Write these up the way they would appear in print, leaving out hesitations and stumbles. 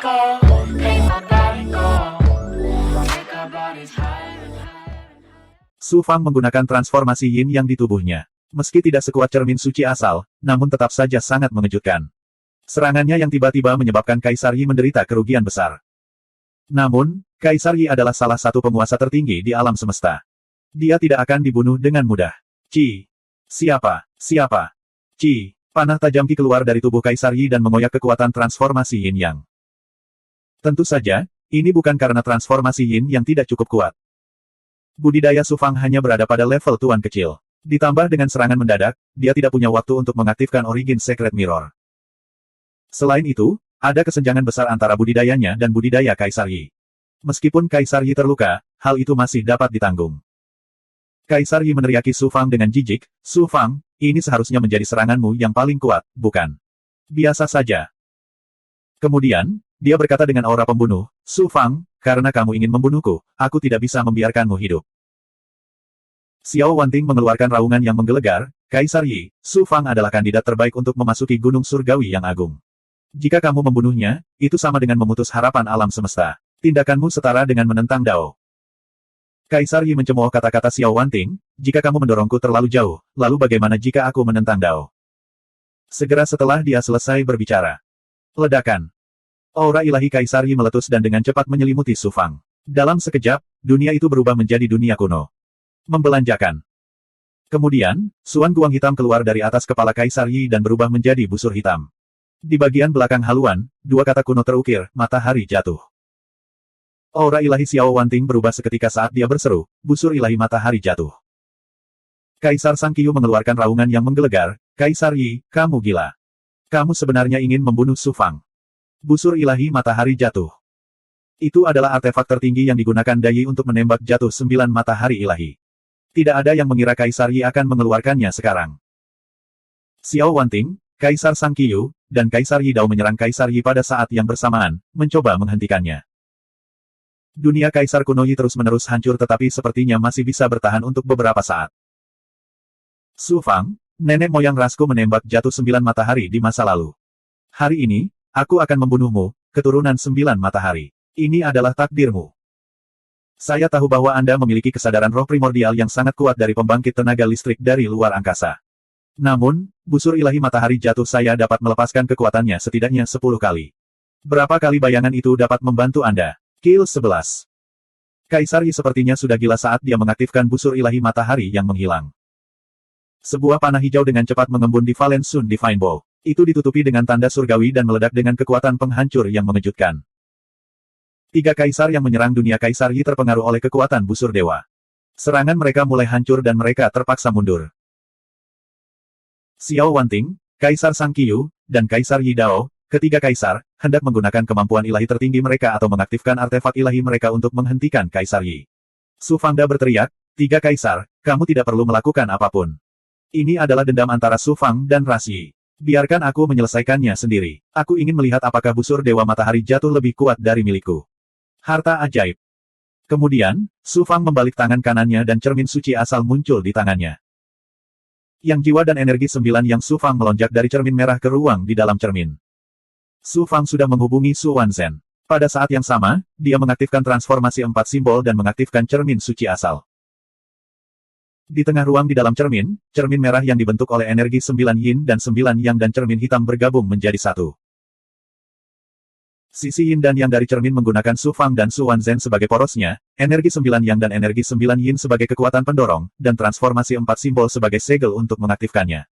go, make my body go, make our bodies higher and higher. Su Fang menggunakan transformasi yin yang di tubuhnya. Meski tidak sekuat cermin suci asal, namun tetap saja sangat mengejutkan. Serangannya yang tiba-tiba menyebabkan Kaisar Yi menderita kerugian besar. Namun, Kaisar Yi adalah salah satu penguasa tertinggi di alam semesta. Dia tidak akan dibunuh dengan mudah. Ci. Siapa? Siapa? Ci. Panah tajam Qi keluar dari tubuh Kaisar Yi dan mengoyak kekuatan transformasi Yin Yang. Tentu saja, ini bukan karena transformasi Yin yang tidak cukup kuat. Budidaya Su Fang hanya berada pada level tuan kecil. Ditambah dengan serangan mendadak, dia tidak punya waktu untuk mengaktifkan Origin Secret Mirror. Selain itu, ada kesenjangan besar antara budidayanya dan budidaya Kaisar Yi. Meskipun Kaisar Yi terluka, hal itu masih dapat ditanggung. Kaisar Yi meneriaki Su Fang dengan jijik, "Su Fang, ini seharusnya menjadi seranganmu yang paling kuat, bukan? Biasa saja." Kemudian, dia berkata dengan aura pembunuh, "Su Fang, karena kamu ingin membunuhku, aku tidak bisa membiarkanmu hidup." Xiao Wanting mengeluarkan raungan yang menggelegar, "Kaisar Yi, Su Fang adalah kandidat terbaik untuk memasuki Gunung Surgawi yang agung. Jika kamu membunuhnya, itu sama dengan memutus harapan alam semesta. Tindakanmu setara dengan menentang Dao." Kaisar Yi mencemooh kata-kata Xiao Wanting, "Jika kamu mendorongku terlalu jauh, lalu bagaimana jika aku menentang Dao?" Segera setelah dia selesai berbicara. Ledakan. Aura ilahi Kaisar Yi meletus dan dengan cepat menyelimuti Su Fang. Dalam sekejap, dunia itu berubah menjadi dunia kuno. Membelanjakan. Kemudian, Suan Guang hitam keluar dari atas kepala Kaisar Yi dan berubah menjadi busur hitam. Di bagian belakang haluan, dua kata kuno terukir, "Matahari jatuh." Aura ilahi Xiao Wanting berubah seketika saat dia berseru, "Busur ilahi matahari jatuh." Kaisar Sang Qiyu mengeluarkan raungan yang menggelegar, "Kaisar Yi, kamu gila. Kamu sebenarnya ingin membunuh Su Fang." Busur ilahi matahari jatuh. Itu adalah artefak tertinggi yang digunakan Dai Yi untuk menembak jatuh 9 matahari ilahi. Tidak ada yang mengira Kaisar Yi akan mengeluarkannya sekarang. Xiao Wanting, Kaisar Sang Qiyu, dan Kaisar Yi Dao menyerang Kaisar Yi pada saat yang bersamaan, mencoba menghentikannya. Dunia Kaisar kuno Yi terus-menerus hancur tetapi sepertinya masih bisa bertahan untuk beberapa saat. Su Fang, nenek moyang rasku menembak jatuh 9 matahari di masa lalu. Hari ini, aku akan membunuhmu, keturunan 9 matahari. Ini adalah takdirmu. Saya tahu bahwa Anda memiliki kesadaran roh primordial yang sangat kuat dari pembangkit tenaga listrik dari luar angkasa. Namun, busur ilahi matahari jatuh saya dapat melepaskan kekuatannya setidaknya 10 kali. Berapa kali bayangan itu dapat membantu Anda? Kill 11. Kaisar Yi sepertinya sudah gila saat dia mengaktifkan busur ilahi matahari yang menghilang. Sebuah panah hijau dengan cepat mengembun di Valen Sun Divine Bow. Itu ditutupi dengan tanda surgawi dan meledak dengan kekuatan penghancur yang mengejutkan. 3 kaisar yang menyerang dunia Kaisar Yi terpengaruh oleh kekuatan busur dewa. Serangan mereka mulai hancur dan mereka terpaksa mundur. Xiao Wanting, Kaisar Sang Qiyu, dan Kaisar Yi Dao, ketiga kaisar, hendak menggunakan kemampuan ilahi tertinggi mereka atau mengaktifkan artefak ilahi mereka untuk menghentikan Kaisar Yi. Su Fangda berteriak, "3 kaisar, kamu tidak perlu melakukan apapun. Ini adalah dendam antara Su Fang dan Ras Yi. Biarkan aku menyelesaikannya sendiri. Aku ingin melihat apakah busur Dewa Matahari jatuh lebih kuat dari milikku." Harta ajaib. Kemudian, Su Fang membalik tangan kanannya dan cermin suci asal muncul di tangannya. Yang jiwa dan energi 9 yang Su Fang melonjak dari cermin merah ke ruang di dalam cermin. Su Fang sudah menghubungi Su Wanzhen. Pada saat yang sama, dia mengaktifkan transformasi 4 simbol dan mengaktifkan cermin suci asal. Di tengah ruang di dalam cermin, cermin merah yang dibentuk oleh energi 9 yin dan 9 yang dan cermin hitam bergabung menjadi satu. Sisi yin dan yang dari cermin menggunakan Su Fang dan Su Wanzhen sebagai porosnya, energi 9 yang dan energi 9 yin sebagai kekuatan pendorong, dan transformasi 4 simbol sebagai segel untuk mengaktifkannya.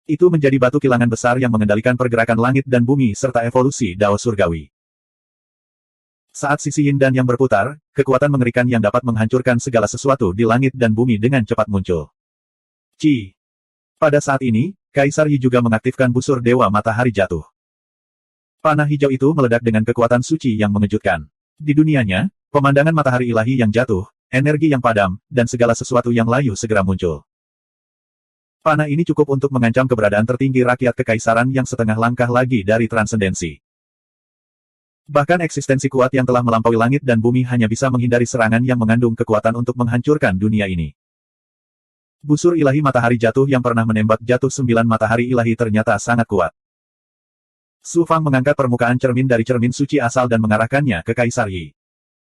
Itu menjadi batu kilangan besar yang mengendalikan pergerakan langit dan bumi serta evolusi Dao Surgawi. Saat sisi yin dan yang berputar, kekuatan mengerikan yang dapat menghancurkan segala sesuatu di langit dan bumi dengan cepat muncul. Ci. Pada saat ini, Kaisar Yi juga mengaktifkan busur Dewa Matahari jatuh. Panah hijau itu meledak dengan kekuatan suci yang mengejutkan. Di dunianya, pemandangan matahari ilahi yang jatuh, energi yang padam, dan segala sesuatu yang layu segera muncul. Panah ini cukup untuk mengancam keberadaan tertinggi rakyat kekaisaran yang setengah langkah lagi dari transendensi. Bahkan eksistensi kuat yang telah melampaui langit dan bumi hanya bisa menghindari serangan yang mengandung kekuatan untuk menghancurkan dunia ini. Busur ilahi matahari jatuh yang pernah menembak jatuh 9 matahari ilahi ternyata sangat kuat. Su Fang mengangkat permukaan cermin dari cermin suci asal dan mengarahkannya ke Kaisar Yi.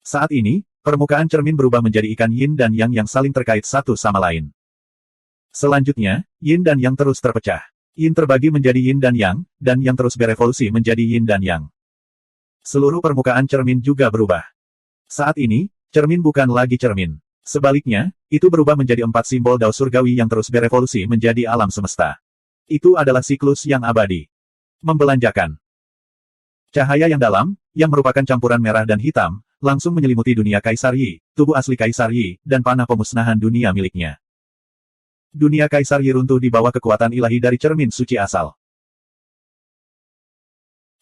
Saat ini, permukaan cermin berubah menjadi ikan yin dan yang saling terkait satu sama lain. Selanjutnya, yin dan yang terus terpecah. Yin terbagi menjadi yin dan yang terus berevolusi menjadi yin dan yang. Seluruh permukaan cermin juga berubah. Saat ini, cermin bukan lagi cermin. Sebaliknya, itu berubah menjadi 4 simbol dao surgawi yang terus berevolusi menjadi alam semesta. Itu adalah siklus yang abadi. Membelanjakan. Cahaya yang dalam, yang merupakan campuran merah dan hitam, langsung menyelimuti dunia Kaisar Yi, tubuh asli Kaisar Yi, dan panah pemusnahan dunia miliknya. Dunia Kaisar Yi runtuh di bawah kekuatan ilahi dari cermin suci asal.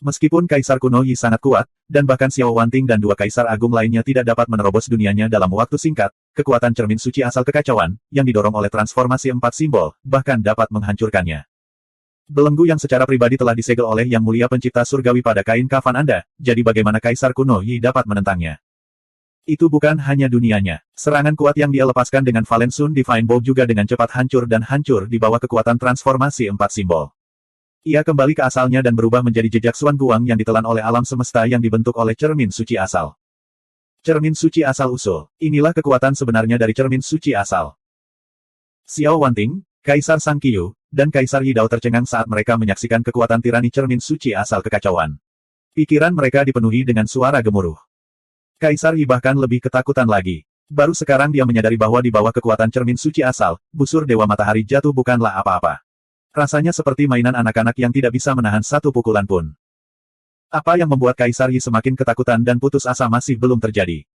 Meskipun Kaisar kuno Yi sangat kuat, dan bahkan Xiao Wanting dan 2 Kaisar Agung lainnya tidak dapat menerobos dunianya dalam waktu singkat, kekuatan cermin suci asal kekacauan, yang didorong oleh transformasi 4 simbol, bahkan dapat menghancurkannya. Belenggu yang secara pribadi telah disegel oleh Yang Mulia Pencipta Surgawi pada kain kafan Anda, jadi bagaimana Kaisar kuno Yi dapat menentangnya? Itu bukan hanya dunianya. Serangan kuat yang dia lepaskan dengan Valen Sun Divine Bow juga dengan cepat hancur di bawah kekuatan transformasi 4 simbol. Ia kembali ke asalnya dan berubah menjadi jejak Xuan Guang yang ditelan oleh alam semesta yang dibentuk oleh cermin suci asal. Cermin suci asal usul. Inilah kekuatan sebenarnya dari cermin suci asal. Xiao Wanting, Kaisar Sang Qiyu, dan Kaisar Yi Dao tercengang saat mereka menyaksikan kekuatan tirani cermin suci asal kekacauan. Pikiran mereka dipenuhi dengan suara gemuruh. Kaisar Yi bahkan lebih ketakutan lagi. Baru sekarang dia menyadari bahwa di bawah kekuatan cermin suci asal, busur Dewa Matahari Jatuh bukanlah apa-apa. Rasanya seperti mainan anak-anak yang tidak bisa menahan satu pukulan pun. Apa yang membuat Kaisar Yi semakin ketakutan dan putus asa masih belum terjadi.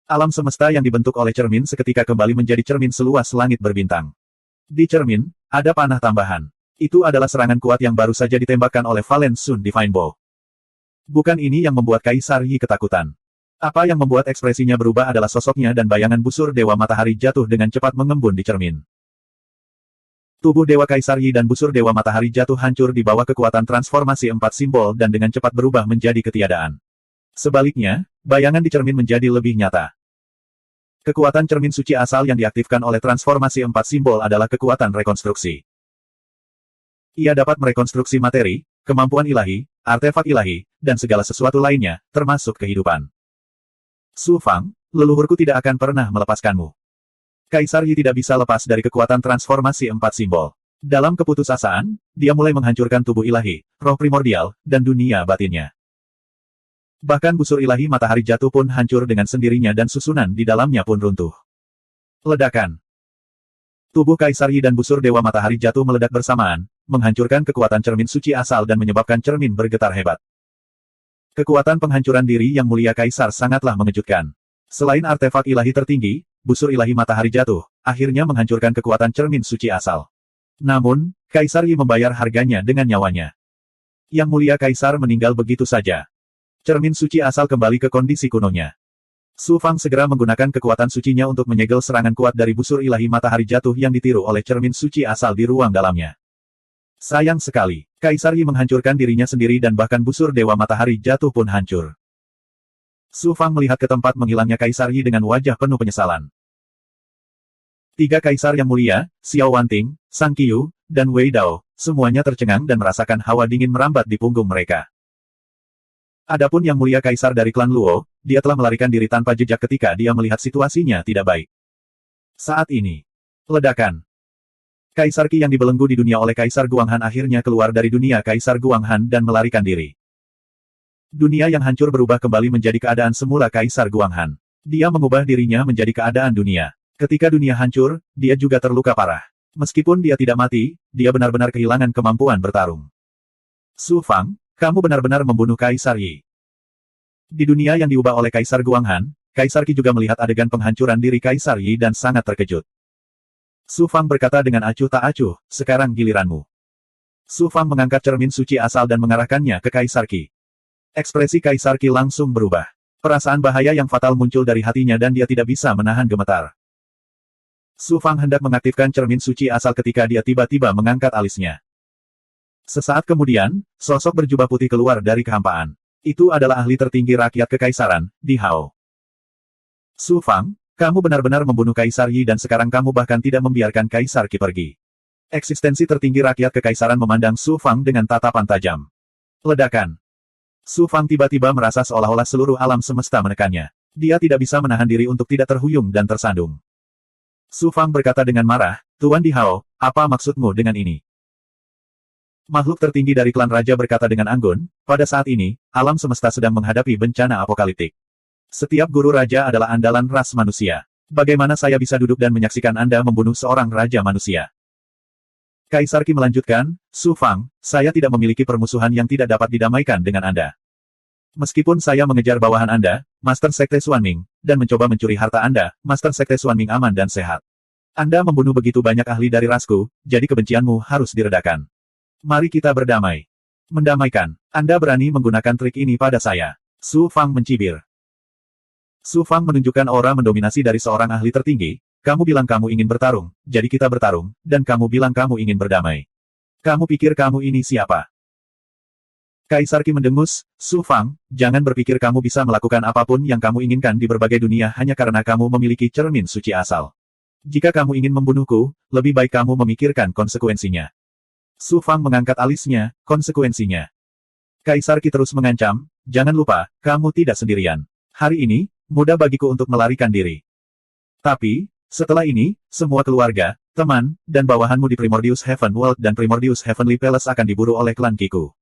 Alam semesta yang dibentuk oleh cermin seketika kembali menjadi cermin seluas langit berbintang. Di cermin, ada panah tambahan. Itu adalah serangan kuat yang baru saja ditembakkan oleh Valen Sun Divine Bow. Bukan ini yang membuat Kaisar Yi ketakutan. Apa yang membuat ekspresinya berubah adalah sosoknya dan bayangan busur Dewa Matahari Jatuh dengan cepat mengembun di cermin. Tubuh Dewa Kaisar Yi dan busur Dewa Matahari Jatuh hancur di bawah kekuatan transformasi 4 simbol dan dengan cepat berubah menjadi ketiadaan. Sebaliknya, bayangan di cermin menjadi lebih nyata. Kekuatan cermin suci asal yang diaktifkan oleh transformasi 4 simbol adalah kekuatan rekonstruksi. Ia dapat merekonstruksi materi, kemampuan ilahi, artefak ilahi, dan segala sesuatu lainnya, termasuk kehidupan. Su Fang, leluhurku tidak akan pernah melepaskanmu. Kaisar Yi tidak bisa lepas dari kekuatan transformasi 4 simbol. Dalam keputusasaan, dia mulai menghancurkan tubuh ilahi, roh primordial, dan dunia batinnya. Bahkan busur ilahi Matahari Jatuh pun hancur dengan sendirinya dan susunan di dalamnya pun runtuh. Ledakan. Tubuh Kaisar Yi dan busur Dewa Matahari Jatuh meledak bersamaan, menghancurkan kekuatan cermin suci asal dan menyebabkan cermin bergetar hebat. Kekuatan penghancuran diri Yang Mulia Kaisar sangatlah mengejutkan. Selain artefak ilahi tertinggi, busur ilahi Matahari Jatuh, akhirnya menghancurkan kekuatan cermin suci asal. Namun, Kaisar Yi membayar harganya dengan nyawanya. Yang Mulia Kaisar meninggal begitu saja. Cermin suci asal kembali ke kondisi kunonya. Su Fang segera menggunakan kekuatan sucinya untuk menyegel serangan kuat dari busur ilahi Matahari Jatuh yang ditiru oleh cermin suci asal di ruang dalamnya. Sayang sekali, Kaisar Yi menghancurkan dirinya sendiri dan bahkan busur Dewa Matahari Jatuh pun hancur. Su Fang melihat ke tempat menghilangnya Kaisar Yi dengan wajah penuh penyesalan. 3 Kaisar yang mulia, Xiao Wanting, Sang Qiyu, dan Wei Dao, semuanya tercengang dan merasakan hawa dingin merambat di punggung mereka. Adapun Yang Mulia Kaisar dari klan Luo, dia telah melarikan diri tanpa jejak ketika dia melihat situasinya tidak baik. Saat ini, ledakan. Kaisar Qi yang dibelenggu di dunia oleh Kaisar Guanghan akhirnya keluar dari dunia Kaisar Guanghan dan melarikan diri. Dunia yang hancur berubah kembali menjadi keadaan semula Kaisar Guanghan. Dia mengubah dirinya menjadi keadaan dunia. Ketika dunia hancur, dia juga terluka parah. Meskipun dia tidak mati, dia benar-benar kehilangan kemampuan bertarung. Su Fang, kamu benar-benar membunuh Kaisar Yi. Di dunia yang diubah oleh Kaisar Guanghan, Kaisar Qi juga melihat adegan penghancuran diri Kaisar Yi dan sangat terkejut. Su Fang berkata dengan acuh tak acuh, sekarang giliranmu. Su Fang mengangkat cermin suci asal dan mengarahkannya ke Kaisar Qi. Ekspresi Kaisar Qi langsung berubah. Perasaan bahaya yang fatal muncul dari hatinya dan dia tidak bisa menahan gemetar. Su Fang hendak mengaktifkan cermin suci asal ketika dia tiba-tiba mengangkat alisnya. Sesaat kemudian, sosok berjubah putih keluar dari kehampaan. Itu adalah ahli tertinggi rakyat kekaisaran, Di Hao. Su Fang, kamu benar-benar membunuh Kaisar Yi dan sekarang kamu bahkan tidak membiarkan Kaisar Qi pergi. Eksistensi tertinggi rakyat kekaisaran memandang Su Fang dengan tatapan tajam. Ledakan. Su Fang tiba-tiba merasa seolah-olah seluruh alam semesta menekannya. Dia tidak bisa menahan diri untuk tidak terhuyung dan tersandung. Su Fang berkata dengan marah, Tuan Di Hao, apa maksudmu dengan ini? Makhluk tertinggi dari klan raja berkata dengan anggun, pada saat ini, alam semesta sedang menghadapi bencana apokaliptik. Setiap guru raja adalah andalan ras manusia. Bagaimana saya bisa duduk dan menyaksikan Anda membunuh seorang raja manusia? Kaisar Qi melanjutkan, Su Fang, saya tidak memiliki permusuhan yang tidak dapat didamaikan dengan Anda. Meskipun saya mengejar bawahan Anda, Master Sekte Xuanming, dan mencoba mencuri harta Anda, Master Sekte Xuanming aman dan sehat. Anda membunuh begitu banyak ahli dari rasku, jadi kebencianmu harus diredakan. Mari kita berdamai. Mendamaikan. Anda berani menggunakan trik ini pada saya. Su Fang mencibir. Su Fang menunjukkan aura mendominasi dari seorang ahli tertinggi. Kamu bilang kamu ingin bertarung, jadi kita bertarung, dan kamu bilang kamu ingin berdamai. Kamu pikir kamu ini siapa? Kaisar Qi mendengus, Su Fang, jangan berpikir kamu bisa melakukan apapun yang kamu inginkan di berbagai dunia hanya karena kamu memiliki cermin suci asal. Jika kamu ingin membunuhku, lebih baik kamu memikirkan konsekuensinya. Su Fang mengangkat alisnya, konsekuensinya. Kaisar Qi terus mengancam, jangan lupa, kamu tidak sendirian. Hari ini, mudah bagiku untuk melarikan diri. Tapi, setelah ini, semua keluarga, teman, dan bawahanmu di Primordius Heaven World dan Primordius Heavenly Palace akan diburu oleh klan Kiku.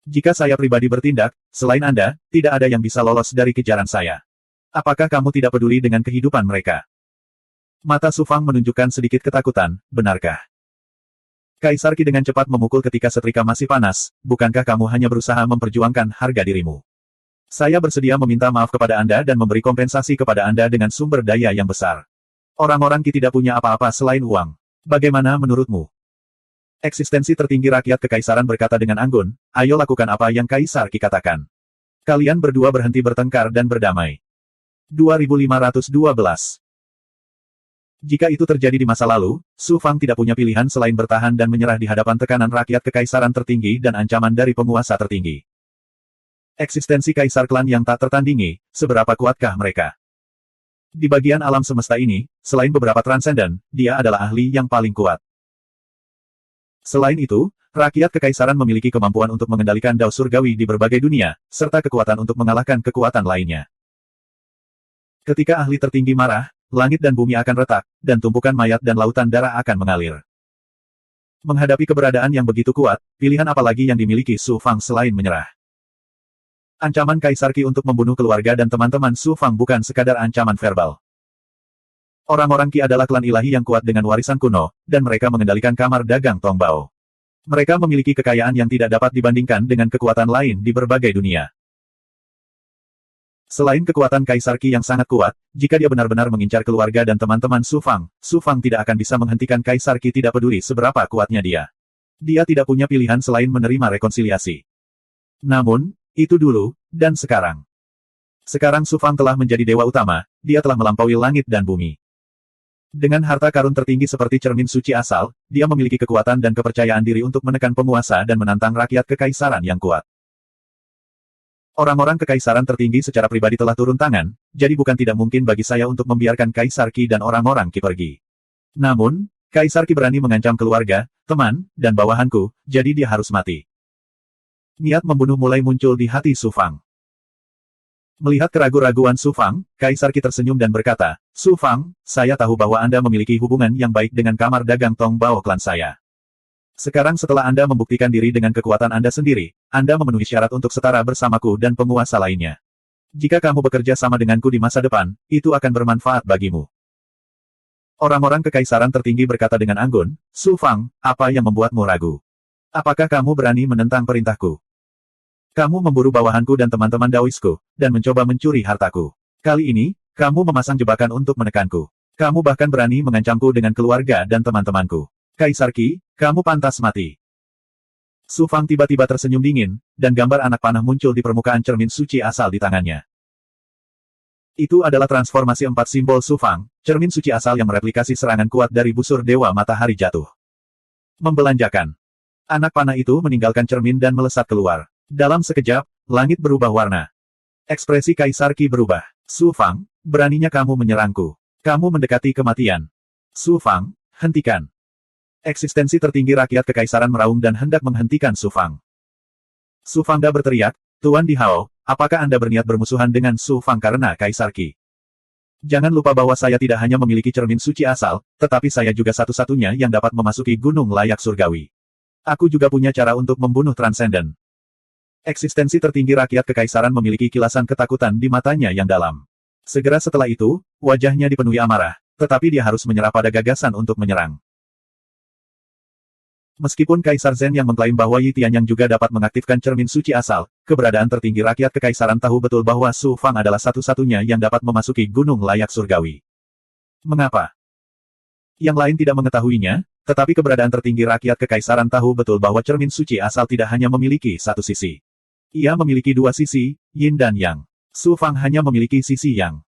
Jika saya pribadi bertindak, selain Anda, tidak ada yang bisa lolos dari kejaran saya. Apakah kamu tidak peduli dengan kehidupan mereka? Mata Su Fang menunjukkan sedikit ketakutan, benarkah? Kaisar Qi dengan cepat memukul ketika setrika masih panas, bukankah kamu hanya berusaha memperjuangkan harga dirimu? Saya bersedia meminta maaf kepada Anda dan memberi kompensasi kepada Anda dengan sumber daya yang besar. Orang-orang Qi tidak punya apa-apa selain uang. Bagaimana menurutmu? Eksistensi tertinggi rakyat kekaisaran berkata dengan anggun, ayo lakukan apa yang Kaisar Qi katakan. Kalian berdua berhenti bertengkar dan berdamai. 2512. Jika itu terjadi di masa lalu, Su Fang tidak punya pilihan selain bertahan dan menyerah di hadapan tekanan rakyat kekaisaran tertinggi dan ancaman dari penguasa tertinggi. Eksistensi kaisar klan yang tak tertandingi, seberapa kuatkah mereka? Di bagian alam semesta ini, selain beberapa transenden, dia adalah ahli yang paling kuat. Selain itu, rakyat kekaisaran memiliki kemampuan untuk mengendalikan dao surgawi di berbagai dunia, serta kekuatan untuk mengalahkan kekuatan lainnya. Ketika ahli tertinggi marah, langit dan bumi akan retak, dan tumpukan mayat dan lautan darah akan mengalir. Menghadapi keberadaan yang begitu kuat, pilihan apa lagi yang dimiliki Su Fang selain menyerah? Ancaman Kaisar Qi untuk membunuh keluarga dan teman-teman Su Fang bukan sekadar ancaman verbal. Orang-orang Qi adalah klan ilahi yang kuat dengan warisan kuno, dan mereka mengendalikan kamar dagang Tongbao. Mereka memiliki kekayaan yang tidak dapat dibandingkan dengan kekuatan lain di berbagai dunia. Selain kekuatan Kaisar Qi yang sangat kuat, jika dia benar-benar mengincar keluarga dan teman-teman Su Fang tidak akan bisa menghentikan Kaisar Qi tidak peduli seberapa kuatnya dia. Dia tidak punya pilihan selain menerima rekonsiliasi. Namun, itu dulu, dan sekarang. Sekarang Su Fang telah menjadi dewa utama, dia telah melampaui langit dan bumi. Dengan harta karun tertinggi seperti cermin suci asal, dia memiliki kekuatan dan kepercayaan diri untuk menekan penguasa dan menantang rakyat kekaisaran yang kuat. Orang-orang kekaisaran tertinggi secara pribadi telah turun tangan, jadi bukan tidak mungkin bagi saya untuk membiarkan Kaisar Qi dan orang-orang Qi pergi. Namun, Kaisar Qi berani mengancam keluarga, teman, dan bawahanku, jadi dia harus mati. Niat membunuh mulai muncul di hati Su Fang. Melihat keraguan-raguan Su Fang, Kaisar Qi tersenyum dan berkata, Su Fang, saya tahu bahwa Anda memiliki hubungan yang baik dengan kamar dagang Tongbao klan saya. Sekarang setelah Anda membuktikan diri dengan kekuatan Anda sendiri, Anda memenuhi syarat untuk setara bersamaku dan penguasa lainnya. Jika kamu bekerja sama denganku di masa depan, itu akan bermanfaat bagimu. Orang-orang kekaisaran tertinggi berkata dengan anggun, Su Fang, apa yang membuatmu ragu? Apakah kamu berani menentang perintahku? Kamu memburu bawahanku dan teman-teman Daoisku, dan mencoba mencuri hartaku. Kali ini, kamu memasang jebakan untuk menekanku. Kamu bahkan berani mengancamku dengan keluarga dan teman-temanku. Kaisar Qi, kamu pantas mati. Su Fang tiba-tiba tersenyum dingin, dan gambar anak panah muncul di permukaan cermin suci asal di tangannya. Itu adalah transformasi 4 simbol Su Fang, cermin suci asal yang mereplikasi serangan kuat dari busur dewa matahari jatuh. Membelanjakan. Anak panah itu meninggalkan cermin dan melesat keluar. Dalam sekejap, langit berubah warna. Ekspresi Kaisar Qi berubah. Su Fang, beraninya kamu menyerangku. Kamu mendekati kematian. Su Fang, hentikan. Eksistensi tertinggi rakyat kekaisaran meraung dan hendak menghentikan Su Fang. Su Fangda berteriak, Tuan Di Hao, apakah Anda berniat bermusuhan dengan Su Fang karena Kaisar Qi? Jangan lupa bahwa saya tidak hanya memiliki cermin suci asal, tetapi saya juga satu-satunya yang dapat memasuki gunung layak surgawi. Aku juga punya cara untuk membunuh transenden. Eksistensi tertinggi rakyat kekaisaran memiliki kilasan ketakutan di matanya yang dalam. Segera setelah itu, wajahnya dipenuhi amarah, tetapi dia harus menyerah pada gagasan untuk menyerang. Meskipun Kaisar Zhen yang mengklaim bahwa Yi Tianyang juga dapat mengaktifkan cermin suci asal, keberadaan tertinggi rakyat kekaisaran tahu betul bahwa Su Fang adalah satu-satunya yang dapat memasuki gunung layak surgawi. Mengapa? Yang lain tidak mengetahuinya, tetapi keberadaan tertinggi rakyat kekaisaran tahu betul bahwa cermin suci asal tidak hanya memiliki satu sisi. Ia memiliki dua sisi, Yin dan Yang. Su Fang hanya memiliki sisi Yang.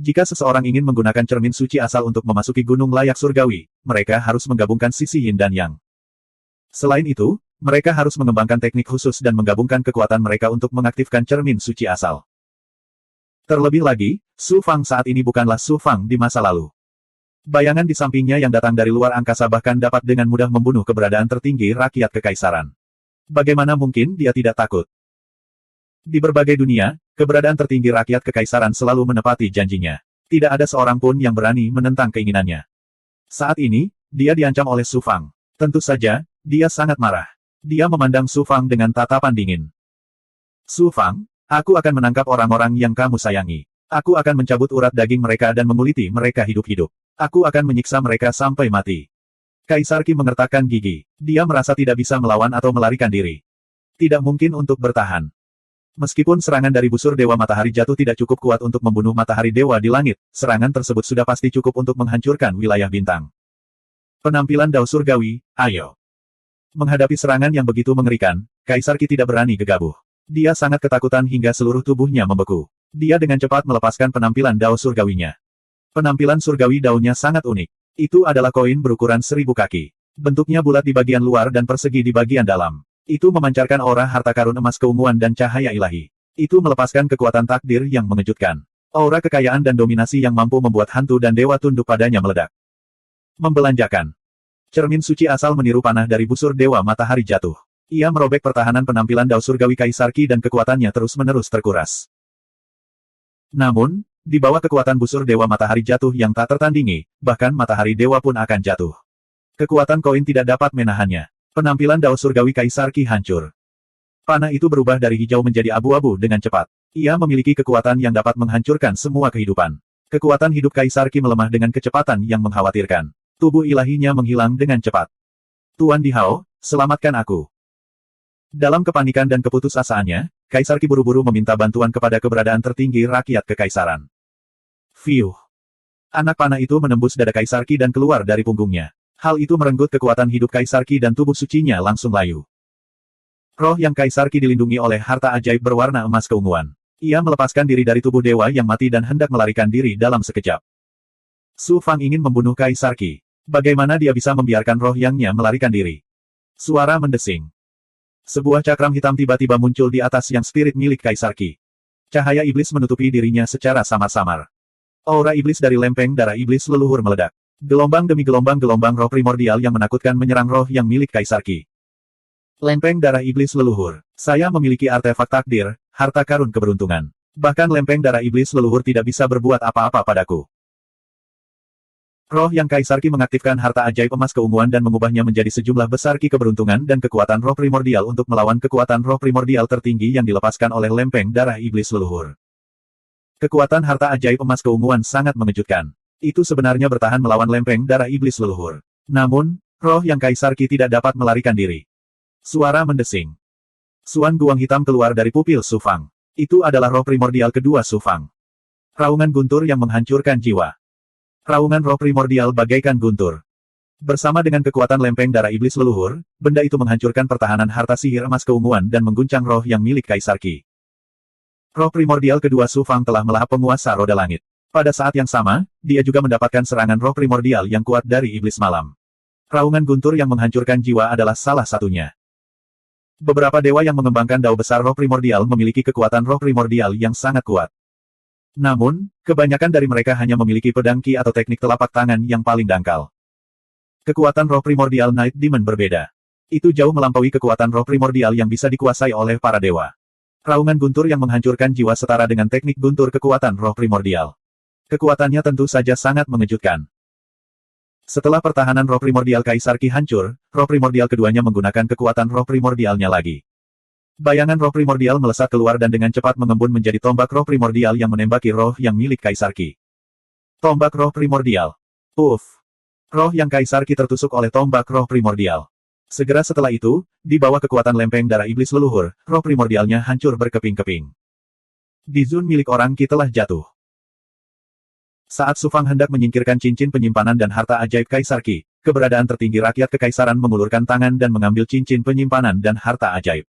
Jika seseorang ingin menggunakan cermin suci asal untuk memasuki gunung layak surgawi, mereka harus menggabungkan sisi Yin dan Yang. Selain itu, mereka harus mengembangkan teknik khusus dan menggabungkan kekuatan mereka untuk mengaktifkan cermin suci asal. Terlebih lagi, Su Fang saat ini bukanlah Su Fang di masa lalu. Bayangan di sampingnya yang datang dari luar angkasa bahkan dapat dengan mudah membunuh keberadaan tertinggi rakyat kekaisaran. Bagaimana mungkin dia tidak takut? Di berbagai dunia, keberadaan tertinggi rakyat kekaisaran selalu menepati janjinya. Tidak ada seorang pun yang berani menentang keinginannya. Saat ini, dia diancam oleh Su Fang. Tentu saja, dia sangat marah. Dia memandang Su Fang dengan tatapan dingin. Su Fang, aku akan menangkap orang-orang yang kamu sayangi. Aku akan mencabut urat daging mereka dan menguliti mereka hidup-hidup. Aku akan menyiksa mereka sampai mati. Kaisar Qi mengertakkan gigi. Dia merasa tidak bisa melawan atau melarikan diri. Tidak mungkin untuk bertahan. Meskipun serangan dari busur Dewa Matahari Jatuh tidak cukup kuat untuk membunuh Matahari Dewa di langit, serangan tersebut sudah pasti cukup untuk menghancurkan wilayah bintang. Penampilan Dao Surgawi, ayo. Menghadapi serangan yang begitu mengerikan, Kaisar Qi tidak berani gegabah. Dia sangat ketakutan hingga seluruh tubuhnya membeku. Dia dengan cepat melepaskan penampilan Dao Surgawinya. Penampilan surgawi daunnya sangat unik. Itu adalah koin berukuran 1000 kaki. Bentuknya bulat di bagian luar dan persegi di bagian dalam. Itu memancarkan aura harta karun emas keunguan dan cahaya ilahi. Itu melepaskan kekuatan takdir yang mengejutkan. Aura kekayaan dan dominasi yang mampu membuat hantu dan dewa tunduk padanya meledak. Membelanjakan. Cermin suci asal meniru panah dari busur Dewa Matahari Jatuh. Ia merobek pertahanan penampilan Dao Surgawi Kaisar Qi dan kekuatannya terus-menerus terkuras. Namun, di bawah kekuatan busur Dewa Matahari Jatuh yang tak tertandingi, bahkan Matahari Dewa pun akan jatuh. Kekuatan koin tidak dapat menahannya. Penampilan Dao Surgawi Kaisar Qi hancur. Panah itu berubah dari hijau menjadi abu-abu dengan cepat. Ia memiliki kekuatan yang dapat menghancurkan semua kehidupan. Kekuatan hidup Kaisar Qi melemah dengan kecepatan yang mengkhawatirkan. Tubuh ilahinya menghilang dengan cepat. Tuan Di Hao, selamatkan aku. Dalam kepanikan dan keputusasaannya, Kaisar Qi buru-buru meminta bantuan kepada keberadaan tertinggi rakyat kekaisaran. Fiuh. Anak panah itu menembus dada Kaisar Qi dan keluar dari punggungnya. Hal itu merenggut kekuatan hidup Kaisar Qi dan tubuh sucinya langsung layu. Roh yang Kaisar Qi dilindungi oleh harta ajaib berwarna emas keunguan. Ia melepaskan diri dari tubuh dewa yang mati dan hendak melarikan diri dalam sekejap. Su Fang ingin membunuh Kaisar Qi. Bagaimana dia bisa membiarkan roh yangnya melarikan diri? Suara mendesing. Sebuah cakram hitam tiba-tiba muncul di atas yang spirit milik Kaisar Qi. Cahaya iblis menutupi dirinya secara samar-samar. Aura iblis dari lempeng darah iblis leluhur meledak. Gelombang demi gelombang roh primordial yang menakutkan menyerang roh yang milik Kaisar Qi. Lempeng darah iblis leluhur. Saya memiliki artefak takdir, harta karun keberuntungan. Bahkan lempeng darah iblis leluhur tidak bisa berbuat apa-apa padaku. Roh yang Kaisar Qi mengaktifkan harta ajaib emas keunguan dan mengubahnya menjadi sejumlah besar ki keberuntungan dan kekuatan roh primordial untuk melawan kekuatan roh primordial tertinggi yang dilepaskan oleh lempeng darah iblis leluhur. Kekuatan harta ajaib emas keunguan sangat mengejutkan. Itu sebenarnya bertahan melawan lempeng darah iblis leluhur. Namun, roh yang Kaisar Qi tidak dapat melarikan diri. Suara mendesing. Suan guang hitam keluar dari pupil Su Fang. Itu adalah roh primordial kedua Su Fang. Raungan guntur yang menghancurkan jiwa. Raungan roh primordial bagaikan guntur. Bersama dengan kekuatan lempeng darah iblis leluhur, benda itu menghancurkan pertahanan harta sihir emas keunguan dan mengguncang roh yang milik Kaisar Qi. Roh primordial kedua Su Fang telah melahap penguasa roda langit. Pada saat yang sama, dia juga mendapatkan serangan roh primordial yang kuat dari iblis malam. Raungan guntur yang menghancurkan jiwa adalah salah satunya. Beberapa dewa yang mengembangkan dao besar roh primordial memiliki kekuatan roh primordial yang sangat kuat. Namun, kebanyakan dari mereka hanya memiliki pedang Qi atau teknik telapak tangan yang paling dangkal. Kekuatan roh primordial Night Demon berbeda. Itu jauh melampaui kekuatan roh primordial yang bisa dikuasai oleh para dewa. Raungan guntur yang menghancurkan jiwa setara dengan teknik guntur kekuatan roh primordial. Kekuatannya tentu saja sangat mengejutkan. Setelah pertahanan roh primordial Kaisar Qi hancur, roh primordial keduanya menggunakan kekuatan roh primordialnya lagi. Bayangan roh primordial melesat keluar dan dengan cepat mengembun menjadi tombak roh primordial yang menembaki roh yang milik Kaisar Qi. Tombak roh primordial. Uff. Roh yang Kaisar Qi tertusuk oleh tombak roh primordial. Segera setelah itu, di bawah kekuatan lempeng darah iblis leluhur, roh primordialnya hancur berkeping-keping. Dizun milik orang Qi telah jatuh. Saat Su Fang hendak menyingkirkan cincin penyimpanan dan harta ajaib Kaisar Qi, keberadaan tertinggi rakyat kekaisaran mengulurkan tangan dan mengambil cincin penyimpanan dan harta ajaib.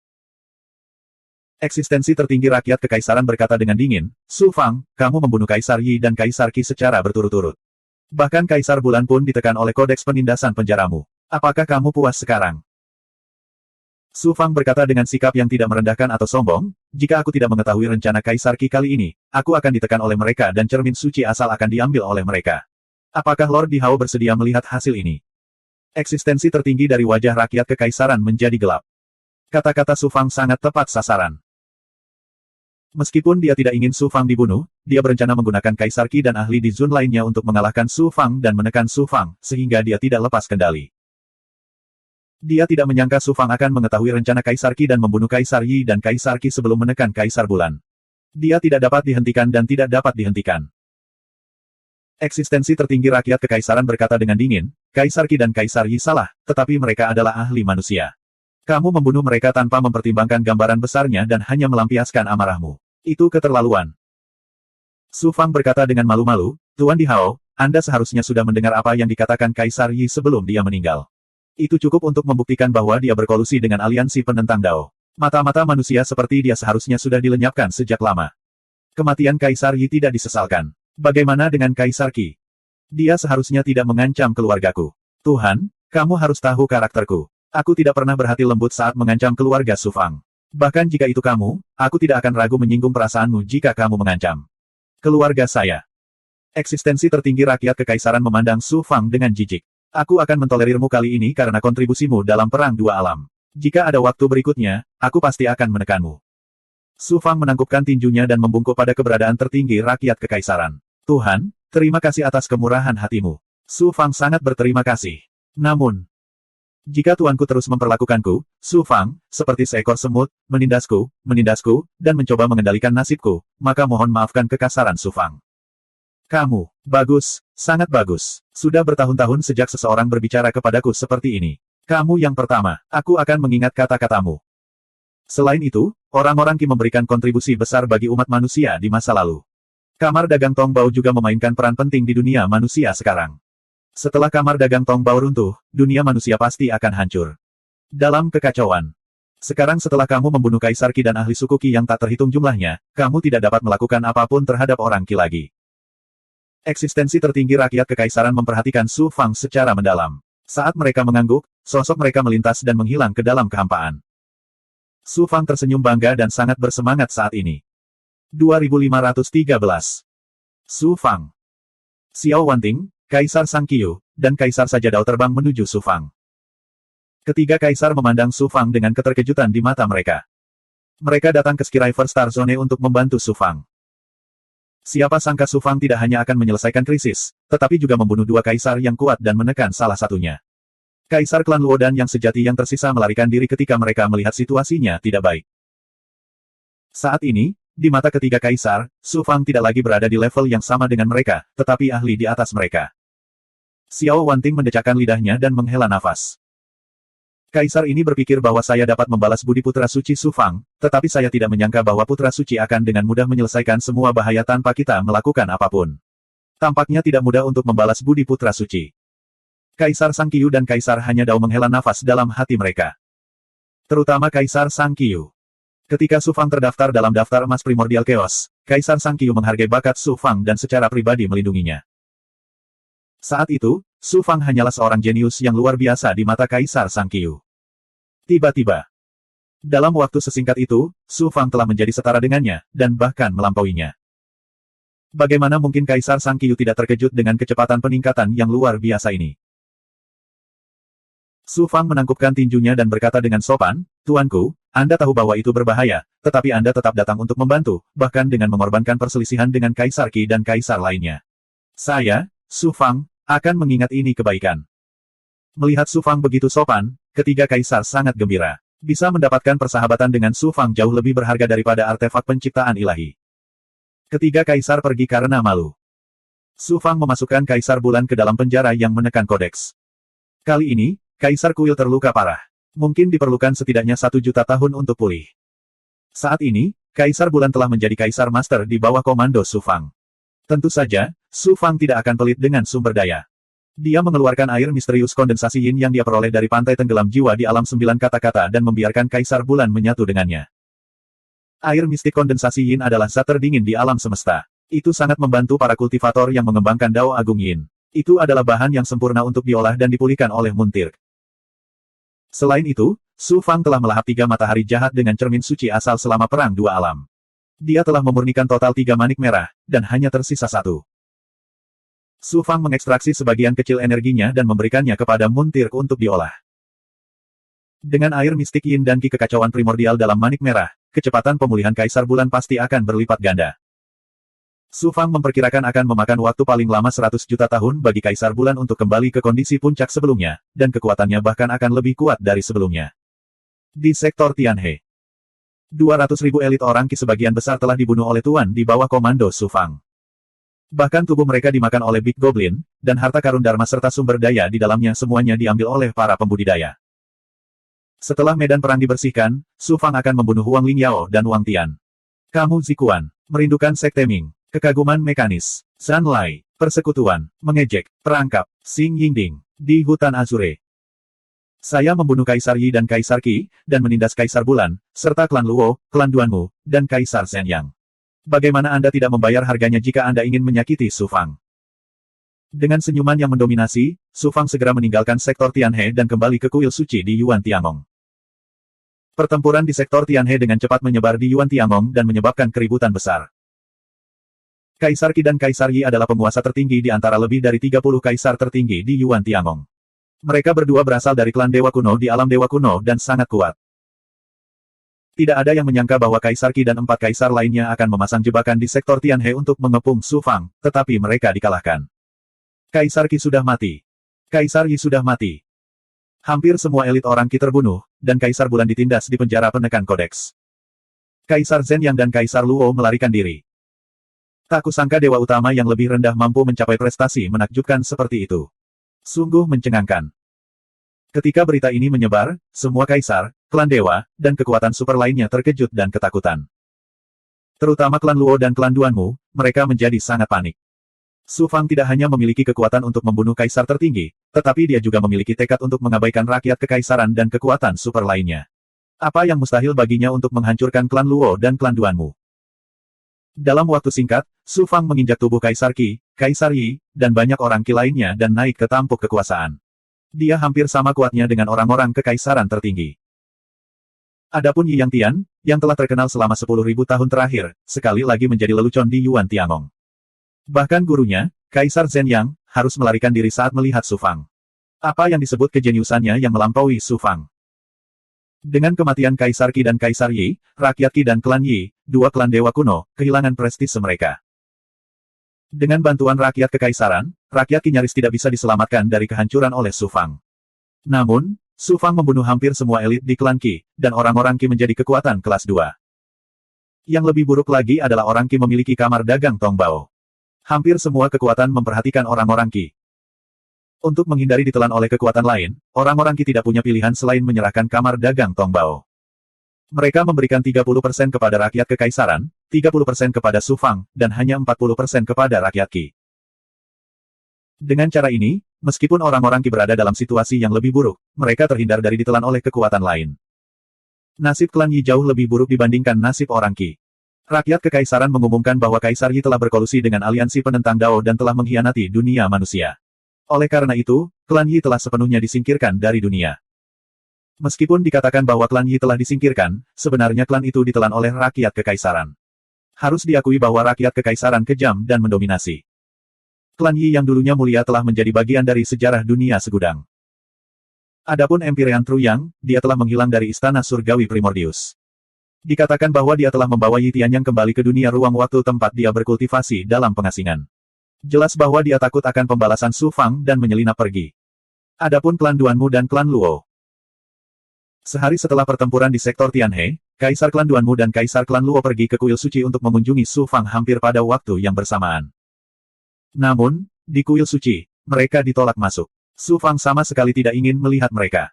Eksistensi tertinggi rakyat kekaisaran berkata dengan dingin, Su Fang, kamu membunuh Kaisar Yi dan Kaisar Qi secara berturut-turut. Bahkan Kaisar Bulan pun ditekan oleh kodeks penindasan penjaramu. Apakah kamu puas sekarang? Su Fang berkata dengan sikap yang tidak merendahkan atau sombong, jika aku tidak mengetahui rencana Kaisar Qi kali ini, aku akan ditekan oleh mereka dan cermin suci asal akan diambil oleh mereka. Apakah Lord Di Hao bersedia melihat hasil ini? Eksistensi tertinggi dari wajah rakyat kekaisaran menjadi gelap. Kata-kata Su Fang sangat tepat sasaran. Meskipun dia tidak ingin Su Fang dibunuh, dia berencana menggunakan Kaisar Qi dan ahli di Zun lainnya untuk mengalahkan Su Fang dan menekan Su Fang, sehingga dia tidak lepas kendali. Dia tidak menyangka Su Fang akan mengetahui rencana Kaisar Qi dan membunuh Kaisar Yi dan Kaisar Qi sebelum menekan Kaisar Bulan. Dia tidak dapat dihentikan dan tidak dapat dihentikan. Eksistensi tertinggi rakyat kekaisaran berkata dengan dingin, Kaisar Qi dan Kaisar Yi salah, tetapi mereka adalah ahli manusia. Kamu membunuh mereka tanpa mempertimbangkan gambaran besarnya dan hanya melampiaskan amarahmu. Itu keterlaluan. Su Fang berkata dengan malu-malu, Tuan Di Hao, Anda seharusnya sudah mendengar apa yang dikatakan Kaisar Yi sebelum dia meninggal. Itu cukup untuk membuktikan bahwa dia berkolusi dengan aliansi penentang Dao. Mata-mata manusia seperti dia seharusnya sudah dilenyapkan sejak lama. Kematian Kaisar Yi tidak disesalkan. Bagaimana dengan Kaisar Qi? Dia seharusnya tidak mengancam keluargaku. Tuhan, kamu harus tahu karakterku. Aku tidak pernah berhati lembut saat mengancam keluarga Su Fang. Bahkan jika itu kamu, aku tidak akan ragu menyinggung perasaanmu jika kamu mengancam keluarga saya. Eksistensi tertinggi rakyat kekaisaran memandang Su Fang dengan jijik. Aku akan mentolerirmu kali ini karena kontribusimu dalam perang dua alam. Jika ada waktu berikutnya, aku pasti akan menekanmu. Su Fang menangkupkan tinjunya dan membungkuk pada keberadaan tertinggi rakyat kekaisaran. Tuhan, terima kasih atas kemurahan hatimu. Su Fang sangat berterima kasih. Namun, jika tuanku terus memperlakukanku, Su Fang, seperti seekor semut, menindasku, dan mencoba mengendalikan nasibku, maka mohon maafkan kekasaran Su Fang. Kamu, bagus, sangat bagus. Sudah bertahun-tahun sejak seseorang berbicara kepadaku seperti ini. Kamu yang pertama, aku akan mengingat kata-katamu. Selain itu, orang-orang Qi memberikan kontribusi besar bagi umat manusia di masa lalu. Kamar Dagang Tong Bao juga memainkan peran penting di dunia manusia sekarang. Setelah Kamar Dagang Tong Bao runtuh, dunia manusia pasti akan hancur. Dalam kekacauan. Sekarang setelah kamu membunuh Kaisar Qi dan ahli suku Qi yang tak terhitung jumlahnya, kamu tidak dapat melakukan apapun terhadap orang Qi lagi. Eksistensi tertinggi rakyat kekaisaran memperhatikan Su Fang secara mendalam. Saat mereka mengangguk, sosok mereka melintas dan menghilang ke dalam kehampaan. Su Fang tersenyum bangga dan sangat bersemangat saat ini. 2513. Su Fang. Xiao Wanting, Kaisar Sang Qiu, dan Kaisar Sajadao terbang menuju Su Fang. Ketiga kaisar memandang Su Fang dengan keterkejutan di mata mereka. Mereka datang ke Skyriver Star Zone untuk membantu Su Fang. Siapa sangka Su Fang tidak hanya akan menyelesaikan krisis, tetapi juga membunuh dua kaisar yang kuat dan menekan salah satunya. Kaisar klan Luodan yang sejati yang tersisa melarikan diri ketika mereka melihat situasinya tidak baik. Saat ini, di mata ketiga kaisar, Su Fang tidak lagi berada di level yang sama dengan mereka, tetapi ahli di atas mereka. Xiao Wanting mendecakkan lidahnya dan menghela nafas. Kaisar ini berpikir bahwa saya dapat membalas budi putra suci Su Fang, tetapi saya tidak menyangka bahwa putra suci akan dengan mudah menyelesaikan semua bahaya tanpa kita melakukan apapun. Tampaknya tidak mudah untuk membalas budi putra suci. Kaisar Sang Qiu dan Kaisar Hanya Dao menghela nafas dalam hati mereka. Terutama Kaisar Sang Qiu. Ketika Su Fang terdaftar dalam daftar emas primordial chaos, Kaisar Sang Qiu menghargai bakat Su Fang dan secara pribadi melindunginya. Saat itu, Su Fang hanyalah seorang jenius yang luar biasa di mata Kaisar Sang Qiu. Tiba-tiba, dalam waktu sesingkat itu, Su Fang telah menjadi setara dengannya, dan bahkan melampauinya. Bagaimana mungkin Kaisar Sang Qiu tidak terkejut dengan kecepatan peningkatan yang luar biasa ini? Su Fang menangkupkan tinjunya dan berkata dengan sopan, "Tuanku, Anda tahu bahwa itu berbahaya, tetapi Anda tetap datang untuk membantu, bahkan dengan mengorbankan perselisihan dengan Kaisar Qi dan Kaisar lainnya. Saya, Su Fang, akan mengingat ini kebaikan." Melihat Su Fang begitu sopan, ketiga kaisar sangat gembira. Bisa mendapatkan persahabatan dengan Su Fang jauh lebih berharga daripada artefak penciptaan ilahi. Ketiga kaisar pergi karena malu. Su Fang memasukkan Kaisar Bulan ke dalam penjara yang menekan kodeks. Kali ini, Kaisar Kuil terluka parah. Mungkin diperlukan setidaknya 1 juta tahun untuk pulih. Saat ini, Kaisar Bulan telah menjadi Kaisar Master di bawah komando Su Fang. Tentu saja, Su Fang tidak akan pelit dengan sumber daya. Dia mengeluarkan air misterius kondensasi yin yang dia peroleh dari pantai tenggelam jiwa di alam 9 kata-kata dan membiarkan Kaisar Bulan menyatu dengannya. Air mistik kondensasi yin adalah zat terdingin di alam semesta. Itu sangat membantu para kultivator yang mengembangkan Dao Agung Yin. Itu adalah bahan yang sempurna untuk diolah dan dipulihkan oleh Muntir. Selain itu, Su Fang telah melahap 3 matahari jahat dengan cermin suci asal selama Perang Dua Alam. Dia telah memurnikan total 3 manik merah, dan hanya tersisa 1. Su Fang mengekstraksi sebagian kecil energinya dan memberikannya kepada Muntir untuk diolah. Dengan air mistik yin dan ki kekacauan primordial dalam manik merah, kecepatan pemulihan Kaisar Bulan pasti akan berlipat ganda. Su Fang memperkirakan akan memakan waktu paling lama 100 juta tahun bagi Kaisar Bulan untuk kembali ke kondisi puncak sebelumnya, dan kekuatannya bahkan akan lebih kuat dari sebelumnya. Di sektor Tianhe, 200.000 elit orang Qi sebagian besar telah dibunuh oleh Tuan di bawah komando Su Fang. Bahkan tubuh mereka dimakan oleh Big Goblin, dan harta karun Dharma serta sumber daya di dalamnya semuanya diambil oleh para pembudidaya. Setelah medan perang dibersihkan, Su Fang akan membunuh Huang Lingyao dan Wang Tian. Kamu Zikuan, merindukan Sekte Ming. Kekaguman mekanis, Zhan Lai, persekutuan, mengejek, perangkap, Xing Yingding, di hutan Azure. Saya membunuh Kaisar Yi dan Kaisar Qi, dan menindas Kaisar Bulan, serta klan Luo, klan Duanmu, dan Kaisar Zenyang. Bagaimana Anda tidak membayar harganya jika Anda ingin menyakiti Su Fang? Dengan senyuman yang mendominasi, Su Fang segera meninggalkan sektor Tianhe dan kembali ke kuil suci di Yuan Tiangong. Pertempuran di sektor Tianhe dengan cepat menyebar di Yuan Tiangong dan menyebabkan keributan besar. Kaisar Qi dan Kaisar Yi adalah penguasa tertinggi di antara lebih dari 30 kaisar tertinggi di Yuan Tiangong. Mereka berdua berasal dari klan Dewa Kuno di alam Dewa Kuno dan sangat kuat. Tidak ada yang menyangka bahwa Kaisar Qi dan 4 kaisar lainnya akan memasang jebakan di sektor Tianhe untuk mengepung Su Fang, tetapi mereka dikalahkan. Kaisar Qi sudah mati. Kaisar Yi sudah mati. Hampir semua elit orang Qi terbunuh, dan Kaisar Bulan ditindas di penjara penekan kodeks. Kaisar Zenyang dan Kaisar Luo melarikan diri. Tak kusangka dewa utama yang lebih rendah mampu mencapai prestasi menakjubkan seperti itu. Sungguh mencengangkan. Ketika berita ini menyebar, semua kaisar, klan dewa, dan kekuatan super lainnya terkejut dan ketakutan. Terutama klan Luo dan klan Duanmu, mereka menjadi sangat panik. Su Fang tidak hanya memiliki kekuatan untuk membunuh kaisar tertinggi, tetapi dia juga memiliki tekad untuk mengabaikan rakyat kekaisaran dan kekuatan super lainnya. Apa yang mustahil baginya untuk menghancurkan klan Luo dan klan Duanmu? Dalam waktu singkat, Su Fang menginjak tubuh Kaisar Qi, Kaisar Yi, dan banyak orang Qi lainnya dan naik ke tampuk kekuasaan. Dia hampir sama kuatnya dengan orang-orang kekaisaran tertinggi. Adapun Yi Yang Tian, yang telah terkenal selama 10.000 tahun terakhir, sekali lagi menjadi lelucon di Yuan Tiangong. Bahkan gurunya, Kaisar Zenyang, harus melarikan diri saat melihat Su Fang. Apa yang disebut kejeniusannya yang melampaui Su Fang. Dengan kematian Kaisar Qi dan Kaisar Yi, rakyat Qi dan klan Yi, 2 klan dewa kuno, kehilangan prestise mereka. Dengan bantuan rakyat kekaisaran, rakyat Qi nyaris tidak bisa diselamatkan dari kehancuran oleh Su Fang. Namun, Su Fang membunuh hampir semua elit di klan Qi, dan orang-orang Qi menjadi kekuatan kelas 2. Yang lebih buruk lagi adalah orang Qi memiliki kamar dagang Tongbao. Hampir semua kekuatan memperhatikan orang-orang Qi. Untuk menghindari ditelan oleh kekuatan lain, orang-orang Qi tidak punya pilihan selain menyerahkan kamar dagang Tongbao. Mereka memberikan 30% kepada rakyat kekaisaran, 30% kepada Su Fang, dan hanya 40% kepada rakyat Qi. Dengan cara ini, meskipun orang-orang Qi berada dalam situasi yang lebih buruk, mereka terhindar dari ditelan oleh kekuatan lain. Nasib klan Yi jauh lebih buruk dibandingkan nasib orang Qi. Rakyat kekaisaran mengumumkan bahwa Kaisar Yi telah berkolusi dengan aliansi penentang Dao dan telah mengkhianati dunia manusia. Oleh karena itu, klan Yi telah sepenuhnya disingkirkan dari dunia. Meskipun dikatakan bahwa klan Yi telah disingkirkan, sebenarnya klan itu ditelan oleh rakyat kekaisaran. Harus diakui bahwa rakyat kekaisaran kejam dan mendominasi. Klan Yi yang dulunya mulia telah menjadi bagian dari sejarah dunia segudang. Adapun Empyrean Truyang, dia telah menghilang dari istana surgawi Primordius. Dikatakan bahwa dia telah membawa Yi Tianyang kembali ke dunia ruang waktu tempat dia berkultivasi dalam pengasingan. Jelas bahwa dia takut akan pembalasan Su Fang dan menyelinap pergi. Adapun klan Duanmu dan klan Luo. Sehari setelah pertempuran di sektor Tianhe, Kaisar klan Duanmu dan Kaisar klan Luo pergi ke kuil suci untuk mengunjungi Su Fang hampir pada waktu yang bersamaan. Namun, di kuil suci, mereka ditolak masuk. Su Fang sama sekali tidak ingin melihat mereka.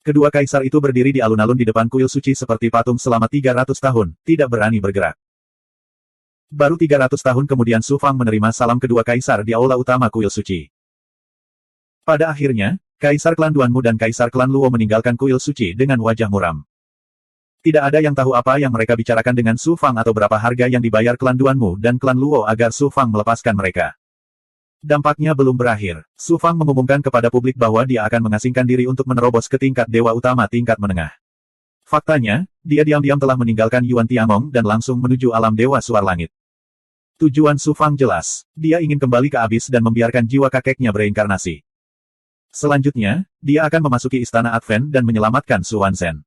Kedua kaisar itu berdiri di alun-alun di depan kuil suci seperti patung selama 300 tahun, tidak berani bergerak. Baru 300 tahun kemudian Su Fang menerima salam kedua kaisar di aula utama kuil suci. Pada akhirnya, Kaisar klan Duanmu dan Kaisar klan Luo meninggalkan kuil suci dengan wajah muram. Tidak ada yang tahu apa yang mereka bicarakan dengan Su Fang atau berapa harga yang dibayar klan Duanmu dan klan Luo agar Su Fang melepaskan mereka. Dampaknya belum berakhir. Su Fang mengumumkan kepada publik bahwa dia akan mengasingkan diri untuk menerobos ke tingkat dewa utama tingkat menengah. Faktanya, dia diam-diam telah meninggalkan Yuan Tiangong dan langsung menuju alam dewa suar langit. Tujuan Su Fang jelas. Dia ingin kembali ke abis dan membiarkan jiwa kakeknya bereinkarnasi. Selanjutnya, dia akan memasuki istana Advent dan menyelamatkan Su Wanzhen.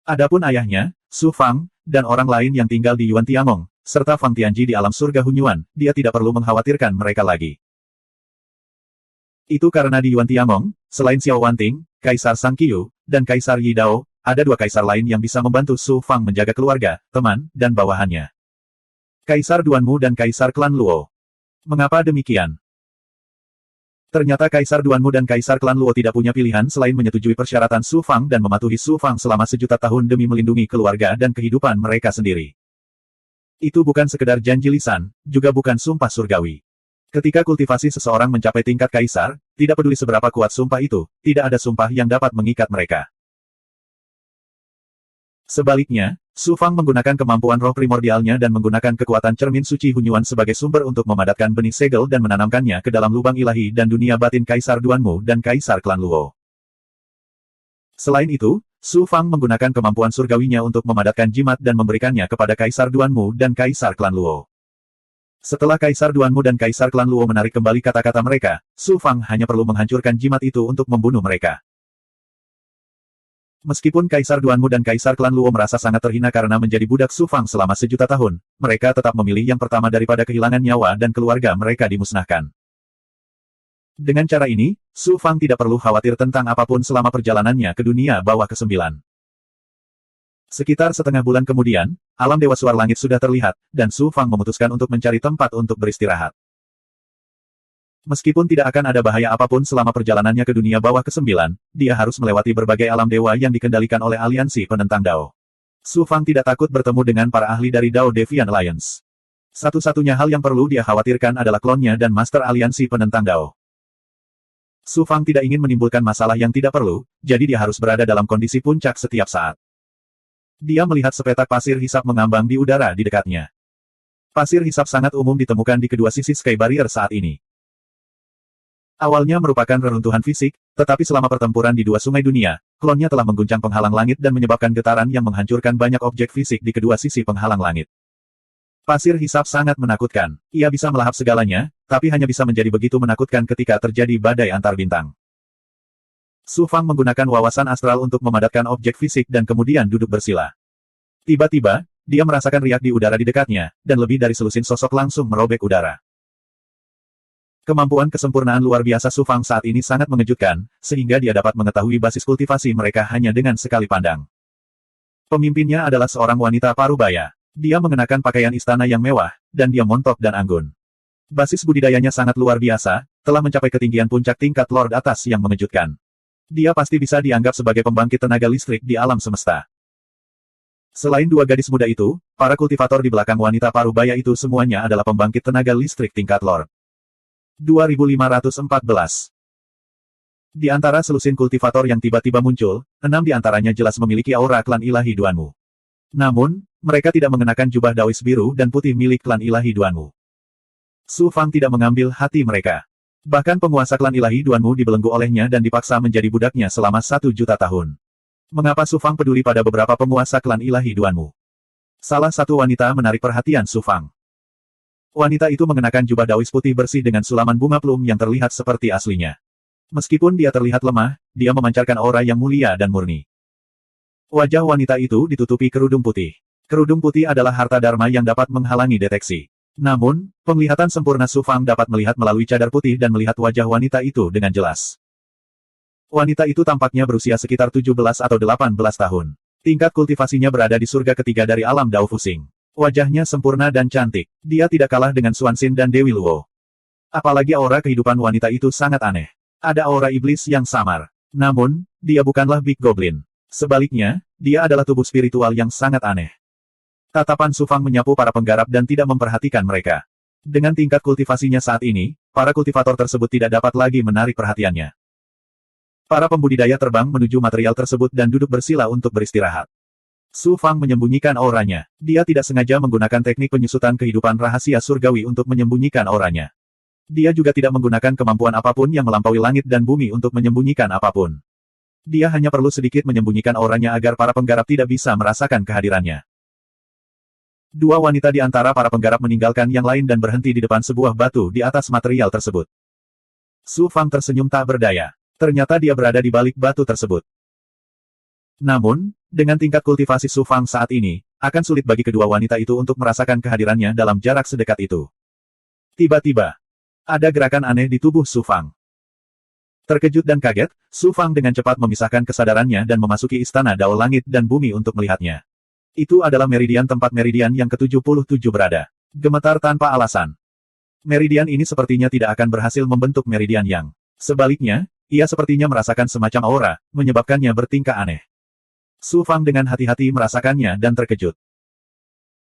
Adapun ayahnya, Su Fang, dan orang lain yang tinggal di Yuan Tiangong, serta Fang Tianji di alam surga Hunyuan, dia tidak perlu mengkhawatirkan mereka lagi. Itu karena di Yuan Tiangong, selain Xiao Wanting, Kaisar Sang Qiu, dan Kaisar Yi Dao, ada dua kaisar lain yang bisa membantu Su Fang menjaga keluarga, teman, dan bawahannya. Kaisar Duanmu dan Kaisar klan Luo. Mengapa demikian? Ternyata Kaisar Duanmu dan Kaisar klan Luo tidak punya pilihan selain menyetujui persyaratan Su Fang dan mematuhi Su Fang selama sejuta tahun demi melindungi keluarga dan kehidupan mereka sendiri. Itu bukan sekedar janji lisan, juga bukan sumpah surgawi. Ketika kultivasi seseorang mencapai tingkat kaisar, tidak peduli seberapa kuat sumpah itu, tidak ada sumpah yang dapat mengikat mereka. Sebaliknya, Su Fang menggunakan kemampuan roh primordialnya dan menggunakan kekuatan cermin suci Hunyuan sebagai sumber untuk memadatkan benih segel dan menanamkannya ke dalam lubang ilahi dan dunia batin Kaisar Duanmu dan Kaisar klan Luo. Selain itu, Su Fang menggunakan kemampuan surgawinya untuk memadatkan jimat dan memberikannya kepada Kaisar Duanmu dan Kaisar klan Luo. Setelah Kaisar Duanmu dan Kaisar klan Luo menarik kembali kata-kata mereka, Su Fang hanya perlu menghancurkan jimat itu untuk membunuh mereka. Meskipun Kaisar Duanmu dan Kaisar klan Luo merasa sangat terhina karena menjadi budak Su Fang selama sejuta tahun, mereka tetap memilih yang pertama daripada kehilangan nyawa dan keluarga mereka dimusnahkan. Dengan cara ini, Su Fang tidak perlu khawatir tentang apapun selama perjalanannya ke dunia bawah ke-9. Sekitar setengah bulan kemudian, alam Dewa Suar Langit sudah terlihat, dan Su Fang memutuskan untuk mencari tempat untuk beristirahat. Meskipun tidak akan ada bahaya apapun selama perjalanannya ke dunia bawah ke-9, dia harus melewati berbagai alam dewa yang dikendalikan oleh aliansi penentang Dao. Su Fang tidak takut bertemu dengan para ahli dari Dao Defiant Alliance. Satu-satunya hal yang perlu dia khawatirkan adalah klonnya dan master aliansi penentang Dao. Su Fang tidak ingin menimbulkan masalah yang tidak perlu, jadi dia harus berada dalam kondisi puncak setiap saat. Dia melihat sepetak pasir hisap mengambang di udara di dekatnya. Pasir hisap sangat umum ditemukan di kedua sisi Sky Barrier saat ini. Awalnya merupakan reruntuhan fisik, tetapi selama pertempuran di dua sungai dunia, klonnya telah mengguncang penghalang langit dan menyebabkan getaran yang menghancurkan banyak objek fisik di kedua sisi penghalang langit. Pasir hisap sangat menakutkan. Ia bisa melahap segalanya, tapi hanya bisa menjadi begitu menakutkan ketika terjadi badai antar bintang. Su Fang menggunakan wawasan astral untuk memadatkan objek fisik dan kemudian duduk bersila. Tiba-tiba, dia merasakan riak di udara di dekatnya, dan lebih dari selusin sosok langsung merobek udara. Kemampuan kesempurnaan luar biasa Su Fang saat ini sangat mengejutkan, sehingga dia dapat mengetahui basis kultivasi mereka hanya dengan sekali pandang. Pemimpinnya adalah seorang wanita parubaya. Dia mengenakan pakaian istana yang mewah, dan dia montok dan anggun. Basis budidayanya sangat luar biasa, telah mencapai ketinggian puncak tingkat Lord atas yang mengejutkan. Dia pasti bisa dianggap sebagai pembangkit tenaga listrik di alam semesta. Selain dua gadis muda itu, para kultivator di belakang wanita parubaya itu semuanya adalah pembangkit tenaga listrik tingkat Lord. 2514. Di antara selusin kultivator yang tiba-tiba muncul, 6 di antaranya jelas memiliki aura klan ilahi Duanmu. Namun, mereka tidak mengenakan jubah Daois biru dan putih milik klan ilahi Duanmu. Su Fang tidak mengambil hati mereka. Bahkan penguasa klan ilahi Duanmu dibelenggu olehnya dan dipaksa menjadi budaknya selama 1 juta tahun. Mengapa Su Fang peduli pada beberapa penguasa klan ilahi Duanmu? Salah satu wanita menarik perhatian Su Fang. Wanita itu mengenakan jubah Daois putih bersih dengan sulaman bunga plum yang terlihat seperti aslinya. Meskipun dia terlihat lemah, dia memancarkan aura yang mulia dan murni. Wajah wanita itu ditutupi kerudung putih. Kerudung putih adalah harta dharma yang dapat menghalangi deteksi. Namun, penglihatan sempurna Su Fang dapat melihat melalui cadar putih dan melihat wajah wanita itu dengan jelas. Wanita itu tampaknya berusia sekitar 17 atau 18 tahun. Tingkat kultivasinya berada di surga ketiga dari alam Dao Fusing. Wajahnya sempurna dan cantik. Dia tidak kalah dengan Xuanxin dan Dewi Luo. Apalagi aura kehidupan wanita itu sangat aneh. Ada aura iblis yang samar. Namun, dia bukanlah Big Goblin. Sebaliknya, dia adalah tubuh spiritual yang sangat aneh. Tatapan Su Fang menyapu para penggarap dan tidak memperhatikan mereka. Dengan tingkat kultivasinya saat ini, para kultivator tersebut tidak dapat lagi menarik perhatiannya. Para pembudidaya terbang menuju material tersebut dan duduk bersila untuk beristirahat. Su Fang menyembunyikan auranya. Dia tidak sengaja menggunakan teknik penyusutan kehidupan rahasia surgawi untuk menyembunyikan auranya. Dia juga tidak menggunakan kemampuan apapun yang melampaui langit dan bumi untuk menyembunyikan apapun. Dia hanya perlu sedikit menyembunyikan auranya agar para penggarap tidak bisa merasakan kehadirannya. Dua wanita di antara para penggarap meninggalkan yang lain dan berhenti di depan sebuah batu di atas material tersebut. Su Fang tersenyum tak berdaya. Ternyata dia berada di balik batu tersebut. Namun, dengan tingkat kultivasi Su Fang saat ini, akan sulit bagi kedua wanita itu untuk merasakan kehadirannya dalam jarak sedekat itu. Tiba-tiba, ada gerakan aneh di tubuh Su Fang. Terkejut dan kaget, Su Fang dengan cepat memisahkan kesadarannya dan memasuki istana Dao Langit dan Bumi untuk melihatnya. Itu adalah meridian tempat meridian yang ke-77 berada. Gemetar tanpa alasan. Meridian ini sepertinya tidak akan berhasil membentuk meridian yang. Sebaliknya, ia sepertinya merasakan semacam aura, menyebabkannya bertingkah aneh. Su Fang dengan hati-hati merasakannya dan terkejut.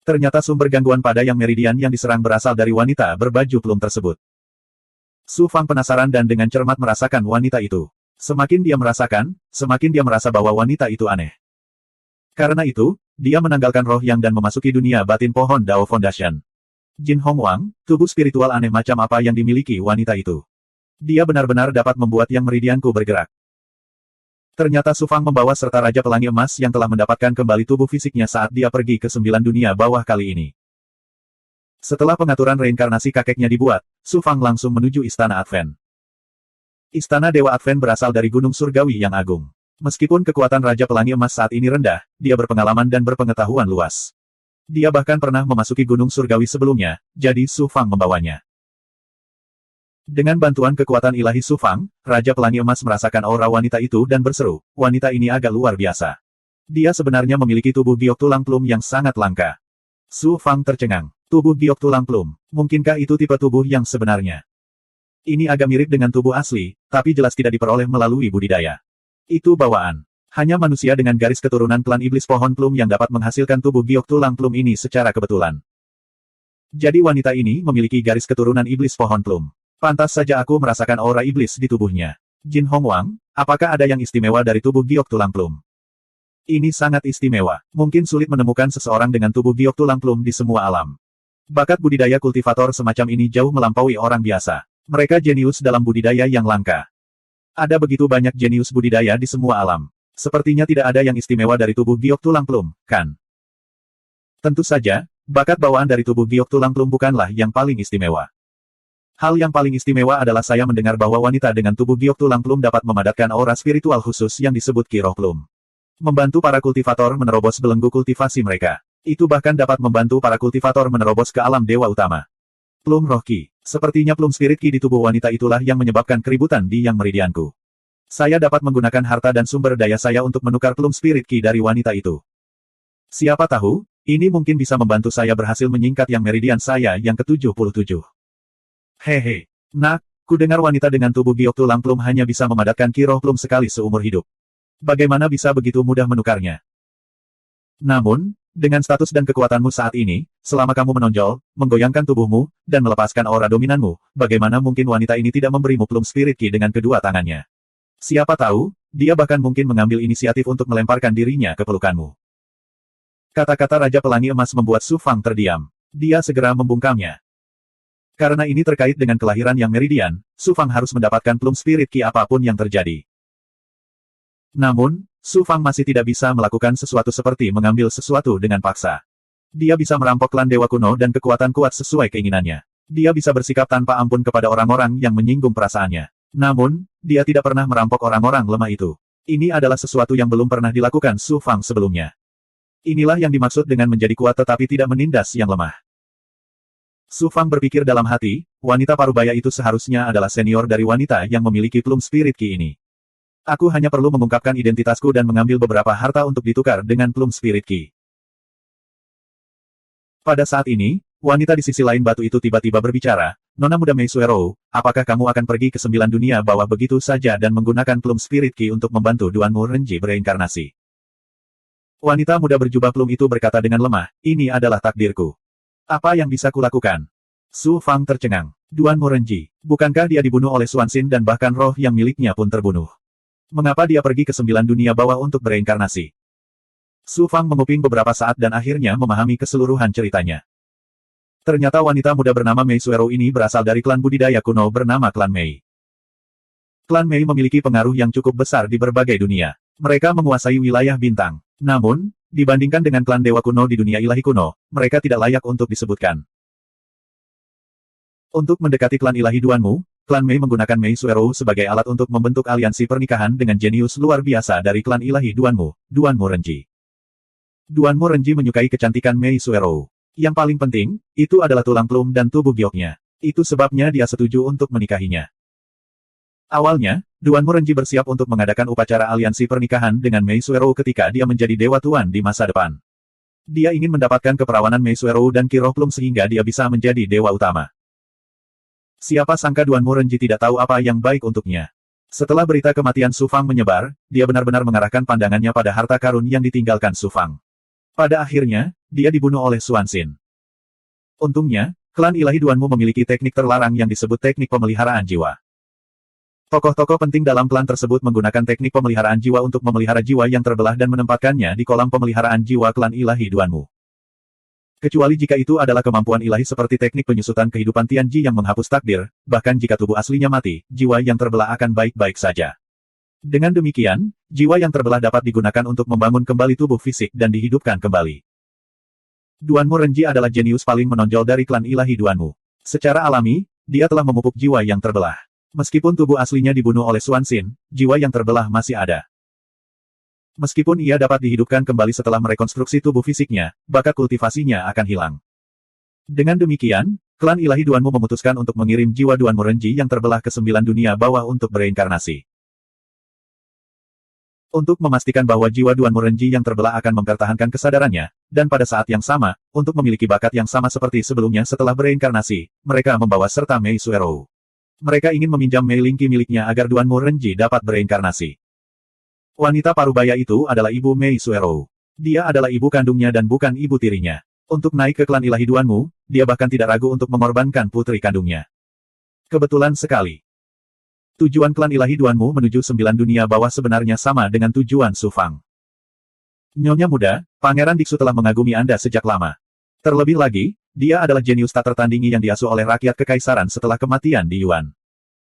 Ternyata sumber gangguan pada yang meridian yang diserang berasal dari wanita berbaju plum tersebut. Su Fang penasaran dan dengan cermat merasakan wanita itu. Semakin dia merasakan, semakin dia merasa bahwa wanita itu aneh. Karena itu, dia menanggalkan roh yang dan memasuki dunia batin pohon Dao Foundation. Jin Hongwang, tubuh spiritual aneh macam apa yang dimiliki wanita itu? Dia benar-benar dapat membuat yang meridianku bergerak. Ternyata Su Fang membawa serta Raja Pelangi Emas yang telah mendapatkan kembali tubuh fisiknya saat dia pergi ke 9 dunia bawah kali ini. Setelah pengaturan reinkarnasi kakeknya dibuat, Su Fang langsung menuju Istana Advent. Istana Dewa Advent berasal dari Gunung Surgawi yang agung. Meskipun kekuatan Raja Pelangi Emas saat ini rendah, dia berpengalaman dan berpengetahuan luas. Dia bahkan pernah memasuki Gunung Surgawi sebelumnya, jadi Su Fang membawanya. Dengan bantuan kekuatan ilahi Su Fang, Raja Pelangi Emas merasakan aura wanita itu dan berseru, wanita ini agak luar biasa. Dia sebenarnya memiliki tubuh giok tulang plum yang sangat langka. Su Fang tercengang. Tubuh giok tulang plum. Mungkinkah itu tipe tubuh yang sebenarnya? Ini agak mirip dengan tubuh asli, tapi jelas tidak diperoleh melalui budidaya. Itu bawaan. Hanya manusia dengan garis keturunan klan iblis pohon plum yang dapat menghasilkan tubuh giok tulang plum ini secara kebetulan. Jadi wanita ini memiliki garis keturunan iblis pohon plum. Pantas saja aku merasakan aura iblis di tubuhnya. Jin Hongwang, apakah ada yang istimewa dari tubuh giok tulang plum? Ini sangat istimewa. Mungkin sulit menemukan seseorang dengan tubuh giok tulang plum di semua alam. Bakat budidaya kultivator semacam ini jauh melampaui orang biasa. Mereka jenius dalam budidaya yang langka. Ada begitu banyak jenius budidaya di semua alam. Sepertinya tidak ada yang istimewa dari tubuh giok tulang plum, kan? Tentu saja, bakat bawaan dari tubuh giok tulang plum bukanlah yang paling istimewa. Hal yang paling istimewa adalah saya mendengar bahwa wanita dengan tubuh giok tulang plum dapat memadatkan aura spiritual khusus yang disebut Ki Roh Plum. Membantu para kultivator menerobos belenggu kultivasi mereka. Itu bahkan dapat membantu para kultivator menerobos ke alam dewa utama. Plum Roh Ki. Sepertinya Plum Spirit Ki di tubuh wanita itulah yang menyebabkan keributan di yang meridianku. Saya dapat menggunakan harta dan sumber daya saya untuk menukar Plum Spirit Ki dari wanita itu. Siapa tahu, ini mungkin bisa membantu saya berhasil menyingkat yang meridian saya yang ke-77. Hehe. Nak, ku dengar wanita dengan tubuh giok tulang plum hanya bisa memadatkan Ki Roh Plum sekali seumur hidup. Bagaimana bisa begitu mudah menukarnya? Namun, dengan status dan kekuatanmu saat ini, selama kamu menonjol, menggoyangkan tubuhmu, dan melepaskan aura dominanmu, bagaimana mungkin wanita ini tidak memberimu Plum Spirit Ki dengan kedua tangannya? Siapa tahu, dia bahkan mungkin mengambil inisiatif untuk melemparkan dirinya ke pelukanmu. Kata-kata Raja Pelangi Emas membuat Su Fang terdiam. Dia segera membungkamnya. Karena ini terkait dengan kelahiran yang meridian, Su Fang harus mendapatkan Plum Spirit Ki apapun yang terjadi. Namun, Su Fang masih tidak bisa melakukan sesuatu seperti mengambil sesuatu dengan paksa. Dia bisa merampok klan dewa kuno dan kekuatan kuat sesuai keinginannya. Dia bisa bersikap tanpa ampun kepada orang-orang yang menyinggung perasaannya. Namun, dia tidak pernah merampok orang-orang lemah itu. Ini adalah sesuatu yang belum pernah dilakukan Su Fang sebelumnya. Inilah yang dimaksud dengan menjadi kuat tetapi tidak menindas yang lemah. Su Fang berpikir dalam hati, wanita parubaya itu seharusnya adalah senior dari wanita yang memiliki Plum Spirit Key ini. Aku hanya perlu mengungkapkan identitasku dan mengambil beberapa harta untuk ditukar dengan Plum Spirit Key. Pada saat ini, wanita di sisi lain batu itu tiba-tiba berbicara, Nona muda Mei Suero, apakah kamu akan pergi ke 9 dunia bawah begitu saja dan menggunakan Plum Spirit Key untuk membantu Duanmu Renji bereinkarnasi? Wanita muda berjubah plum itu berkata dengan lemah, ini adalah takdirku. Apa yang bisa kulakukan? Su Fang tercengang. Duanmu Renji, bukankah dia dibunuh oleh Xuanxin dan bahkan roh yang miliknya pun terbunuh? Mengapa dia pergi ke 9 dunia bawah untuk bereinkarnasi? Su Fang menguping beberapa saat dan akhirnya memahami keseluruhan ceritanya. Ternyata wanita muda bernama Mei Suero ini berasal dari klan budidaya kuno bernama Klan Mei. Klan Mei memiliki pengaruh yang cukup besar di berbagai dunia. Mereka menguasai wilayah bintang. Namun, dibandingkan dengan klan dewa kuno di dunia ilahi kuno, mereka tidak layak untuk disebutkan. Untuk mendekati klan ilahi Duanmu, Klan Mei menggunakan Mei Suero sebagai alat untuk membentuk aliansi pernikahan dengan jenius luar biasa dari klan ilahi Duanmu, Duanmu Renji. Duanmu Renji menyukai kecantikan Mei Suero. Yang paling penting, itu adalah tulang plum dan tubuh gioknya. Itu sebabnya dia setuju untuk menikahinya. Awalnya, Duanmu Renji bersiap untuk mengadakan upacara aliansi pernikahan dengan Mei Suero ketika dia menjadi dewa tuan di masa depan. Dia ingin mendapatkan keperawanan Mei Suero dan Ki Roh Plum sehingga dia bisa menjadi dewa utama. Siapa sangka Duanmu Renji tidak tahu apa yang baik untuknya. Setelah berita kematian Su Fang menyebar, dia benar-benar mengarahkan pandangannya pada harta karun yang ditinggalkan Su Fang. Pada akhirnya, dia dibunuh oleh Xuanxin. Untungnya, klan ilahi Duanmu memiliki teknik terlarang yang disebut teknik pemeliharaan jiwa. Tokoh-tokoh penting dalam klan tersebut menggunakan teknik pemeliharaan jiwa untuk memelihara jiwa yang terbelah dan menempatkannya di kolam pemeliharaan jiwa klan ilahi Duanmu. Kecuali jika itu adalah kemampuan ilahi seperti teknik penyusutan kehidupan Tianji yang menghapus takdir, bahkan jika tubuh aslinya mati, jiwa yang terbelah akan baik-baik saja. Dengan demikian, jiwa yang terbelah dapat digunakan untuk membangun kembali tubuh fisik dan dihidupkan kembali. Duanmu Renji adalah jenius paling menonjol dari klan ilahi Duanmu. Secara alami, dia telah memupuk jiwa yang terbelah. Meskipun tubuh aslinya dibunuh oleh Xuanxin, jiwa yang terbelah masih ada. Meskipun ia dapat dihidupkan kembali setelah merekonstruksi tubuh fisiknya, bakat kultivasinya akan hilang. Dengan demikian, klan ilahi Duanmu memutuskan untuk mengirim jiwa Duanmu Renji yang terbelah ke 9 dunia bawah untuk bereinkarnasi. Untuk memastikan bahwa jiwa Duanmu Renji yang terbelah akan mempertahankan kesadarannya, dan pada saat yang sama, untuk memiliki bakat yang sama seperti sebelumnya setelah bereinkarnasi, mereka membawa serta Mei Suero. Mereka ingin meminjam Mei Lingqi miliknya agar Duanmu Renji dapat bereinkarnasi. Wanita parubaya itu adalah ibu Mei Suero. Dia adalah ibu kandungnya dan bukan ibu tirinya. Untuk naik ke klan ilahi Duanmu, dia bahkan tidak ragu untuk mengorbankan putri kandungnya. Kebetulan sekali. Tujuan klan ilahi Duanmu menuju 9 dunia bawah sebenarnya sama dengan tujuan Su Fang. Nyonya muda, Pangeran Diksu telah mengagumi Anda sejak lama. Terlebih lagi, dia adalah jenius tak tertandingi yang diasuh oleh rakyat kekaisaran setelah kematian di Yuan.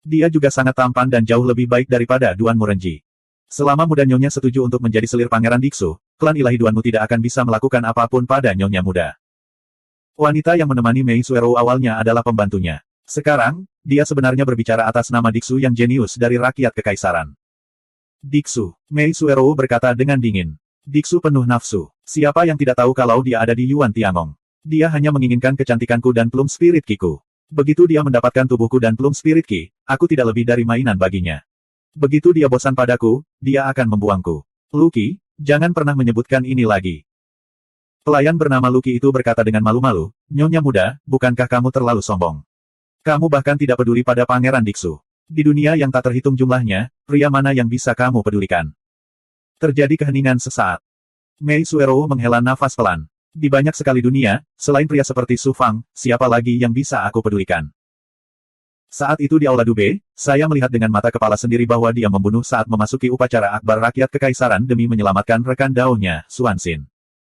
Dia juga sangat tampan dan jauh lebih baik daripada Duanmu Renji. Selama muda Nyonya setuju untuk menjadi selir Pangeran Diksu, klan ilahi Duanmu tidak akan bisa melakukan apapun pada Nyonya muda. Wanita yang menemani Mei Suero awalnya adalah pembantunya. Sekarang, dia sebenarnya berbicara atas nama Diksu yang jenius dari rakyat kekaisaran. Diksu, Mei Suero berkata dengan dingin. Diksu penuh nafsu. Siapa yang tidak tahu kalau dia ada di Yuan Tiangong? Dia hanya menginginkan kecantikanku dan Plum Spirit Ki-ku. Begitu dia mendapatkan tubuhku dan Plum Spirit Ki, aku tidak lebih dari mainan baginya. Begitu dia bosan padaku, dia akan membuangku. Lucky, jangan pernah menyebutkan ini lagi. Pelayan bernama Lucky itu berkata dengan malu-malu, Nyonya muda, bukankah kamu terlalu sombong? Kamu bahkan tidak peduli pada Pangeran Diksu. Di dunia yang tak terhitung jumlahnya, pria mana yang bisa kamu pedulikan? Terjadi keheningan sesaat. Mei Suero menghela nafas pelan. Di banyak sekali dunia, selain pria seperti Su Fang, siapa lagi yang bisa aku pedulikan? Saat itu di Aula Dube, saya melihat dengan mata kepala sendiri bahwa dia membunuh saat memasuki upacara akbar rakyat kekaisaran demi menyelamatkan rekan daunnya, Xuanxin.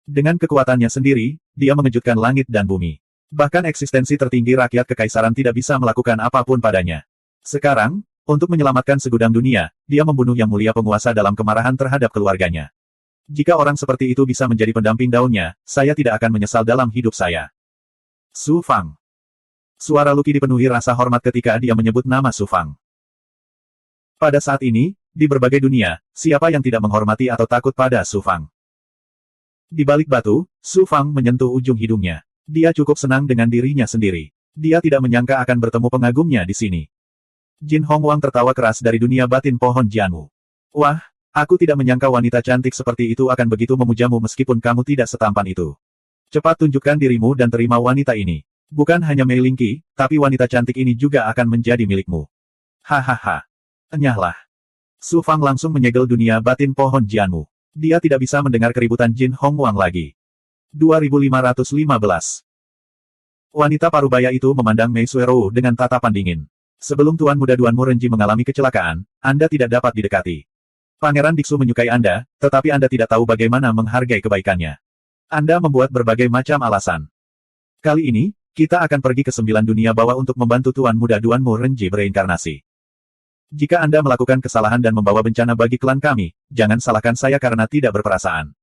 Dengan kekuatannya sendiri, dia mengejutkan langit dan bumi. Bahkan eksistensi tertinggi rakyat kekaisaran tidak bisa melakukan apapun padanya. Sekarang, untuk menyelamatkan segudang dunia, dia membunuh yang mulia penguasa dalam kemarahan terhadap keluarganya. Jika orang seperti itu bisa menjadi pendamping daunnya, saya tidak akan menyesal dalam hidup saya. Su Fang. Suara Lucky dipenuhi rasa hormat ketika dia menyebut nama Su Fang. Pada saat ini, di berbagai dunia, siapa yang tidak menghormati atau takut pada Su Fang? Di balik batu, Su Fang menyentuh ujung hidungnya. Dia cukup senang dengan dirinya sendiri. Dia tidak menyangka akan bertemu pengagumnya di sini. Jin Hongwang tertawa keras dari dunia batin pohon Jianwu. Wah, aku tidak menyangka wanita cantik seperti itu akan begitu memujamu meskipun kamu tidak setampan itu. Cepat tunjukkan dirimu dan terima wanita ini. Bukan hanya Mei Lingqi, tapi wanita cantik ini juga akan menjadi milikmu. Hahaha. Enyahlah. Su Fang langsung menyegel dunia batin pohon Jianwu. Dia tidak bisa mendengar keributan Jin Hongwang lagi. 2515. Wanita parubaya itu memandang Mei Suerou dengan tatapan dingin. Sebelum Tuan Muda Duanmu Renji mengalami kecelakaan, Anda tidak dapat didekati. Pangeran Diksu menyukai Anda, tetapi Anda tidak tahu bagaimana menghargai kebaikannya. Anda membuat berbagai macam alasan. Kali ini, kita akan pergi ke 9 dunia bawah untuk membantu Tuan Muda Duanmu Renji bereinkarnasi. Jika Anda melakukan kesalahan dan membawa bencana bagi klan kami, jangan salahkan saya karena tidak berperasaan.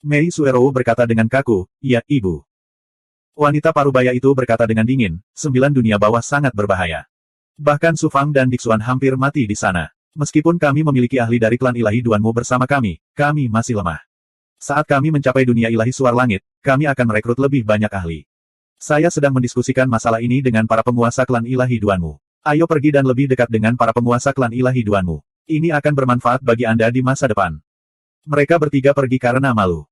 Mei Suerou berkata dengan kaku, ya, Ibu. Wanita parubaya itu berkata dengan dingin, 9 dunia bawah sangat berbahaya. Bahkan Su Fang dan Diksuan hampir mati di sana. Meskipun kami memiliki ahli dari klan ilahi Duanmu bersama kami masih lemah. Saat kami mencapai dunia ilahi Suar Langit, kami akan merekrut lebih banyak ahli. Saya sedang mendiskusikan masalah ini dengan para penguasa klan ilahi Duanmu. Ayo pergi dan lebih dekat dengan para penguasa klan ilahi Duanmu. Ini akan bermanfaat bagi Anda di masa depan. Mereka bertiga pergi karena malu.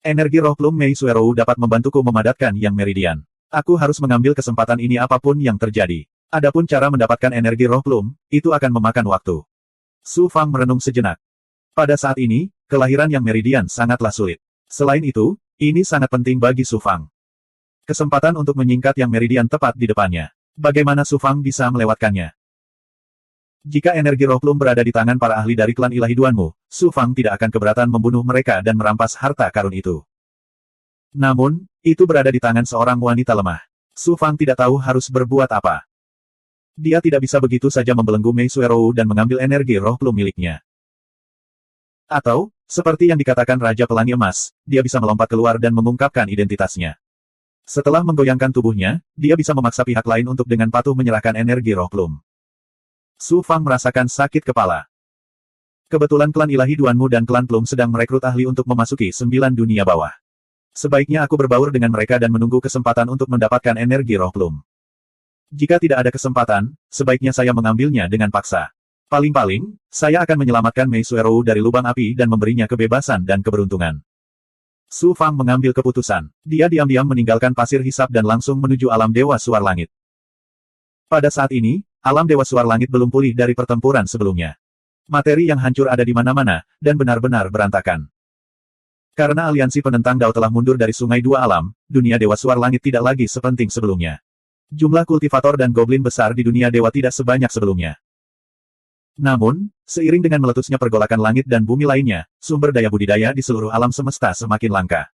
Energi roh plum Mei Suerou dapat membantuku memadatkan yang meridian. Aku harus mengambil kesempatan ini apapun yang terjadi. Adapun cara mendapatkan energi roh plum, itu akan memakan waktu. Su Fang merenung sejenak. Pada saat ini, kelahiran yang meridian sangatlah sulit. Selain itu, ini sangat penting bagi Su Fang. Kesempatan untuk menyingkat yang meridian tepat di depannya. Bagaimana Su Fang bisa melewatkannya? Jika energi roh plum berada di tangan para ahli dari klan ilahi Duanmu, Su Fang tidak akan keberatan membunuh mereka dan merampas harta karun itu. Namun, itu berada di tangan seorang wanita lemah. Su Fang tidak tahu harus berbuat apa. Dia tidak bisa begitu saja membelenggu Mei Suerou dan mengambil energi roh plum miliknya. Atau, seperti yang dikatakan Raja Pelangi Emas, dia bisa melompat keluar dan mengungkapkan identitasnya. Setelah menggoyangkan tubuhnya, dia bisa memaksa pihak lain untuk dengan patuh menyerahkan energi roh plum. Su Fang merasakan sakit kepala. Kebetulan klan ilahi Duanmu dan klan plum sedang merekrut ahli untuk memasuki 9 dunia bawah. Sebaiknya aku berbaur dengan mereka dan menunggu kesempatan untuk mendapatkan energi roh plum. Jika tidak ada kesempatan, sebaiknya saya mengambilnya dengan paksa. Paling-paling, saya akan menyelamatkan Mei Suerou dari lubang api dan memberinya kebebasan dan keberuntungan. Su Fang mengambil keputusan. Dia diam-diam meninggalkan pasir hisap dan langsung menuju alam Dewa Suar Langit. Pada saat ini, alam Dewa Suar Langit belum pulih dari pertempuran sebelumnya. Materi yang hancur ada di mana-mana, dan benar-benar berantakan. Karena aliansi penentang Dao telah mundur dari Sungai Dua Alam, dunia Dewa Suar Langit tidak lagi sepenting sebelumnya. Jumlah kultivator dan goblin besar di dunia dewa tidak sebanyak sebelumnya. Namun, seiring dengan meletusnya pergolakan langit dan bumi lainnya, sumber daya budidaya di seluruh alam semesta semakin langka.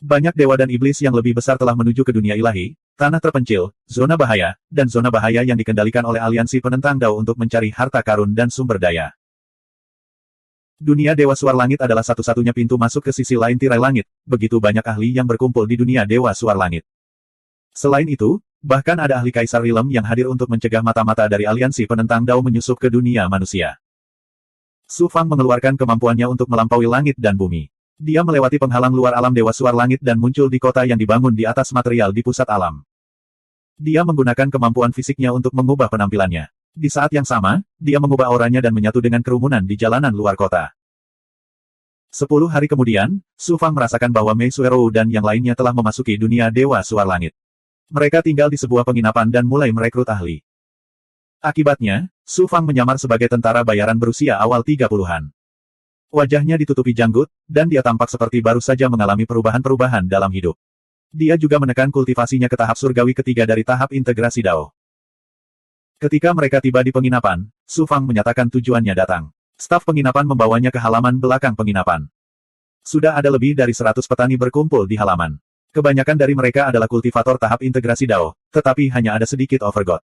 Banyak dewa dan iblis yang lebih besar telah menuju ke dunia ilahi, tanah terpencil, zona bahaya, dan zona bahaya yang dikendalikan oleh aliansi penentang Dao untuk mencari harta karun dan sumber daya. Dunia Dewa Suar Langit adalah satu-satunya pintu masuk ke sisi lain tirai langit, begitu banyak ahli yang berkumpul di dunia Dewa Suar Langit. Selain itu, bahkan ada ahli Kaisar Rilem yang hadir untuk mencegah mata-mata dari aliansi penentang Dao menyusup ke dunia manusia. Su Fang mengeluarkan kemampuannya untuk melampaui langit dan bumi. Dia melewati penghalang luar alam Dewa Suar Langit dan muncul di kota yang dibangun di atas material di pusat alam. Dia menggunakan kemampuan fisiknya untuk mengubah penampilannya. Di saat yang sama, dia mengubah auranya dan menyatu dengan kerumunan di jalanan luar kota. 10 hari kemudian, Su Fang merasakan bahwa Mei Suerou dan yang lainnya telah memasuki dunia Dewa Suar Langit. Mereka tinggal di sebuah penginapan dan mulai merekrut ahli. Akibatnya, Su Fang menyamar sebagai tentara bayaran berusia awal 30-an. Wajahnya ditutupi janggut, dan dia tampak seperti baru saja mengalami perubahan-perubahan dalam hidup. Dia juga menekan kultivasinya ke tahap surgawi ketiga dari tahap integrasi Dao. Ketika mereka tiba di penginapan, Su Fang menyatakan tujuannya datang. Staf penginapan membawanya ke halaman belakang penginapan. Sudah ada lebih dari 100 petani berkumpul di halaman. Kebanyakan dari mereka adalah kultivator tahap integrasi Dao, tetapi hanya ada sedikit overgod.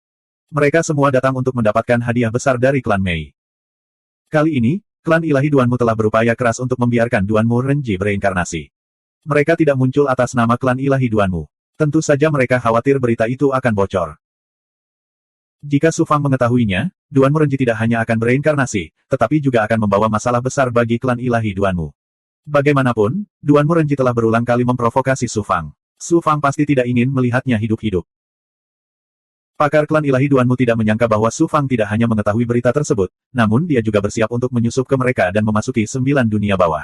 Mereka semua datang untuk mendapatkan hadiah besar dari klan Mei. Kali ini, klan ilahi Duanmu telah berupaya keras untuk membiarkan Duanmu Renji bereinkarnasi. Mereka tidak muncul atas nama klan ilahi Duanmu. Tentu saja mereka khawatir berita itu akan bocor. Jika Su Fang mengetahuinya, Duanmu Renji tidak hanya akan bereinkarnasi, tetapi juga akan membawa masalah besar bagi klan ilahi Duanmu. Bagaimanapun, Duanmu Renji telah berulang kali memprovokasi Su Fang. Su Fang pasti tidak ingin melihatnya hidup-hidup. Pakar klan ilahi Duanmu tidak menyangka bahwa Su Fang tidak hanya mengetahui berita tersebut, namun dia juga bersiap untuk menyusup ke mereka dan memasuki 9 dunia bawah.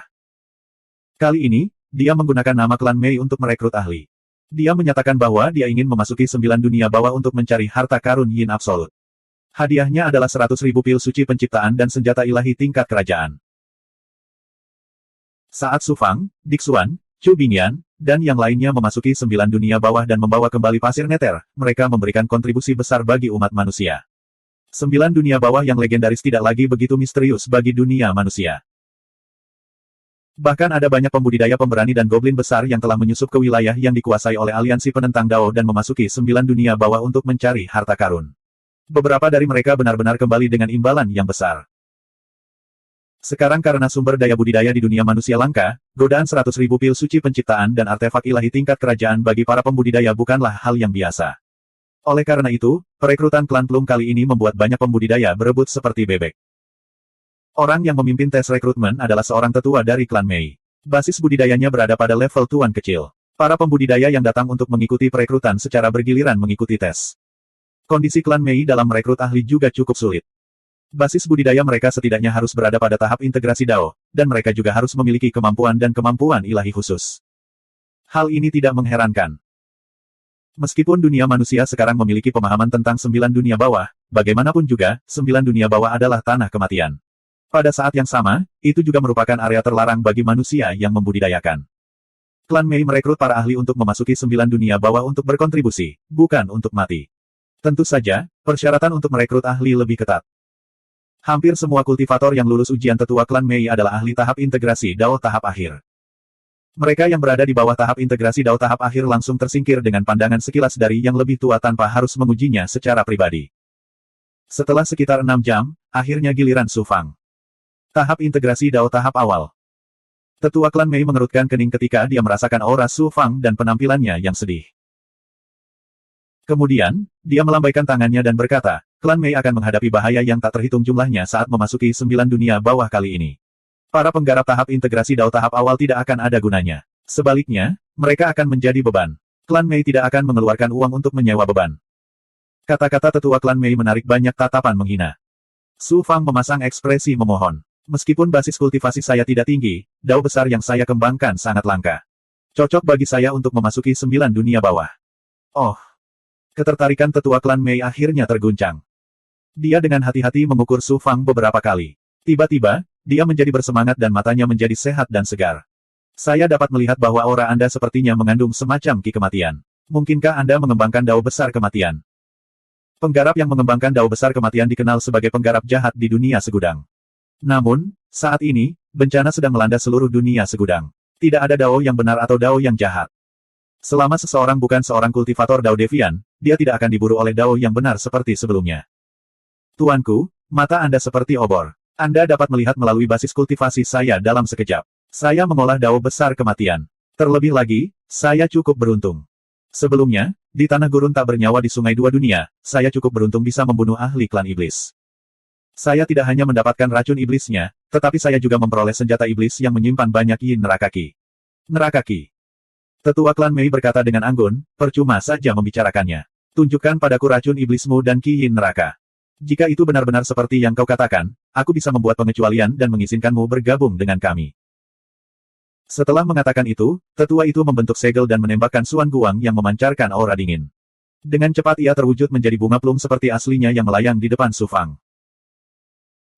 Kali ini, dia menggunakan nama klan Mei untuk merekrut ahli. Dia menyatakan bahwa dia ingin memasuki 9 dunia bawah untuk mencari harta karun Yin Absolut. Hadiahnya adalah 100.000 pil suci penciptaan dan senjata ilahi tingkat kerajaan. Saat Su Fang, Dixuan, Chu Bingyan, dan yang lainnya memasuki 9 dunia bawah dan membawa kembali pasir neter, mereka memberikan kontribusi besar bagi umat manusia. 9 dunia bawah yang legendaris tidak lagi begitu misterius bagi dunia manusia. Bahkan ada banyak pembudidaya pemberani dan goblin besar yang telah menyusup ke wilayah yang dikuasai oleh aliansi penentang Dao dan memasuki 9 dunia bawah untuk mencari harta karun. Beberapa dari mereka benar-benar kembali dengan imbalan yang besar. Sekarang karena sumber daya budidaya di dunia manusia langka, godaan 100.000 pil suci penciptaan dan artefak ilahi tingkat kerajaan bagi para pembudidaya bukanlah hal yang biasa. Oleh karena itu, perekrutan klan Plum kali ini membuat banyak pembudidaya berebut seperti bebek. Orang yang memimpin tes rekrutmen adalah seorang tetua dari klan Mei. Basis budidayanya berada pada level tuan kecil. Para pembudidaya yang datang untuk mengikuti perekrutan secara bergiliran mengikuti tes. Kondisi klan Mei dalam merekrut ahli juga cukup sulit. Basis budidaya mereka setidaknya harus berada pada tahap integrasi Dao, dan mereka juga harus memiliki kemampuan dan kemampuan ilahi khusus. Hal ini tidak mengherankan. Meskipun dunia manusia sekarang memiliki pemahaman tentang 9 dunia bawah, bagaimanapun juga, 9 dunia bawah adalah tanah kematian. Pada saat yang sama, itu juga merupakan area terlarang bagi manusia yang membudidayakan. Klan Mei merekrut para ahli untuk memasuki 9 dunia bawah untuk berkontribusi, bukan untuk mati. Tentu saja, persyaratan untuk merekrut ahli lebih ketat. Hampir semua kultivator yang lulus ujian tetua klan Mei adalah ahli tahap integrasi Dao tahap akhir. Mereka yang berada di bawah tahap integrasi Dao tahap akhir langsung tersingkir dengan pandangan sekilas dari yang lebih tua tanpa harus mengujinya secara pribadi. Setelah sekitar 6 jam, akhirnya giliran Su Fang. Tahap integrasi Dao tahap awal. Tetua klan Mei mengerutkan kening ketika dia merasakan aura Su Fang dan penampilannya yang sedih. Kemudian, dia melambaikan tangannya dan berkata, klan Mei akan menghadapi bahaya yang tak terhitung jumlahnya saat memasuki 9 dunia bawah kali ini. Para penggarap tahap integrasi Dao tahap awal tidak akan ada gunanya. Sebaliknya, mereka akan menjadi beban. Klan Mei tidak akan mengeluarkan uang untuk menyewa beban. Kata-kata tetua klan Mei menarik banyak tatapan menghina. Su Fang memasang ekspresi memohon. Meskipun basis kultivasi saya tidak tinggi, Dao besar yang saya kembangkan sangat langka. Cocok bagi saya untuk memasuki 9 dunia bawah. Oh. Ketertarikan tetua klan Mei akhirnya terguncang. Dia dengan hati-hati mengukur Su Fang beberapa kali. Tiba-tiba, dia menjadi bersemangat dan matanya menjadi sehat dan segar. Saya dapat melihat bahwa aura Anda sepertinya mengandung semacam ki kematian. Mungkinkah Anda mengembangkan Dao besar kematian? Penggarap yang mengembangkan Dao besar kematian dikenal sebagai penggarap jahat di dunia segudang. Namun, saat ini, bencana sedang melanda seluruh dunia segudang. Tidak ada Dao yang benar atau Dao yang jahat. Selama seseorang bukan seorang kultivator Dao Devian, dia tidak akan diburu oleh Dao yang benar seperti sebelumnya. Tuanku, mata Anda seperti obor. Anda dapat melihat melalui basis kultivasi saya dalam sekejap. Saya mengolah Dao besar kematian. Terlebih lagi, saya cukup beruntung. Sebelumnya, di tanah gurun tak bernyawa di Sungai Dua Dunia, saya cukup beruntung bisa membunuh ahli klan iblis. Saya tidak hanya mendapatkan racun iblisnya, tetapi saya juga memperoleh senjata iblis yang menyimpan banyak yin neraka ki. Neraka ki. Tetua klan Mei berkata dengan anggun, percuma saja membicarakannya. Tunjukkan padaku racun iblismu dan ki yin neraka. Jika itu benar-benar seperti yang kau katakan, aku bisa membuat pengecualian dan mengizinkanmu bergabung dengan kami. Setelah mengatakan itu, tetua itu membentuk segel dan menembakkan Suan Guang yang memancarkan aura dingin. Dengan cepat ia terwujud menjadi bunga plum seperti aslinya yang melayang di depan Su Fang.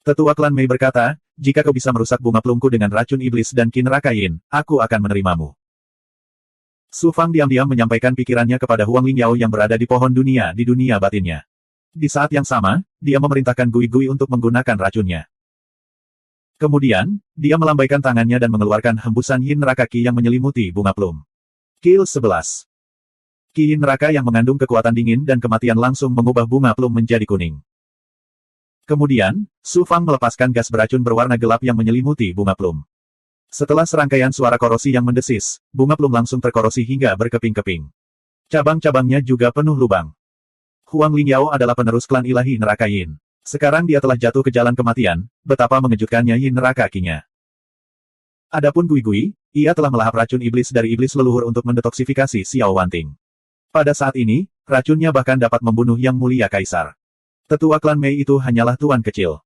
Tetua klan Mei berkata, jika kau bisa merusak bunga plumku dengan racun iblis dan ki neraka yin, aku akan menerimamu. Su Fang diam-diam menyampaikan pikirannya kepada Huang Lingyao yang berada di pohon dunia di dunia batinnya. Di saat yang sama, dia memerintahkan Gui Gui untuk menggunakan racunnya. Kemudian, dia melambaikan tangannya dan mengeluarkan hembusan yin neraka ki yang menyelimuti bunga plum. Kill 11. Ki yin neraka yang mengandung kekuatan dingin dan kematian langsung mengubah bunga plum menjadi kuning. Kemudian, Su Fang melepaskan gas beracun berwarna gelap yang menyelimuti bunga plum. Setelah serangkaian suara korosi yang mendesis, bunga plum langsung terkorosi hingga berkeping-keping. Cabang-cabangnya juga penuh lubang. Huang Lingyao adalah penerus klan ilahi neraka Yin. Sekarang dia telah jatuh ke jalan kematian, betapa mengejutkannya Yin neraka Qi-nya. Adapun Gui Gui, ia telah melahap racun iblis dari iblis leluhur untuk mendetoksifikasi Xiao Wanting. Pada saat ini, racunnya bahkan dapat membunuh Yang Mulia Kaisar. Tetua klan Mei itu hanyalah tuan kecil.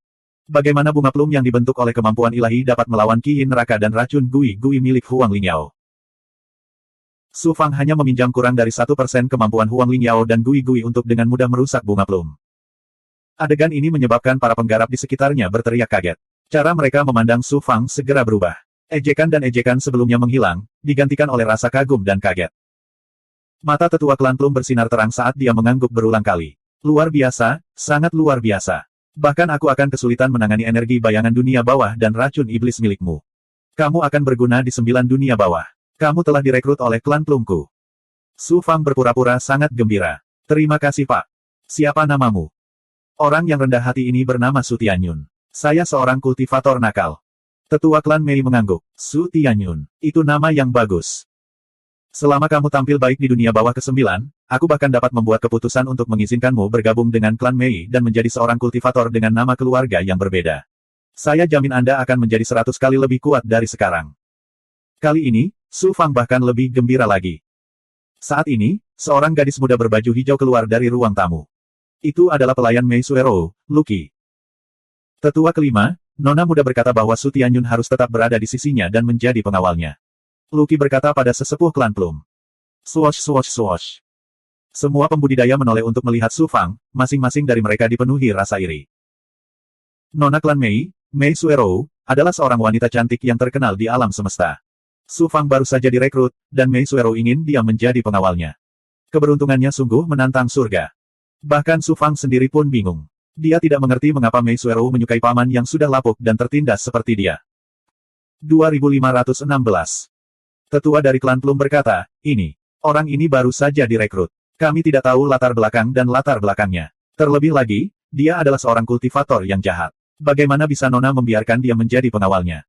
Bagaimana bunga plum yang dibentuk oleh kemampuan ilahi dapat melawan Qi Yin neraka dan racun Gui Gui milik Huang Lingyao? Su Fang hanya meminjam kurang dari 1% kemampuan Huang Lingyao dan Gui Gui untuk dengan mudah merusak bunga plum. Adegan ini menyebabkan para penggarap di sekitarnya berteriak kaget. Cara mereka memandang Su Fang segera berubah. Ejekan dan ejekan sebelumnya menghilang, digantikan oleh rasa kagum dan kaget. Mata tetua klan Plum bersinar terang saat dia mengangguk berulang kali. Luar biasa, sangat luar biasa. Bahkan aku akan kesulitan menangani energi bayangan dunia bawah dan racun iblis milikmu. Kamu akan berguna di 9 dunia bawah. Kamu telah direkrut oleh klan Plumku. Su Fang berpura-pura sangat gembira. Terima kasih Pak. Siapa namamu? Orang yang rendah hati ini bernama Su Tianyun. Saya seorang kultivator nakal. Tetua klan Mei mengangguk. Su Tianyun, itu nama yang bagus. Selama kamu tampil baik di dunia bawah ke-9, aku bahkan dapat membuat keputusan untuk mengizinkanmu bergabung dengan klan Mei dan menjadi seorang kultivator dengan nama keluarga yang berbeda. Saya jamin Anda akan menjadi 100 kali lebih kuat dari sekarang. Kali ini, Su Fang bahkan lebih gembira lagi. Saat ini, seorang gadis muda berbaju hijau keluar dari ruang tamu. Itu adalah pelayan Mei Suero, Lucky. Tetua kelima, Nona muda berkata bahwa Su Tianyun harus tetap berada di sisinya dan menjadi pengawalnya. Lucky berkata pada sesepuh klan Plum. Swosh swosh swosh. Semua pembudidaya menoleh untuk melihat Su Fang, masing-masing dari mereka dipenuhi rasa iri. Nona klan Mei, Mei Suero, adalah seorang wanita cantik yang terkenal di alam semesta. Su Fang baru saja direkrut, dan Mei Suero ingin dia menjadi pengawalnya. Keberuntungannya sungguh menantang surga. Bahkan Su Fang sendiri pun bingung. Dia tidak mengerti mengapa Mei Suero menyukai paman yang sudah lapuk dan tertindas seperti dia. 2516. Tetua dari klan Plum berkata, orang ini baru saja direkrut. Kami tidak tahu latar belakang dan latar belakangnya. Terlebih lagi, dia adalah seorang kultivator yang jahat. Bagaimana bisa Nona membiarkan dia menjadi pengawalnya?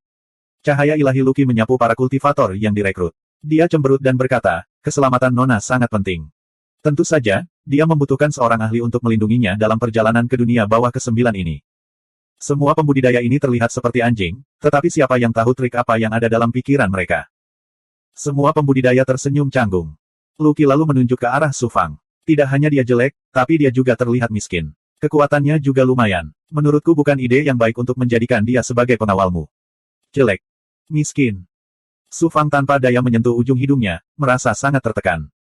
Cahaya ilahi Lucky menyapu para kultivator yang direkrut. Dia cemberut dan berkata, keselamatan Nona sangat penting. Tentu saja, dia membutuhkan seorang ahli untuk melindunginya dalam perjalanan ke dunia bawah ke-9 ini. Semua pembudidaya ini terlihat seperti anjing, tetapi siapa yang tahu trik apa yang ada dalam pikiran mereka? Semua pembudidaya tersenyum canggung. Lucky lalu menunjuk ke arah Su Fang. Tidak hanya dia jelek, tapi dia juga terlihat miskin. Kekuatannya juga lumayan. Menurutku bukan ide yang baik untuk menjadikan dia sebagai pengawalmu. Jelek. Miskin. Su Fang tanpa daya menyentuh ujung hidungnya, merasa sangat tertekan.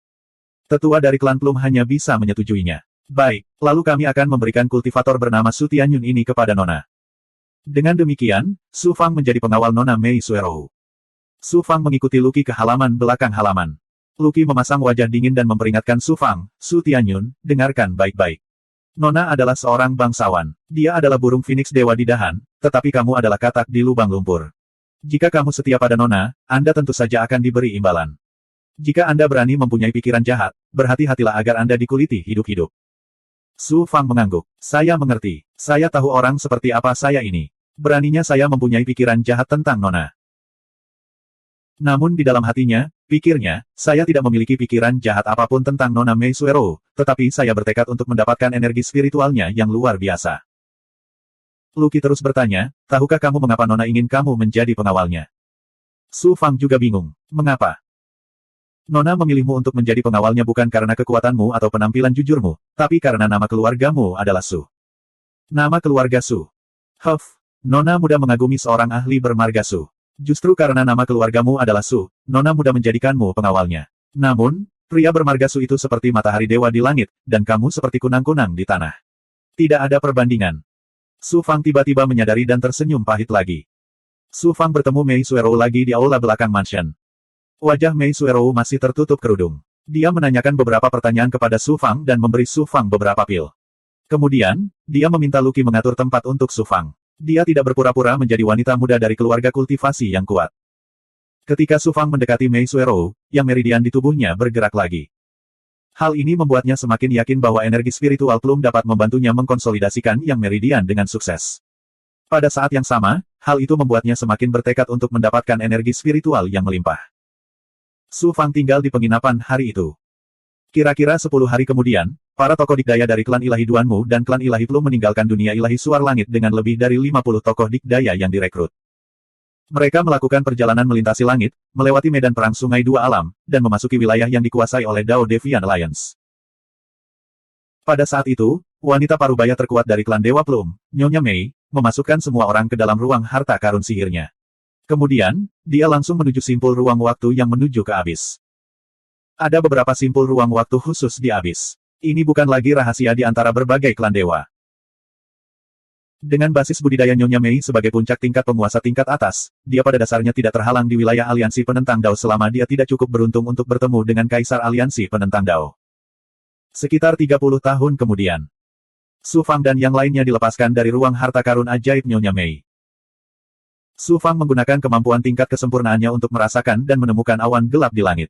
Tetua dari klan Plum hanya bisa menyetujuinya. Baik, lalu kami akan memberikan kultivator bernama Su Tianyun ini kepada Nona. Dengan demikian, Su Fang menjadi pengawal Nona Mei Suero. Su Fang mengikuti Lucky ke halaman belakang halaman. Lucky memasang wajah dingin dan memperingatkan Su Fang, Su Tianyun, dengarkan baik-baik. Nona adalah seorang bangsawan. Dia adalah burung phoenix dewa di dahan, tetapi kamu adalah katak di lubang lumpur. Jika kamu setia pada Nona, Anda tentu saja akan diberi imbalan. Jika Anda berani mempunyai pikiran jahat, berhati-hatilah agar Anda dikuliti hidup-hidup. Su Fang mengangguk. Saya mengerti. Saya tahu orang seperti apa saya ini. Beraninya saya mempunyai pikiran jahat tentang Nona. Namun di dalam hatinya, pikirnya, saya tidak memiliki pikiran jahat apapun tentang Nona Mei Suero, tetapi saya bertekad untuk mendapatkan energi spiritualnya yang luar biasa. Lucky terus bertanya, tahukah kamu mengapa Nona ingin kamu menjadi pengawalnya? Su Fang juga bingung. Mengapa? Nona memilihmu untuk menjadi pengawalnya bukan karena kekuatanmu atau penampilan jujurmu, tapi karena nama keluargamu adalah Su. Nama keluarga Su. Nona muda mengagumi seorang ahli bermarga Su. Justru karena nama keluargamu adalah Su, Nona muda menjadikanmu pengawalnya. Namun, pria bermarga Su itu seperti matahari dewa di langit, dan kamu seperti kunang-kunang di tanah. Tidak ada perbandingan. Su Fang tiba-tiba menyadari dan tersenyum pahit lagi. Su Fang bertemu Mei Suero lagi di aula belakang mansion. Wajah Mei Suero masih tertutup kerudung. Dia menanyakan beberapa pertanyaan kepada Su Fang dan memberi Su Fang beberapa pil. Kemudian, dia meminta Lucky mengatur tempat untuk Su Fang. Dia tidak berpura-pura menjadi wanita muda dari keluarga kultivasi yang kuat. Ketika Su Fang mendekati Mei Suero, yang meridian di tubuhnya bergerak lagi. Hal ini membuatnya semakin yakin bahwa energi spiritual Plum dapat membantunya mengkonsolidasikan yang meridian dengan sukses. Pada saat yang sama, hal itu membuatnya semakin bertekad untuk mendapatkan energi spiritual yang melimpah. Su Fang tinggal di penginapan hari itu. Kira-kira 10 hari kemudian, Para tokoh dikdaya dari klan ilahi Duanmu dan klan ilahi Plum meninggalkan dunia ilahi Suar Langit dengan lebih dari 50 tokoh dikdaya yang direkrut. Mereka melakukan perjalanan melintasi langit, melewati medan perang Sungai Dua Alam, dan memasuki wilayah yang dikuasai oleh Dao Deviant Alliance. Pada saat itu, wanita parubaya terkuat dari klan Dewa Plum, Nyonya Mei, memasukkan semua orang ke dalam ruang harta karun sihirnya. Kemudian, dia langsung menuju simpul ruang waktu yang menuju ke abis. Ada beberapa simpul ruang waktu khusus di abis. Ini bukan lagi rahasia di antara berbagai klan dewa. Dengan basis budidaya Nyonya Mei sebagai puncak tingkat penguasa tingkat atas, dia pada dasarnya tidak terhalang di wilayah aliansi penentang Dao selama dia tidak cukup beruntung untuk bertemu dengan kaisar aliansi penentang Dao. Sekitar 30 tahun kemudian, Su Fang dan yang lainnya dilepaskan dari ruang harta karun ajaib Nyonya Mei. Su Fang menggunakan kemampuan tingkat kesempurnaannya untuk merasakan dan menemukan awan gelap di langit.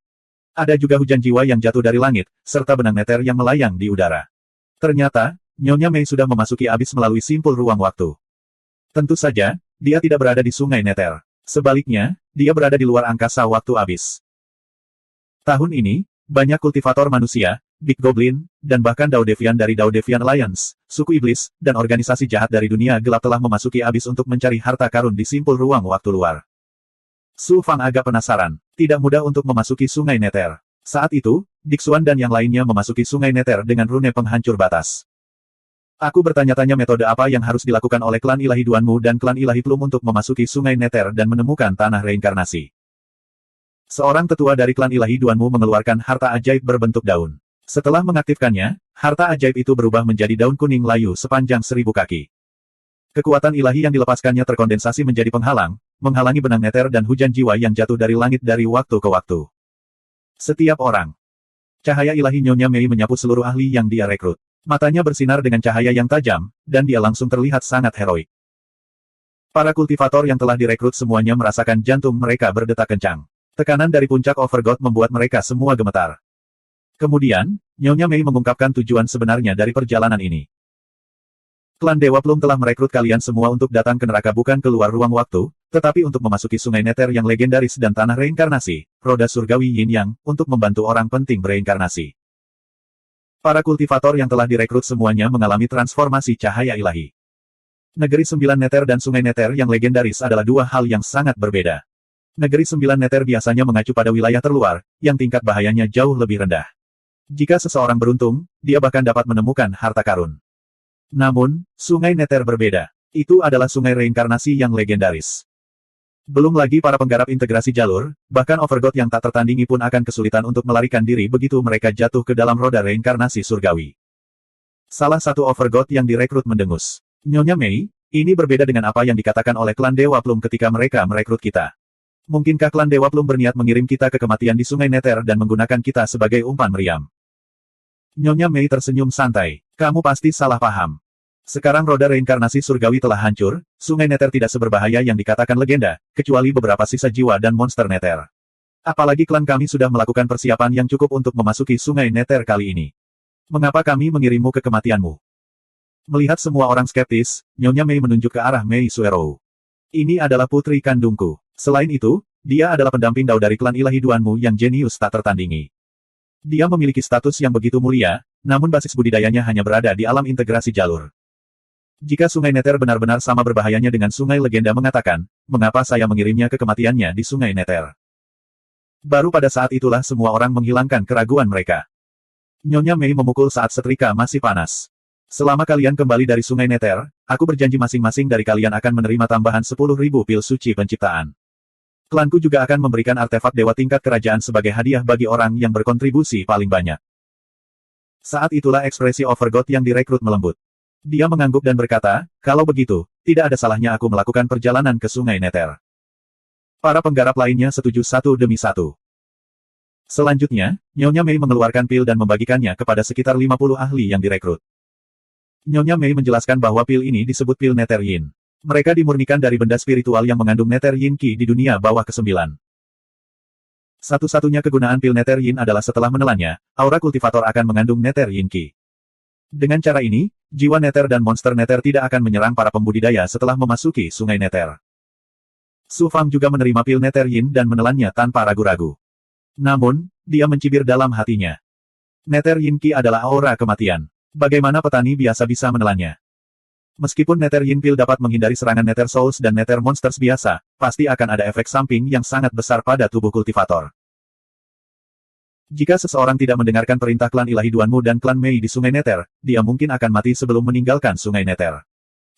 Ada juga hujan jiwa yang jatuh dari langit, serta benang meteor yang melayang di udara. Ternyata, Nyonya Mei sudah memasuki abis melalui simpul ruang waktu. Tentu saja, dia tidak berada di Sungai Nether. Sebaliknya, dia berada di luar angkasa waktu abis. Tahun ini, banyak kultivator manusia, Big Goblin, dan bahkan Dao Deviant dari Dao Deviant Alliance, suku iblis, dan organisasi jahat dari dunia gelap telah memasuki abis untuk mencari harta karun di simpul ruang waktu luar. Su Fang agak penasaran. Tidak mudah untuk memasuki Sungai Nether. Saat itu, Dixuan dan yang lainnya memasuki Sungai Nether dengan rune penghancur batas. Aku bertanya-tanya metode apa yang harus dilakukan oleh klan ilahi Duanmu dan klan ilahi Plum untuk memasuki Sungai Nether dan menemukan tanah reinkarnasi. Seorang tetua dari klan ilahi Duanmu mengeluarkan harta ajaib berbentuk daun. Setelah mengaktifkannya, harta ajaib itu berubah menjadi daun kuning layu sepanjang 1000 kaki. Kekuatan ilahi yang dilepaskannya terkondensasi menjadi penghalang, menghalangi benang nether dan hujan jiwa yang jatuh dari langit dari waktu ke waktu. Setiap orang. Cahaya ilahi Nyonya Mei menyapu seluruh ahli yang dia rekrut. Matanya bersinar dengan cahaya yang tajam, dan dia langsung terlihat sangat heroik. Para kultivator yang telah direkrut semuanya merasakan jantung mereka berdetak kencang. Tekanan dari puncak Overgod membuat mereka semua gemetar. Kemudian, Nyonya Mei mengungkapkan tujuan sebenarnya dari perjalanan ini. Klan Dewa Plum telah merekrut kalian semua untuk datang ke neraka bukan keluar ruang waktu, tetapi untuk memasuki Sungai Nether yang legendaris dan tanah reinkarnasi, roda surgawi Yin Yang, untuk membantu orang penting bereinkarnasi. Para kultivator yang telah direkrut semuanya mengalami transformasi cahaya ilahi. Negeri Sembilan Nether dan Sungai Nether yang legendaris adalah dua hal yang sangat berbeda. Negeri Sembilan Nether biasanya mengacu pada wilayah terluar, yang tingkat bahayanya jauh lebih rendah. Jika seseorang beruntung, dia bahkan dapat menemukan harta karun. Namun, Sungai Nether berbeda. Itu adalah sungai reinkarnasi yang legendaris. Belum lagi para penggarap integrasi jalur, bahkan Overgod yang tak tertandingi pun akan kesulitan untuk melarikan diri begitu mereka jatuh ke dalam roda reinkarnasi surgawi. Salah satu Overgod yang direkrut mendengus. Nyonya Mei, ini berbeda dengan apa yang dikatakan oleh klan Dewa Plum ketika mereka merekrut kita. Mungkinkah klan Dewa Plum berniat mengirim kita ke kematian di Sungai Nether dan menggunakan kita sebagai umpan meriam? Nyonya Mei tersenyum santai. Kamu pasti salah paham. Sekarang roda reinkarnasi surgawi telah hancur, Sungai Nether tidak seberbahaya yang dikatakan legenda, kecuali beberapa sisa jiwa dan monster Nether. Apalagi klan kami sudah melakukan persiapan yang cukup untuk memasuki Sungai Nether kali ini. Mengapa kami mengirimmu ke kematianmu? Melihat semua orang skeptis, Nyonya Mei menunjuk ke arah Mei Suerou. Ini adalah putri kandungku. Selain itu, dia adalah pendamping Dao dari klan ilahi Duanmu yang jenius tak tertandingi. Dia memiliki status yang begitu mulia, namun basis budidayanya hanya berada di alam integrasi jalur. Jika Sungai Nether benar-benar sama berbahayanya dengan Sungai Legenda mengatakan, mengapa saya mengirimnya ke kematiannya di Sungai Nether? Baru pada saat itulah semua orang menghilangkan keraguan mereka. Nyonya Mei memukul saat setrika masih panas. Selama kalian kembali dari Sungai Nether, aku berjanji masing-masing dari kalian akan menerima tambahan 10.000 pil suci penciptaan. Klanku juga akan memberikan artefak dewa tingkat kerajaan sebagai hadiah bagi orang yang berkontribusi paling banyak. Saat itulah ekspresi Overgod yang direkrut melembut. Dia mengangguk dan berkata, kalau begitu, tidak ada salahnya aku melakukan perjalanan ke Sungai Nether. Para penggarap lainnya setuju satu demi satu. Selanjutnya, Nyonya Mei mengeluarkan pil dan membagikannya kepada sekitar 50 ahli yang direkrut. Nyonya Mei menjelaskan bahwa pil ini disebut pil Nether Yin. Mereka dimurnikan dari benda spiritual yang mengandung Nether Yin Qi di dunia bawah ke-9. Satu-satunya kegunaan pil Nether Yin adalah setelah menelannya, aura kultivator akan mengandung Nether Yin Qi. Dengan cara ini, jiwa Nether dan monster Nether tidak akan menyerang para pembudidaya setelah memasuki Sungai Nether. Su Fang juga menerima pil Nether Yin dan menelannya tanpa ragu-ragu. Namun, dia mencibir dalam hatinya. Nether Yin Qi adalah aura kematian. Bagaimana petani biasa bisa menelannya? Meskipun Nether Yin Pil dapat menghindari serangan Nether Souls dan Nether Monsters biasa, pasti akan ada efek samping yang sangat besar pada tubuh kultivator. Jika seseorang tidak mendengarkan perintah klan ilahi Duanmu dan klan Mei di Sungai Nether, dia mungkin akan mati sebelum meninggalkan Sungai Nether.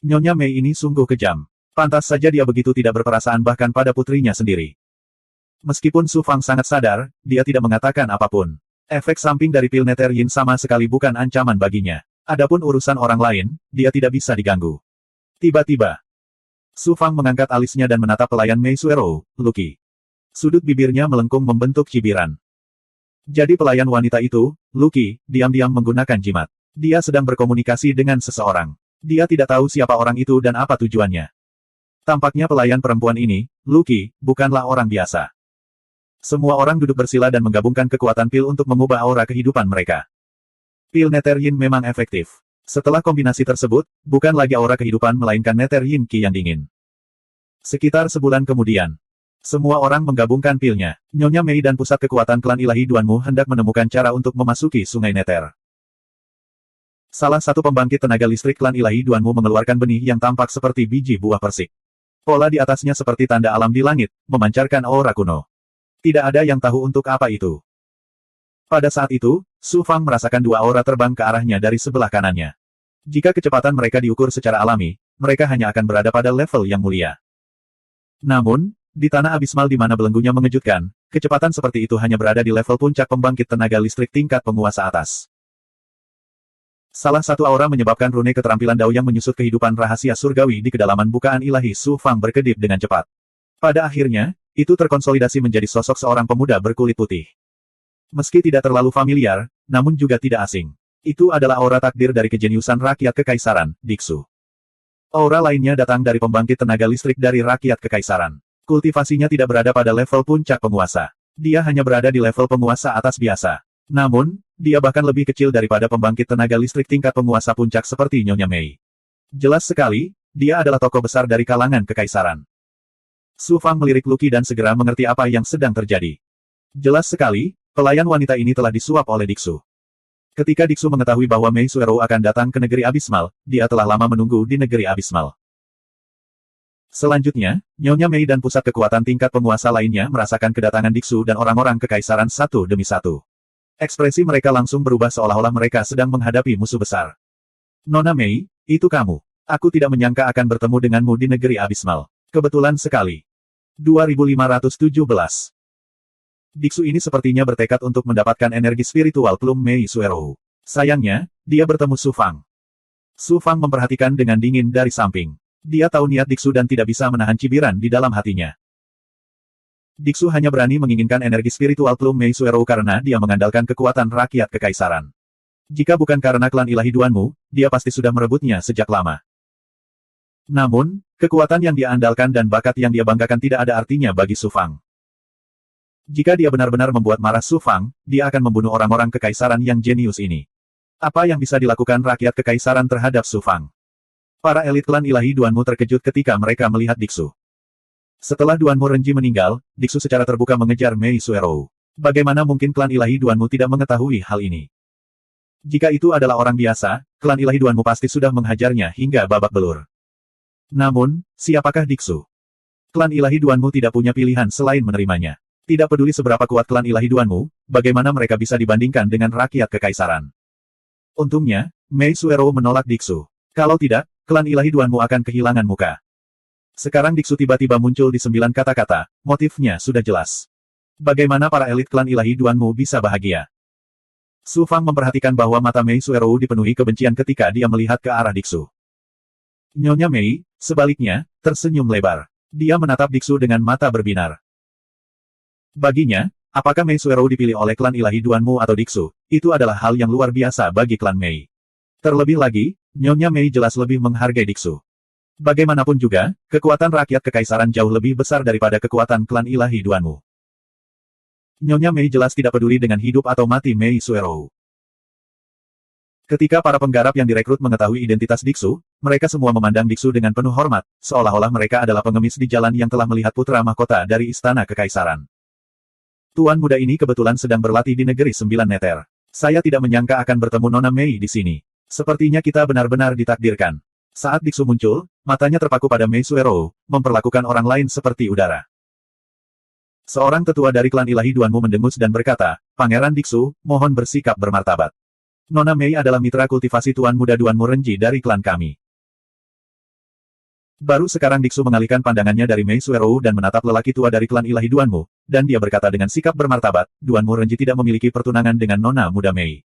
Nyonya Mei ini sungguh kejam. Pantas saja dia begitu tidak berperasaan bahkan pada putrinya sendiri. Meskipun Su Fang sangat sadar, dia tidak mengatakan apapun. Efek samping dari pil Nether Yin sama sekali bukan ancaman baginya. Adapun urusan orang lain, dia tidak bisa diganggu. Tiba-tiba, Su Fang mengangkat alisnya dan menatap pelayan Mei Suero, Lucky. Sudut bibirnya melengkung membentuk cibiran. Jadi pelayan wanita itu, Lucky, diam-diam menggunakan jimat. Dia sedang berkomunikasi dengan seseorang. Dia tidak tahu siapa orang itu dan apa tujuannya. Tampaknya pelayan perempuan ini, Lucky, bukanlah orang biasa. Semua orang duduk bersila dan menggabungkan kekuatan pil untuk mengubah aura kehidupan mereka. Pil Nether Yin memang efektif. Setelah kombinasi tersebut, bukan lagi aura kehidupan melainkan Nether Yin Qi yang dingin. Sekitar sebulan kemudian, semua orang menggabungkan pilnya. Nyonya Mei dan pusat kekuatan klan ilahi Duanmu hendak menemukan cara untuk memasuki Sungai Nether. Salah satu pembangkit tenaga listrik klan ilahi Duanmu mengeluarkan benih yang tampak seperti biji buah persik. Pola di atasnya seperti tanda alam di langit, memancarkan aura kuno. Tidak ada yang tahu untuk apa itu. Pada saat itu, Su Fang merasakan dua aura terbang ke arahnya dari sebelah kanannya. Jika kecepatan mereka diukur secara alami, mereka hanya akan berada pada level yang mulia. Namun, di tanah abismal di mana belenggunya mengejutkan, kecepatan seperti itu hanya berada di level puncak pembangkit tenaga listrik tingkat penguasa atas. Salah satu aura menyebabkan rune keterampilan Dao yang menyusut kehidupan rahasia surgawi di kedalaman bukaan ilahi Su Fang berkedip dengan cepat. Pada akhirnya, itu terkonsolidasi menjadi sosok seorang pemuda berkulit putih. Meski tidak terlalu familiar, namun juga tidak asing. Itu adalah aura takdir dari kejeniusan rakyat kekaisaran, Diksu. Aura lainnya datang dari pembangkit tenaga listrik dari rakyat kekaisaran. Kultivasinya tidak berada pada level puncak penguasa. Dia hanya berada di level penguasa atas biasa. Namun, dia bahkan lebih kecil daripada pembangkit tenaga listrik tingkat penguasa puncak seperti Nyonya Mei. Jelas sekali, dia adalah tokoh besar dari kalangan kekaisaran. Su Fang melirik Lucky dan segera mengerti apa yang sedang terjadi. Jelas sekali, pelayan wanita ini telah disuap oleh Diksu. Ketika Diksu mengetahui bahwa Mei Suero akan datang ke negeri abismal, dia telah lama menunggu di negeri abismal. Selanjutnya, Nyonya Mei dan pusat kekuatan tingkat penguasa lainnya merasakan kedatangan Diksu dan orang-orang kekaisaran satu demi satu. Ekspresi mereka langsung berubah seolah-olah mereka sedang menghadapi musuh besar. Nona Mei, itu kamu. Aku tidak menyangka akan bertemu denganmu di negeri abismal. Kebetulan sekali. 2517. Diksu ini sepertinya bertekad untuk mendapatkan energi spiritual Plum Mei Suero. Sayangnya, dia bertemu Su Fang. Su Fang memperhatikan dengan dingin dari samping. Dia tahu niat Diksu dan tidak bisa menahan cibiran di dalam hatinya. Diksu hanya berani menginginkan energi spiritual Plum Mei Suero karena dia mengandalkan kekuatan rakyat kekaisaran. Jika bukan karena klan ilahi Duanmu, dia pasti sudah merebutnya sejak lama. Namun, kekuatan yang dia andalkan dan bakat yang dia banggakan tidak ada artinya bagi Su Fang. Jika dia benar-benar membuat marah Su Fang, dia akan membunuh orang-orang kekaisaran yang jenius ini. Apa yang bisa dilakukan rakyat kekaisaran terhadap Su Fang? Para elit klan ilahi Duanmu terkejut ketika mereka melihat Diksu. Setelah Duanmu Renji meninggal, Diksu secara terbuka mengejar Mei Suero. Bagaimana mungkin klan ilahi Duanmu tidak mengetahui hal ini? Jika itu adalah orang biasa, klan ilahi Duanmu pasti sudah menghajarnya hingga babak belur. Namun, siapakah Diksu? Klan ilahi Duanmu tidak punya pilihan selain menerimanya. Tidak peduli seberapa kuat klan ilahi Duanmu, bagaimana mereka bisa dibandingkan dengan rakyat kekaisaran. Untungnya, Mei Suero menolak Diksu. Kalau tidak, klan ilahi Duanmu akan kehilangan muka. Sekarang Diksu tiba-tiba muncul di 9 kata-kata, motifnya sudah jelas. Bagaimana para elit klan ilahi Duanmu bisa bahagia? Su Fang memperhatikan bahwa mata Mei Suero dipenuhi kebencian ketika dia melihat ke arah Diksu. Nyonya Mei, sebaliknya, tersenyum lebar. Dia menatap Diksu dengan mata berbinar. Baginya, apakah Mei Suero dipilih oleh klan ilahi Duanmu atau Diksu, itu adalah hal yang luar biasa bagi klan Mei. Terlebih lagi, Nyonya Mei jelas lebih menghargai Diksu. Bagaimanapun juga, kekuatan rakyat kekaisaran jauh lebih besar daripada kekuatan klan ilahi Duanmu. Nyonya Mei jelas tidak peduli dengan hidup atau mati Mei Suero. Ketika para penggarap yang direkrut mengetahui identitas Diksu, mereka semua memandang Diksu dengan penuh hormat, seolah-olah mereka adalah pengemis di jalan yang telah melihat putra mahkota dari istana kekaisaran. Tuan muda ini kebetulan sedang berlatih di negeri 9 Nether. Saya tidak menyangka akan bertemu Nona Mei di sini. Sepertinya kita benar-benar ditakdirkan. Saat Diksu muncul, matanya terpaku pada Mei Suero, memperlakukan orang lain seperti udara. Seorang tetua dari klan ilahi Duanmu mendengus dan berkata, Pangeran Diksu, mohon bersikap bermartabat. Nona Mei adalah mitra kultivasi Tuan Muda Duanmu Renji dari klan kami. Baru sekarang Diksu mengalihkan pandangannya dari Mei Suero dan menatap lelaki tua dari klan ilahi Duanmu, dan dia berkata dengan sikap bermartabat, Duanmu Renji tidak memiliki pertunangan dengan Nona Muda Mei.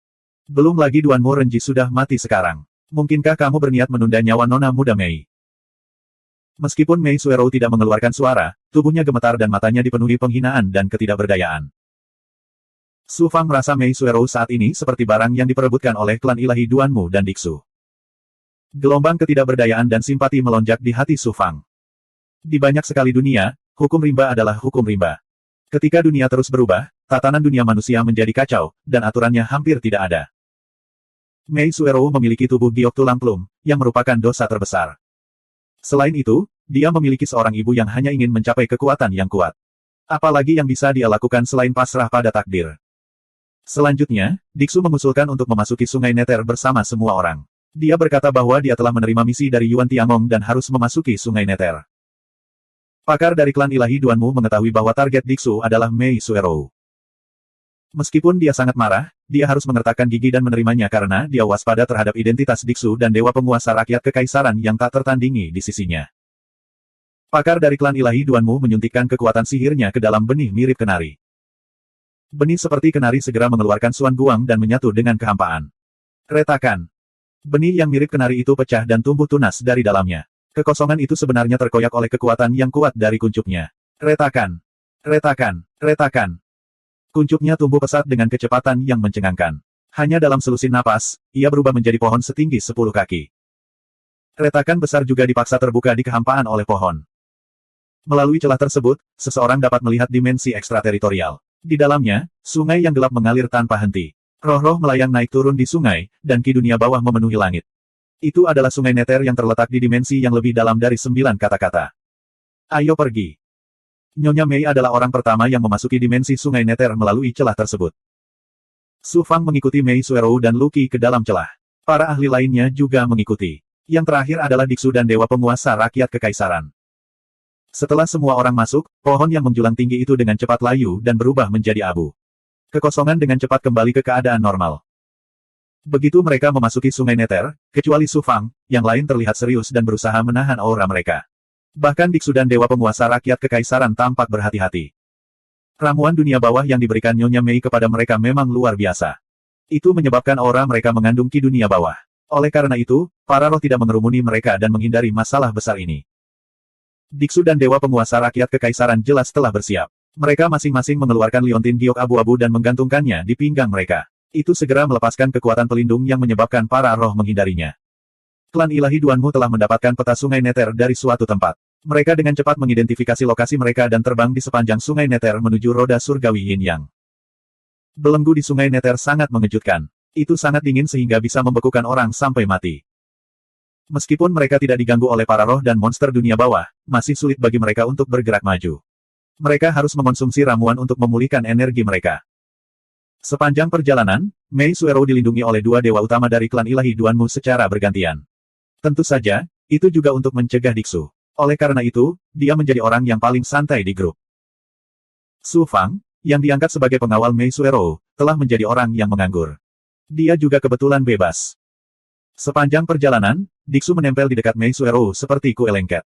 Belum lagi Duanmu Renji sudah mati sekarang. Mungkinkah kamu berniat menunda nyawa Nona Muda Mei? Meskipun Mei Suero tidak mengeluarkan suara, tubuhnya gemetar dan matanya dipenuhi penghinaan dan ketidakberdayaan. Su Fang merasa Mei Suero saat ini seperti barang yang diperebutkan oleh klan ilahi Duanmu dan Diksu. Gelombang ketidakberdayaan dan simpati melonjak di hati Su Fang. Di banyak sekali dunia, hukum rimba adalah hukum rimba. Ketika dunia terus berubah, tatanan dunia manusia menjadi kacau, dan aturannya hampir tidak ada. Mei Suero memiliki tubuh giok tulang plum, yang merupakan dosa terbesar. Selain itu, dia memiliki seorang ibu yang hanya ingin mencapai kekuatan yang kuat. Apalagi yang bisa dia lakukan selain pasrah pada takdir. Selanjutnya, Diksu mengusulkan untuk memasuki Sungai Nether bersama semua orang. Dia berkata bahwa dia telah menerima misi dari Yuan Tiangong dan harus memasuki Sungai Nether. Pakar dari klan ilahi Duanmu mengetahui bahwa target Diksu adalah Mei Suero. Meskipun dia sangat marah, dia harus mengertakkan gigi dan menerimanya karena dia waspada terhadap identitas Diksu dan dewa penguasa rakyat kekaisaran yang tak tertandingi di sisinya. Pakar dari klan ilahi Duanmu menyuntikkan kekuatan sihirnya ke dalam benih mirip kenari. Benih seperti kenari segera mengeluarkan Suan Guang dan menyatu dengan kehampaan. Retakan. Benih yang mirip kenari itu pecah dan tumbuh tunas dari dalamnya. Kekosongan itu sebenarnya terkoyak oleh kekuatan yang kuat dari kuncupnya. Retakan. Retakan. Retakan. Kuncupnya tumbuh pesat dengan kecepatan yang mencengangkan. Hanya dalam selusin napas, ia berubah menjadi pohon setinggi 10 kaki. Retakan besar juga dipaksa terbuka di kehampaan oleh pohon. Melalui celah tersebut, seseorang dapat melihat dimensi ekstrateritorial. Di dalamnya, sungai yang gelap mengalir tanpa henti. Roh-roh melayang naik turun di sungai, dan ki dunia bawah memenuhi langit. Itu adalah Sungai Nether yang terletak di dimensi yang lebih dalam dari 9 kata-kata. Ayo pergi. Nyonya Mei adalah orang pertama yang memasuki dimensi Sungai Nether melalui celah tersebut. Su Fang mengikuti Mei Suero dan Luqi ke dalam celah. Para ahli lainnya juga mengikuti. Yang terakhir adalah Diksu dan Dewa Penguasa Rakyat Kekaisaran. Setelah semua orang masuk, pohon yang menjulang tinggi itu dengan cepat layu dan berubah menjadi abu. Kekosongan dengan cepat kembali ke keadaan normal. Begitu mereka memasuki Sungai Nether, kecuali Su Fang, yang lain terlihat serius dan berusaha menahan aura mereka. Bahkan Diksu dan Dewa Penguasa Rakyat Kekaisaran tampak berhati-hati. Ramuan dunia bawah yang diberikan Nyonya Mei kepada mereka memang luar biasa. Itu menyebabkan aura mereka mengandung ki dunia bawah. Oleh karena itu, para roh tidak mengerumuni mereka dan menghindari masalah besar ini. Diksu dan Dewa Penguasa Rakyat Kekaisaran jelas telah bersiap. Mereka masing-masing mengeluarkan liontin giok abu-abu dan menggantungkannya di pinggang mereka. Itu segera melepaskan kekuatan pelindung yang menyebabkan para roh menghindarinya. Klan ilahi Duanmu telah mendapatkan peta Sungai Nether dari suatu tempat. Mereka dengan cepat mengidentifikasi lokasi mereka dan terbang di sepanjang Sungai Nether menuju roda surgawi Yin Yang. Belenggu di Sungai Nether sangat mengejutkan. Itu sangat dingin sehingga bisa membekukan orang sampai mati. Meskipun mereka tidak diganggu oleh para roh dan monster dunia bawah, masih sulit bagi mereka untuk bergerak maju. Mereka harus mengonsumsi ramuan untuk memulihkan energi mereka. Sepanjang perjalanan, Mei Suero dilindungi oleh dua dewa utama dari klan ilahi Duanmu secara bergantian. Tentu saja, itu juga untuk mencegah Diksu. Oleh karena itu, dia menjadi orang yang paling santai di grup. Su Fang, yang diangkat sebagai pengawal Mei Suero, telah menjadi orang yang menganggur. Dia juga kebetulan bebas. Sepanjang perjalanan, Diksu menempel di dekat Mei Suero seperti kuil lengket.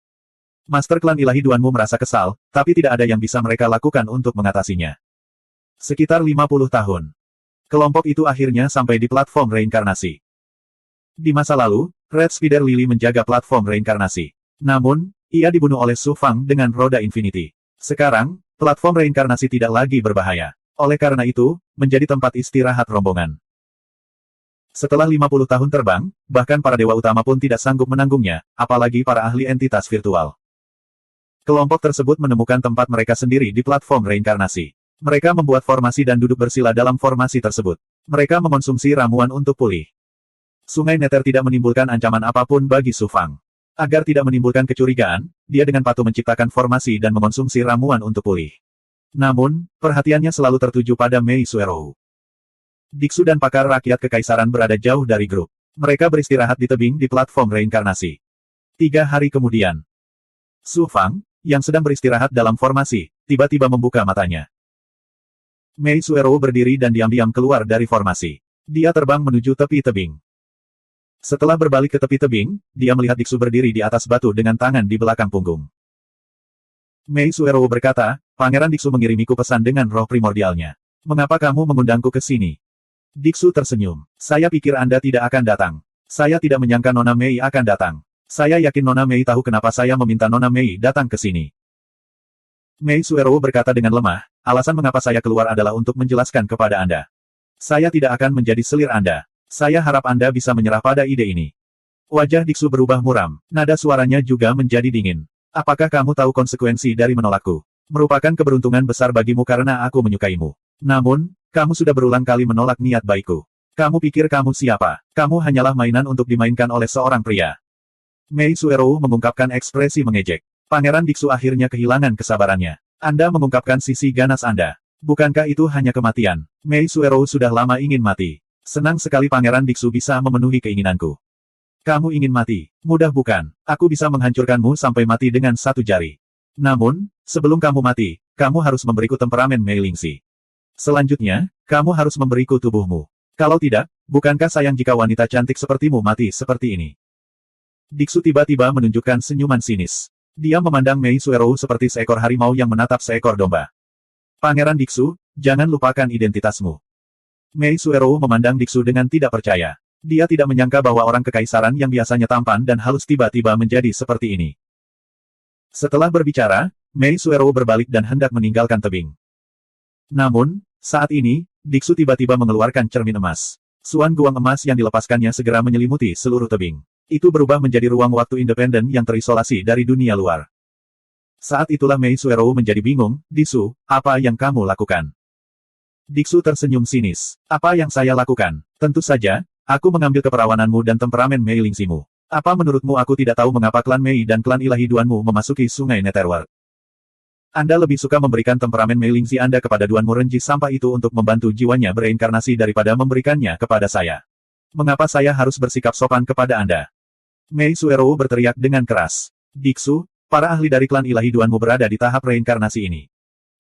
Master klan ilahi Duanmu merasa kesal, tapi tidak ada yang bisa mereka lakukan untuk mengatasinya. Sekitar 50 tahun. Kelompok itu akhirnya sampai di platform reinkarnasi. Di masa lalu, Red Spider Lily menjaga platform reinkarnasi. Namun, ia dibunuh oleh Su Fang dengan roda Infinity. Sekarang, platform reinkarnasi tidak lagi berbahaya. Oleh karena itu, menjadi tempat istirahat rombongan. Setelah 50 tahun terbang, bahkan para dewa utama pun tidak sanggup menanggungnya, apalagi para ahli entitas virtual. Kelompok tersebut menemukan tempat mereka sendiri di platform reinkarnasi. Mereka membuat formasi dan duduk bersila dalam formasi tersebut. Mereka mengonsumsi ramuan untuk pulih. Sungai Nether tidak menimbulkan ancaman apapun bagi Su Fang. Agar tidak menimbulkan kecurigaan, dia dengan patuh menciptakan formasi dan mengonsumsi ramuan untuk pulih. Namun, perhatiannya selalu tertuju pada Mei Suero. Diksu dan pakar rakyat kekaisaran berada jauh dari grup. Mereka beristirahat di tebing di platform reinkarnasi. 3 hari kemudian, Su Fang, yang sedang beristirahat dalam formasi, tiba-tiba membuka matanya. Mei Suero berdiri dan diam-diam keluar dari formasi. Dia terbang menuju tepi tebing. Setelah berbalik ke tepi tebing, dia melihat Diksu berdiri di atas batu dengan tangan di belakang punggung. Mei Suero berkata, Pangeran Diksu mengirimiku pesan dengan roh primordialnya. Mengapa kamu mengundangku ke sini? Diksu tersenyum. Saya pikir Anda tidak akan datang. Saya tidak menyangka Nona Mei akan datang. Saya yakin Nona Mei tahu kenapa saya meminta Nona Mei datang ke sini. Mei Suero berkata dengan lemah, alasan mengapa saya keluar adalah untuk menjelaskan kepada Anda. Saya tidak akan menjadi selir Anda. Saya harap Anda bisa menyerah pada ide ini. Wajah Diksu berubah muram, nada suaranya juga menjadi dingin. Apakah kamu tahu konsekuensi dari menolakku? Merupakan keberuntungan besar bagimu karena aku menyukaimu. Namun, kamu sudah berulang kali menolak niat baikku. Kamu pikir kamu siapa? Kamu hanyalah mainan untuk dimainkan oleh seorang pria. Mei Suero mengungkapkan ekspresi mengejek. Pangeran Diksu akhirnya kehilangan kesabarannya. Anda mengungkapkan sisi ganas Anda. Bukankah itu hanya kematian? Mei Suero sudah lama ingin mati. Senang sekali Pangeran Diksu bisa memenuhi keinginanku. Kamu ingin mati? Mudah bukan? Aku bisa menghancurkanmu sampai mati dengan 1 jari. Namun, sebelum kamu mati, kamu harus memberiku temperamen Mei Lingxi. Selanjutnya, kamu harus memberiku tubuhmu. Kalau tidak, bukankah sayang jika wanita cantik sepertimu mati seperti ini? Diksu tiba-tiba menunjukkan senyuman sinis. Dia memandang Mei Suero seperti seekor harimau yang menatap seekor domba. Pangeran Diksu, jangan lupakan identitasmu. Mei Suero memandang Diksu dengan tidak percaya. Dia tidak menyangka bahwa orang kekaisaran yang biasanya tampan dan halus tiba-tiba menjadi seperti ini. Setelah berbicara, Mei Suero berbalik dan hendak meninggalkan tebing. Namun, saat ini, Diksu tiba-tiba mengeluarkan cermin emas. Suan guang emas yang dilepaskannya segera menyelimuti seluruh tebing. Itu berubah menjadi ruang waktu independen yang terisolasi dari dunia luar. Saat itulah Mei Suero menjadi bingung, Diksu, apa yang kamu lakukan? Diksu tersenyum sinis. Apa yang saya lakukan? Tentu saja, aku mengambil keperawananmu dan temperamen Mei Lingximu. Apa menurutmu aku tidak tahu mengapa klan Mei dan klan ilahi Duanmu memasuki sungai Netherworld? Anda lebih suka memberikan temperamen Mei Lingxi Anda kepada Duanmu Renji sampah itu untuk membantu jiwanya bereinkarnasi daripada memberikannya kepada saya. Mengapa saya harus bersikap sopan kepada Anda? Mei Suero berteriak dengan keras. Diksu, para ahli dari klan ilahi Duanmu berada di tahap reinkarnasi ini.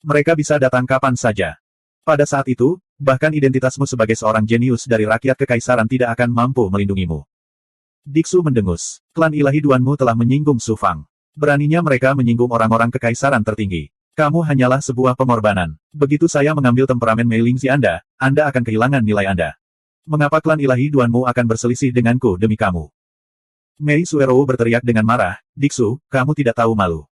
Mereka bisa datang kapan saja. Pada saat itu, bahkan identitasmu sebagai seorang jenius dari rakyat kekaisaran tidak akan mampu melindungimu. Diksu mendengus. Klan ilahi Duanmu telah menyinggung Su Fang. Beraninya mereka menyinggung orang-orang kekaisaran tertinggi. Kamu hanyalah sebuah pengorbanan. Begitu saya mengambil temperamen Mei Lingxi Anda akan kehilangan nilai Anda. Mengapa klan ilahi Duanmu akan berselisih denganku demi kamu? Mei Suero berteriak dengan marah, Diksu, kamu tidak tahu malu.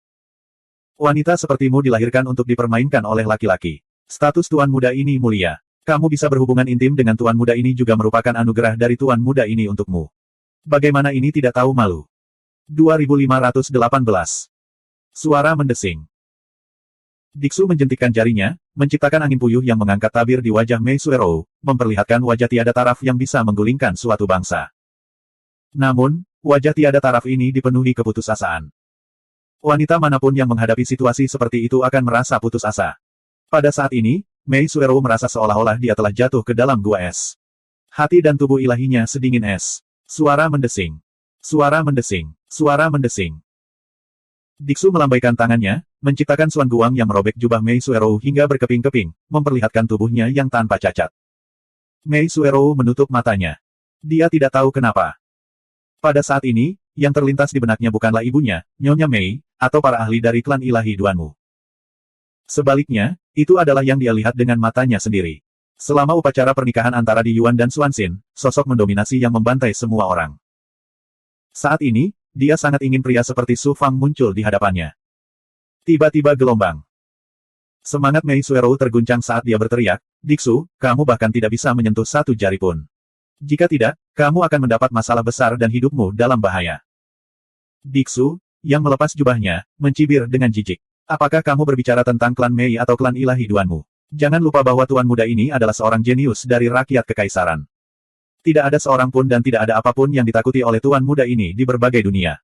Wanita sepertimu dilahirkan untuk dipermainkan oleh laki-laki. Status Tuan Muda ini mulia. Kamu bisa berhubungan intim dengan Tuan Muda ini juga merupakan anugerah dari Tuan Muda ini untukmu. Bagaimana ini tidak tahu malu? 2518. Suara mendesing. Diksu menjentikkan jarinya, menciptakan angin puyuh yang mengangkat tabir di wajah Mei Suero, memperlihatkan wajah tiada taraf yang bisa menggulingkan suatu bangsa. Namun, wajah tiada taraf ini dipenuhi keputusasaan. Wanita manapun yang menghadapi situasi seperti itu akan merasa putus asa. Pada saat ini, Mei Suero merasa seolah-olah dia telah jatuh ke dalam gua es. Hati dan tubuh ilahinya sedingin es. Suara mendesing. Suara mendesing. Suara mendesing. Diksu melambaikan tangannya, menciptakan suan guang yang merobek jubah Mei Suero hingga berkeping-keping, memperlihatkan tubuhnya yang tanpa cacat. Mei Suero menutup matanya. Dia tidak tahu kenapa. Pada saat ini, yang terlintas di benaknya bukanlah ibunya, Nyonya Mei, atau para ahli dari klan ilahi Duanmu. Sebaliknya, itu adalah yang dia lihat dengan matanya sendiri. Selama upacara pernikahan antara Di Yuan dan Xuanxin, sosok mendominasi yang membantai semua orang. Saat ini, dia sangat ingin pria seperti Su Fang muncul di hadapannya. Tiba-tiba gelombang. Semangat Mei Suero terguncang saat dia berteriak, Diksu, kamu bahkan tidak bisa menyentuh 1 jari pun. Jika tidak, kamu akan mendapat masalah besar dan hidupmu dalam bahaya. Diksu, yang melepas jubahnya, mencibir dengan jijik. Apakah kamu berbicara tentang klan Mei atau klan ilahi Duanmu? Jangan lupa bahwa Tuan Muda ini adalah seorang jenius dari rakyat kekaisaran. Tidak ada seorang pun dan tidak ada apapun yang ditakuti oleh Tuan Muda ini di berbagai dunia.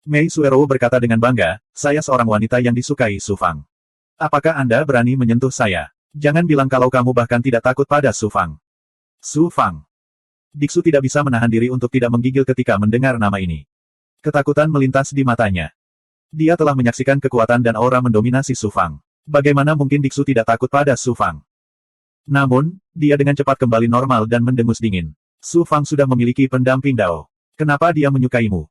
Mei Suero berkata dengan bangga, saya seorang wanita yang disukai Su Fang. Apakah Anda berani menyentuh saya? Jangan bilang kalau kamu bahkan tidak takut pada Su Fang. Su Fang. Diksu tidak bisa menahan diri untuk tidak menggigil ketika mendengar nama ini. Ketakutan melintas di matanya. Dia telah menyaksikan kekuatan dan aura mendominasi Su Fang. Bagaimana mungkin Diksu tidak takut pada Su Fang? Namun, dia dengan cepat kembali normal dan mendengus dingin. Su Fang sudah memiliki pendamping Dao. Kenapa dia menyukaimu?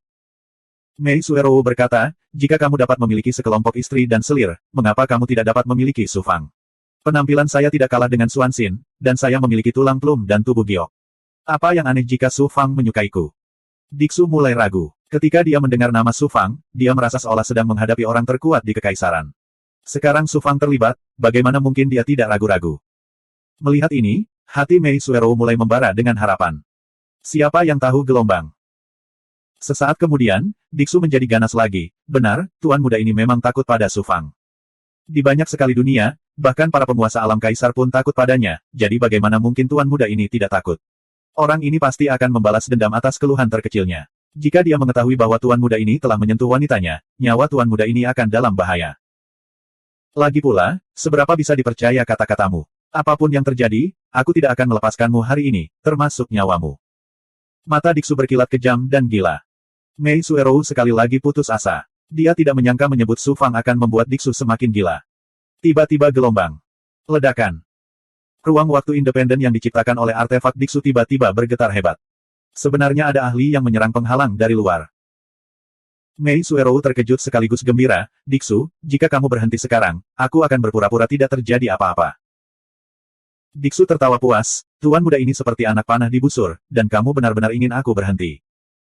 Mei Suerou berkata, jika kamu dapat memiliki sekelompok istri dan selir, mengapa kamu tidak dapat memiliki Su Fang? Penampilan saya tidak kalah dengan Xuan Xin, dan saya memiliki tulang plum dan tubuh giok. Apa yang aneh jika Su Fang menyukaiku? Diksu mulai ragu. Ketika dia mendengar nama Su Fang, dia merasa seolah sedang menghadapi orang terkuat di kekaisaran. Sekarang Su Fang terlibat, bagaimana mungkin dia tidak ragu-ragu? Melihat ini, hati Mei Suerou mulai membara dengan harapan. Siapa yang tahu gelombang? Sesaat kemudian, Diksu menjadi ganas lagi. Benar, tuan muda ini memang takut pada Su Fang. Di banyak sekali dunia, bahkan para penguasa alam kaisar pun takut padanya, jadi bagaimana mungkin tuan muda ini tidak takut? Orang ini pasti akan membalas dendam atas keluhan terkecilnya. Jika dia mengetahui bahwa tuan muda ini telah menyentuh wanitanya, nyawa tuan muda ini akan dalam bahaya. Lagi pula, seberapa bisa dipercaya kata-katamu? Apapun yang terjadi, aku tidak akan melepaskanmu hari ini, termasuk nyawamu. Mata Diksu berkilat kejam dan gila. Mei Suerou sekali lagi putus asa. Dia tidak menyangka menyebut Su Fang akan membuat Diksu semakin gila. Tiba-tiba gelombang. Ledakan. Ruang waktu independen yang diciptakan oleh artefak Diksu tiba-tiba bergetar hebat. Sebenarnya ada ahli yang menyerang penghalang dari luar. Mei Suerou terkejut sekaligus gembira, Diksu, jika kamu berhenti sekarang, aku akan berpura-pura tidak terjadi apa-apa. Diksu tertawa puas, tuan muda ini seperti anak panah di busur, dan kamu benar-benar ingin aku berhenti.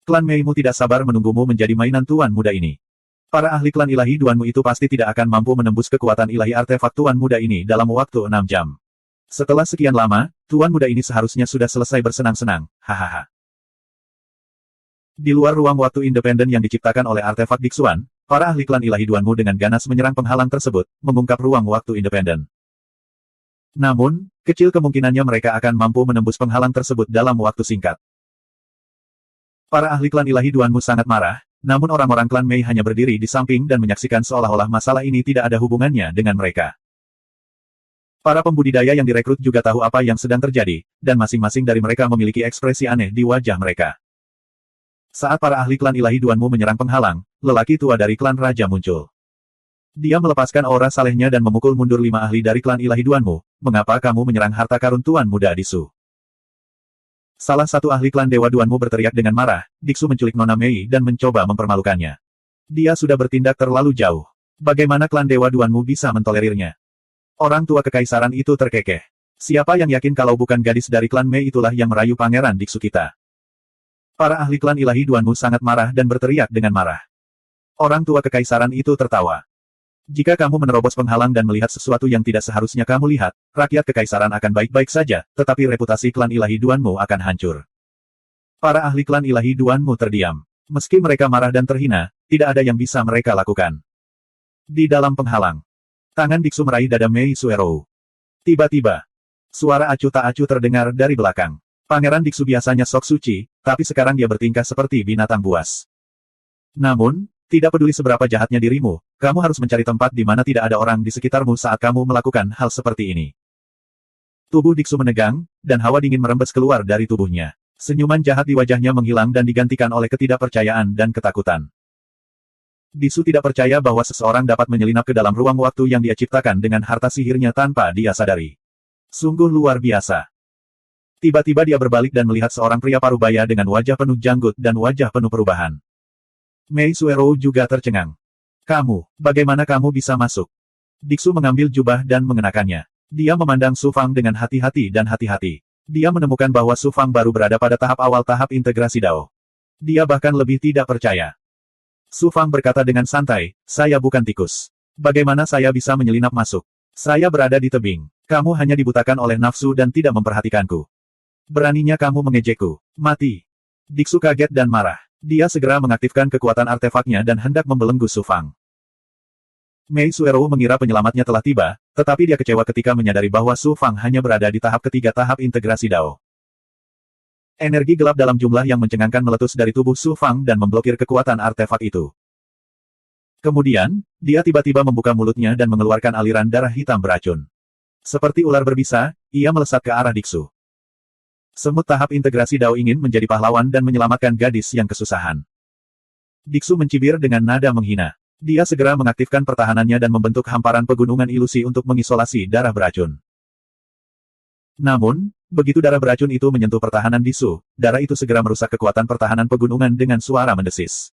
Klan Meimu tidak sabar menunggumu menjadi mainan tuan muda ini. Para ahli klan ilahi Duanmu itu pasti tidak akan mampu menembus kekuatan ilahi artefak tuan muda ini dalam waktu 6 jam. Setelah sekian lama, tuan muda ini seharusnya sudah selesai bersenang-senang, hahaha. Di luar ruang waktu independen yang diciptakan oleh artefak Diksuan, para ahli klan ilahi Duanmu dengan ganas menyerang penghalang tersebut, mengungkap ruang waktu independen. Namun, kecil kemungkinannya mereka akan mampu menembus penghalang tersebut dalam waktu singkat. Para ahli klan ilahi Duanmu sangat marah, namun orang-orang klan Mei hanya berdiri di samping dan menyaksikan seolah-olah masalah ini tidak ada hubungannya dengan mereka. Para pembudidaya yang direkrut juga tahu apa yang sedang terjadi, dan masing-masing dari mereka memiliki ekspresi aneh di wajah mereka. Saat para ahli klan ilahi Duanmu menyerang penghalang, lelaki tua dari klan raja muncul. Dia melepaskan aura salehnya dan memukul mundur 5 ahli dari klan ilahi Duanmu. Mengapa kamu menyerang harta karun tuan muda Diksu? Salah satu ahli klan Dewa Duanmu berteriak dengan marah, Diksu menculik Nona Mei dan mencoba mempermalukannya. Dia sudah bertindak terlalu jauh. Bagaimana klan Dewa Duanmu bisa mentolerirnya? Orang tua kekaisaran itu terkekeh. Siapa yang yakin kalau bukan gadis dari klan Mei itulah yang merayu pangeran Diksu kita? Para ahli klan ilahi Duanmu sangat marah dan berteriak dengan marah. Orang tua kekaisaran itu tertawa. Jika kamu menerobos penghalang dan melihat sesuatu yang tidak seharusnya kamu lihat, rakyat kekaisaran akan baik-baik saja, tetapi reputasi klan ilahi Duanmu akan hancur. Para ahli klan ilahi Duanmu terdiam. Meski mereka marah dan terhina, tidak ada yang bisa mereka lakukan. Di dalam penghalang, tangan Diksu meraih dada Mei Suerou. Tiba-tiba, suara acuh tak acuh terdengar dari belakang. Pangeran Diksu biasanya sok suci, tapi sekarang dia bertingkah seperti binatang buas. Namun, tidak peduli seberapa jahatnya dirimu, kamu harus mencari tempat di mana tidak ada orang di sekitarmu saat kamu melakukan hal seperti ini. Tubuh Diksu menegang, dan hawa dingin merembes keluar dari tubuhnya. Senyuman jahat di wajahnya menghilang dan digantikan oleh ketidakpercayaan dan ketakutan. Diksu tidak percaya bahwa seseorang dapat menyelinap ke dalam ruang waktu yang dia ciptakan dengan harta sihirnya tanpa dia sadari. Sungguh luar biasa. Tiba-tiba dia berbalik dan melihat seorang pria parubaya dengan wajah penuh janggut dan wajah penuh perubahan. Mei Suerou juga tercengang. Kamu, bagaimana kamu bisa masuk? Diksu mengambil jubah dan mengenakannya. Dia memandang Su Fang dengan hati-hati dan hati-hati. Dia menemukan bahwa Su Fang baru berada pada tahap awal tahap integrasi Dao. Dia bahkan lebih tidak percaya. Su Fang berkata dengan santai, saya bukan tikus. Bagaimana saya bisa menyelinap masuk? Saya berada di tebing. Kamu hanya dibutakan oleh nafsu dan tidak memperhatikanku. Beraninya kamu mengejekku. Mati. Diksu kaget dan marah. Dia segera mengaktifkan kekuatan artefaknya dan hendak membelenggu Su Fang. Mei Suerou mengira penyelamatnya telah tiba, tetapi dia kecewa ketika menyadari bahwa Su Fang hanya berada di tahap ketiga tahap integrasi Dao. Energi gelap dalam jumlah yang mencengangkan meletus dari tubuh Su Fang dan memblokir kekuatan artefak itu. Kemudian, dia tiba-tiba membuka mulutnya dan mengeluarkan aliran darah hitam beracun. Seperti ular berbisa, ia melesat ke arah Diksu. Semut tahap integrasi Dao ingin menjadi pahlawan dan menyelamatkan gadis yang kesusahan. Diksu mencibir dengan nada menghina. Dia segera mengaktifkan pertahanannya dan membentuk hamparan pegunungan ilusi untuk mengisolasi darah beracun. Namun, begitu darah beracun itu menyentuh pertahanan Diksu, darah itu segera merusak kekuatan pertahanan pegunungan dengan suara mendesis.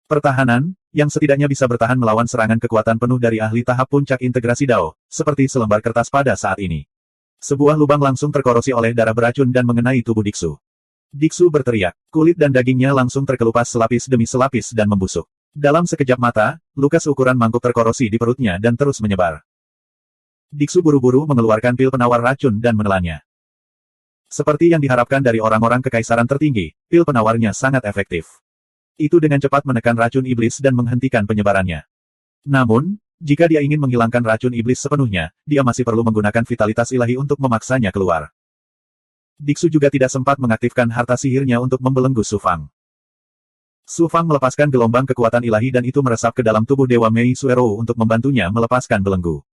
Pertahanan, yang setidaknya bisa bertahan melawan serangan kekuatan penuh dari ahli tahap puncak integrasi Dao, seperti selembar kertas pada saat ini. Sebuah lubang langsung terkorosi oleh darah beracun dan mengenai tubuh Diksu. Diksu berteriak, kulit dan dagingnya langsung terkelupas selapis demi selapis dan membusuk. Dalam sekejap mata, luka seukuran mangkuk terkorosi di perutnya dan terus menyebar. Diksu buru-buru mengeluarkan pil penawar racun dan menelannya. Seperti yang diharapkan dari orang-orang kekaisaran tertinggi, pil penawarnya sangat efektif. Itu dengan cepat menekan racun iblis dan menghentikan penyebarannya. Namun, jika dia ingin menghilangkan racun iblis sepenuhnya, dia masih perlu menggunakan vitalitas ilahi untuk memaksanya keluar. Diksu juga tidak sempat mengaktifkan harta sihirnya untuk membelenggu Su Fang. Su Fang melepaskan gelombang kekuatan ilahi dan itu meresap ke dalam tubuh Dewa Mei Suero untuk membantunya melepaskan belenggu.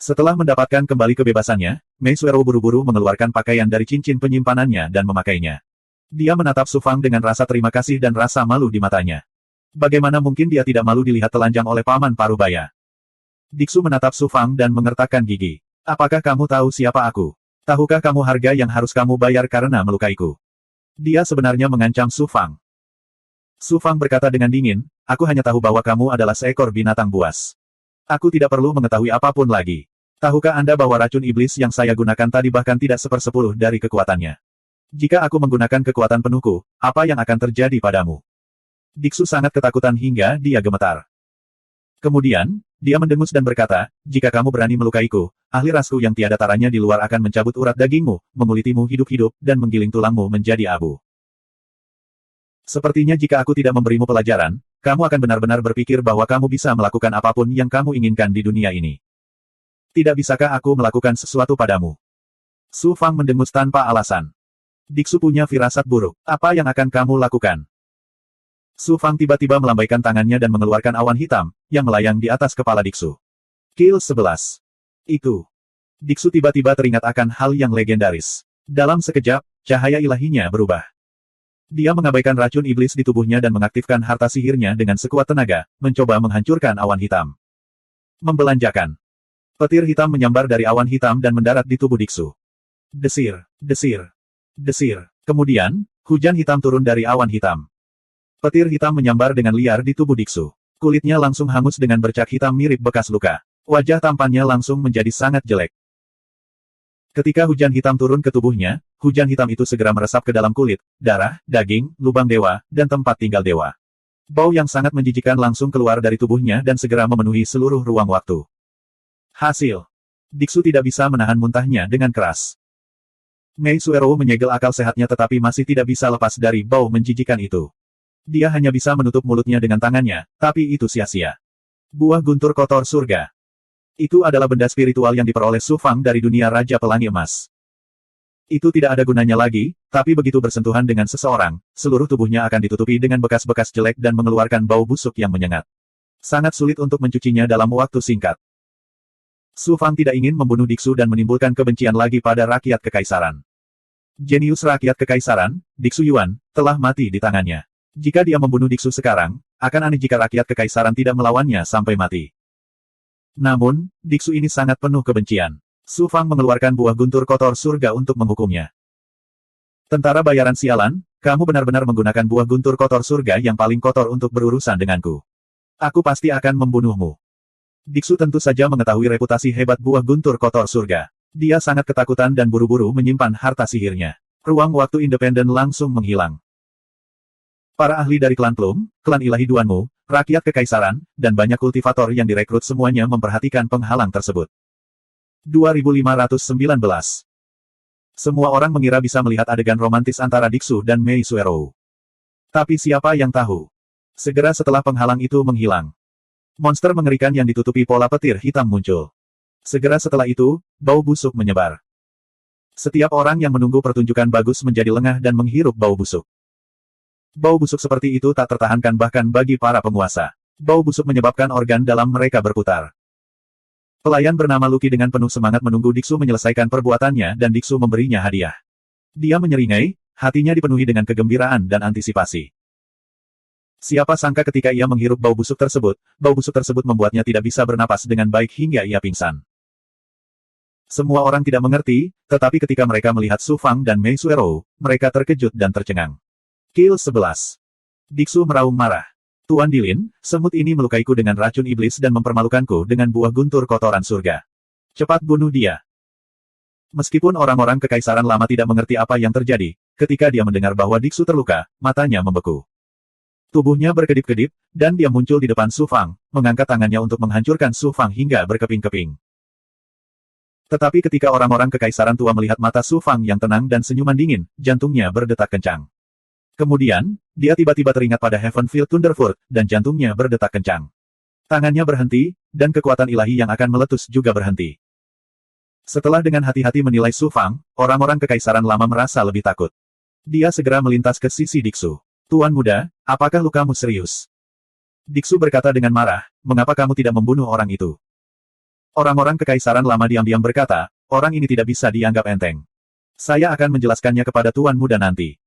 Setelah mendapatkan kembali kebebasannya, Mei Suero buru-buru mengeluarkan pakaian dari cincin penyimpanannya dan memakainya. Dia menatap Su Fang dengan rasa terima kasih dan rasa malu di matanya. Bagaimana mungkin dia tidak malu dilihat telanjang oleh Paman Parubaya? Diksu menatap Su Fang dan mengertakkan gigi. Apakah kamu tahu siapa aku? Tahukah kamu harga yang harus kamu bayar karena melukaiku? Dia sebenarnya mengancam Su Fang. Su Fang berkata dengan dingin, aku hanya tahu bahwa kamu adalah seekor binatang buas. Aku tidak perlu mengetahui apapun lagi. Tahukah Anda bahwa racun iblis yang saya gunakan tadi bahkan tidak 1/10 dari kekuatannya? Jika aku menggunakan kekuatan penuhku, apa yang akan terjadi padamu? Diksu sangat ketakutan hingga dia gemetar. Kemudian, dia mendengus dan berkata, jika kamu berani melukaiku, ahli rasku yang tiada taranya di luar akan mencabut urat dagingmu, mengulitimu hidup-hidup, dan menggiling tulangmu menjadi abu. Sepertinya jika aku tidak memberimu pelajaran, kamu akan benar-benar berpikir bahwa kamu bisa melakukan apapun yang kamu inginkan di dunia ini. Tidak bisakah aku melakukan sesuatu padamu? Su Fang mendengus tanpa alasan. Diksu punya firasat buruk. Apa yang akan kamu lakukan? Su Fang tiba-tiba melambaikan tangannya dan mengeluarkan awan hitam, yang melayang di atas kepala Diksu. Kill 11. Itu. Diksu tiba-tiba teringat akan hal yang legendaris. Dalam sekejap, cahaya ilahinya berubah. Dia mengabaikan racun iblis di tubuhnya dan mengaktifkan harta sihirnya dengan sekuat tenaga, mencoba menghancurkan awan hitam. Membelanjakan. Petir hitam menyambar dari awan hitam dan mendarat di tubuh Diksu. Desir, desir, desir. Kemudian, hujan hitam turun dari awan hitam. Petir hitam menyambar dengan liar di tubuh Diksu. Kulitnya langsung hangus dengan bercak hitam mirip bekas luka. Wajah tampannya langsung menjadi sangat jelek. Ketika hujan hitam turun ke tubuhnya, hujan hitam itu segera meresap ke dalam kulit, darah, daging, lubang dewa, dan tempat tinggal dewa. Bau yang sangat menjijikkan langsung keluar dari tubuhnya dan segera memenuhi seluruh ruang waktu. Hasil. Diksu tidak bisa menahan muntahnya dengan keras. Mei Suero menyegel akal sehatnya tetapi masih tidak bisa lepas dari bau menjijikan itu. Dia hanya bisa menutup mulutnya dengan tangannya, tapi itu sia-sia. Buah guntur kotor surga. Itu adalah benda spiritual yang diperoleh Su Fang dari dunia Raja Pelangi Emas. Itu tidak ada gunanya lagi, tapi begitu bersentuhan dengan seseorang, seluruh tubuhnya akan ditutupi dengan bekas-bekas jelek dan mengeluarkan bau busuk yang menyengat. Sangat sulit untuk mencucinya dalam waktu singkat. Su Fang tidak ingin membunuh Diksu dan menimbulkan kebencian lagi pada rakyat kekaisaran. Jenius rakyat kekaisaran, Diksu Yuan, telah mati di tangannya. Jika dia membunuh Diksu sekarang, akan aneh jika rakyat kekaisaran tidak melawannya sampai mati. Namun, Diksu ini sangat penuh kebencian. Su Fang mengeluarkan buah guntur kotor surga untuk menghukumnya. Tentara bayaran sialan, kamu benar-benar menggunakan buah guntur kotor surga yang paling kotor untuk berurusan denganku. Aku pasti akan membunuhmu. Diksu tentu saja mengetahui reputasi hebat buah guntur kotor surga. Dia sangat ketakutan dan buru-buru menyimpan harta sihirnya. Ruang waktu independen langsung menghilang. Para ahli dari klan Plum, klan ilahi Duanmu, rakyat kekaisaran, dan banyak kultivator yang direkrut semuanya memperhatikan penghalang tersebut. 2519. Semua orang mengira bisa melihat adegan romantis antara Diksu dan Mei Suero. Tapi siapa yang tahu? Segera setelah penghalang itu menghilang, monster mengerikan yang ditutupi pola petir hitam muncul. Segera setelah itu, bau busuk menyebar. Setiap orang yang menunggu pertunjukan bagus menjadi lengah dan menghirup bau busuk. Bau busuk seperti itu tak tertahankan bahkan bagi para penguasa. Bau busuk menyebabkan organ dalam mereka berputar. Pelayan bernama Lucky dengan penuh semangat menunggu Diksu menyelesaikan perbuatannya dan Diksu memberinya hadiah. Dia menyeringai, hatinya dipenuhi dengan kegembiraan dan antisipasi. Siapa sangka ketika ia menghirup bau busuk tersebut membuatnya tidak bisa bernapas dengan baik hingga ia pingsan. Semua orang tidak mengerti, tetapi ketika mereka melihat Su Fang dan Mei Suero, mereka terkejut dan tercengang. Kill 11. Diksu meraung marah. Tuan Dilin, semut ini melukaiku dengan racun iblis dan mempermalukanku dengan buah guntur kotoran surga. Cepat bunuh dia. Meskipun orang-orang kekaisaran lama tidak mengerti apa yang terjadi, ketika dia mendengar bahwa Diksu terluka, matanya membeku. Tubuhnya berkedip-kedip, dan dia muncul di depan Su Fang, mengangkat tangannya untuk menghancurkan Su Fang hingga berkeping-keping. Tetapi ketika orang-orang kekaisaran tua melihat mata Su Fang yang tenang dan senyuman dingin, jantungnya berdetak kencang. Kemudian, dia tiba-tiba teringat pada Heavenfield Thunderfurt, dan jantungnya berdetak kencang. Tangannya berhenti, dan kekuatan ilahi yang akan meletus juga berhenti. Setelah dengan hati-hati menilai Su Fang, orang-orang kekaisaran lama merasa lebih takut. Dia segera melintas ke sisi Diksu. Tuan muda, apakah lukamu serius? Diksu berkata dengan marah, mengapa kamu tidak membunuh orang itu? Orang-orang kekaisaran lama diam-diam berkata, orang ini tidak bisa dianggap enteng. Saya akan menjelaskannya kepada tuan muda nanti.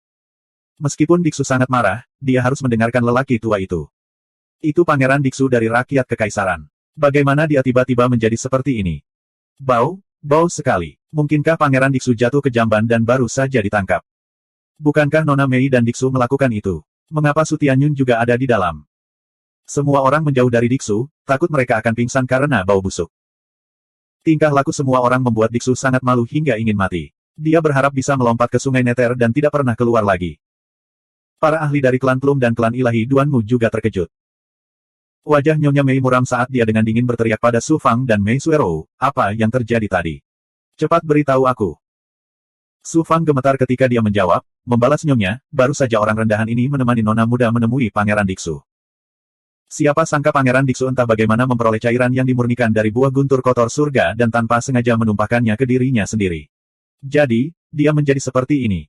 Meskipun Diksu sangat marah, dia harus mendengarkan lelaki tua itu. Itu Pangeran Diksu dari rakyat kekaisaran. Bagaimana dia tiba-tiba menjadi seperti ini? Bau sekali. Mungkinkah Pangeran Diksu jatuh ke jamban dan baru saja ditangkap? Bukankah Nona Mei dan Diksu melakukan itu? Mengapa Su Tianyun juga ada di dalam? Semua orang menjauh dari Diksu, takut mereka akan pingsan karena bau busuk. Tingkah laku semua orang membuat Diksu sangat malu hingga ingin mati. Dia berharap bisa melompat ke Sungai Nether dan tidak pernah keluar lagi. Para ahli dari klan Plum dan klan ilahi Duanmu juga terkejut. Wajah Nyonya Mei muram saat dia dengan dingin berteriak pada Su Fang dan Mei Suero, apa yang terjadi tadi? Cepat beritahu aku. Su Fang gemetar ketika dia menjawab, membalas Nyonya, baru saja orang rendahan ini menemani nona muda menemui Pangeran Diksu. Siapa sangka Pangeran Diksu entah bagaimana memperoleh cairan yang dimurnikan dari buah guntur kotor surga dan tanpa sengaja menumpahkannya ke dirinya sendiri. Jadi, dia menjadi seperti ini.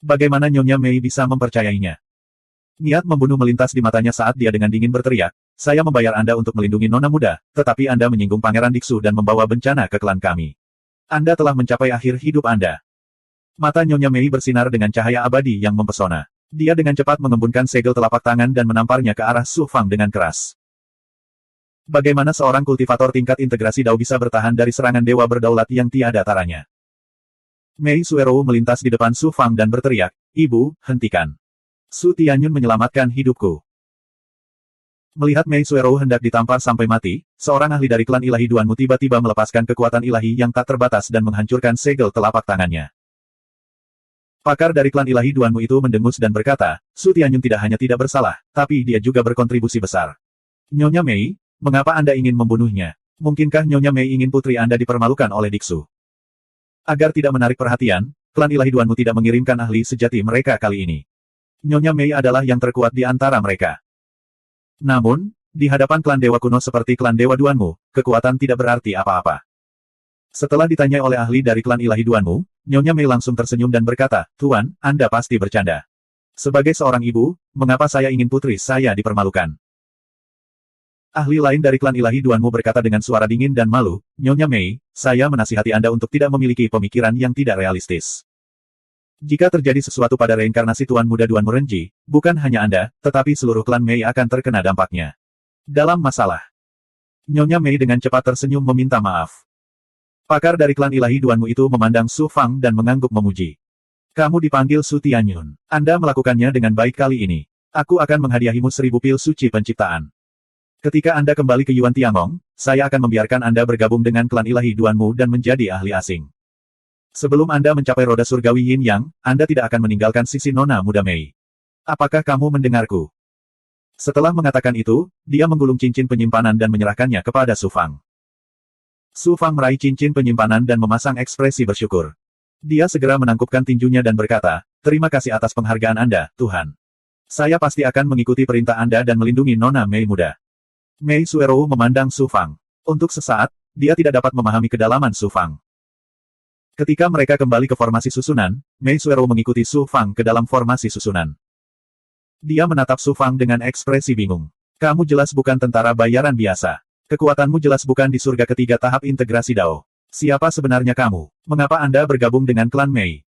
Bagaimana Nyonya Mei bisa mempercayainya? Niat membunuh melintas di matanya saat dia dengan dingin berteriak, saya membayar Anda untuk melindungi nona muda, tetapi Anda menyinggung Pangeran Diksu dan membawa bencana ke klan kami. Anda telah mencapai akhir hidup Anda. Mata Nyonya Mei bersinar dengan cahaya abadi yang mempesona. Dia dengan cepat mengembunkan segel telapak tangan dan menamparnya ke arah Su Fang dengan keras. Bagaimana seorang kultivator tingkat integrasi Dao bisa bertahan dari serangan dewa berdaulat yang tiada taranya? Mei Suero melintas di depan Su Fang dan berteriak, Ibu, hentikan. Su Tianyun menyelamatkan hidupku. Melihat Mei Suero hendak ditampar sampai mati, seorang ahli dari klan ilahi Duanmu tiba-tiba melepaskan kekuatan ilahi yang tak terbatas dan menghancurkan segel telapak tangannya. Pakar dari klan ilahi Duanmu itu mendengus dan berkata, Su Tianyun tidak hanya tidak bersalah, tapi dia juga berkontribusi besar. Nyonya Mei, mengapa Anda ingin membunuhnya? Mungkinkah Nyonya Mei ingin putri Anda dipermalukan oleh Diksu? Agar tidak menarik perhatian, klan ilahi Duanmu tidak mengirimkan ahli sejati mereka kali ini. Nyonya Mei adalah yang terkuat di antara mereka. Namun, di hadapan klan dewa kuno seperti klan dewa Duanmu, kekuatan tidak berarti apa-apa. Setelah ditanyai oleh ahli dari klan ilahi Duanmu, Nyonya Mei langsung tersenyum dan berkata, Tuan, Anda pasti bercanda. Sebagai seorang ibu, mengapa saya ingin putri saya dipermalukan? Ahli lain dari klan ilahi Duanmu berkata dengan suara dingin dan malu, Nyonya Mei, saya menasihati Anda untuk tidak memiliki pemikiran yang tidak realistis. Jika terjadi sesuatu pada reinkarnasi Tuan Muda Duanmu Renji, bukan hanya Anda, tetapi seluruh klan Mei akan terkena dampaknya. Dalam masalah. Nyonya Mei dengan cepat tersenyum meminta maaf. Pakar dari klan ilahi Duanmu itu memandang Su Fang dan mengangguk memuji. Kamu dipanggil Su Tianyun. Anda melakukannya dengan baik kali ini. Aku akan menghadiahimu 1000 pil suci penciptaan. Ketika Anda kembali ke Yuan Tiangong, saya akan membiarkan Anda bergabung dengan klan ilahi Duanmu dan menjadi ahli asing. Sebelum Anda mencapai roda surgawi Yin Yang, Anda tidak akan meninggalkan sisi nona muda Mei. Apakah kamu mendengarku? Setelah mengatakan itu, dia menggulung cincin penyimpanan dan menyerahkannya kepada Su Fang. Su Fang meraih cincin penyimpanan dan memasang ekspresi bersyukur. Dia segera menangkupkan tinjunya dan berkata, terima kasih atas penghargaan Anda, Tuhan. Saya pasti akan mengikuti perintah Anda dan melindungi nona Mei muda. Mei Suero memandang Su Fang. Untuk sesaat, dia tidak dapat memahami kedalaman Su Fang. Ketika mereka kembali ke formasi susunan, Mei Suero mengikuti Su Fang ke dalam formasi susunan. Dia menatap Su Fang dengan ekspresi bingung. Kamu jelas bukan tentara bayaran biasa. Kekuatanmu jelas bukan di surga ketiga tahap integrasi Dao. Siapa sebenarnya kamu? Mengapa Anda bergabung dengan klan Mei?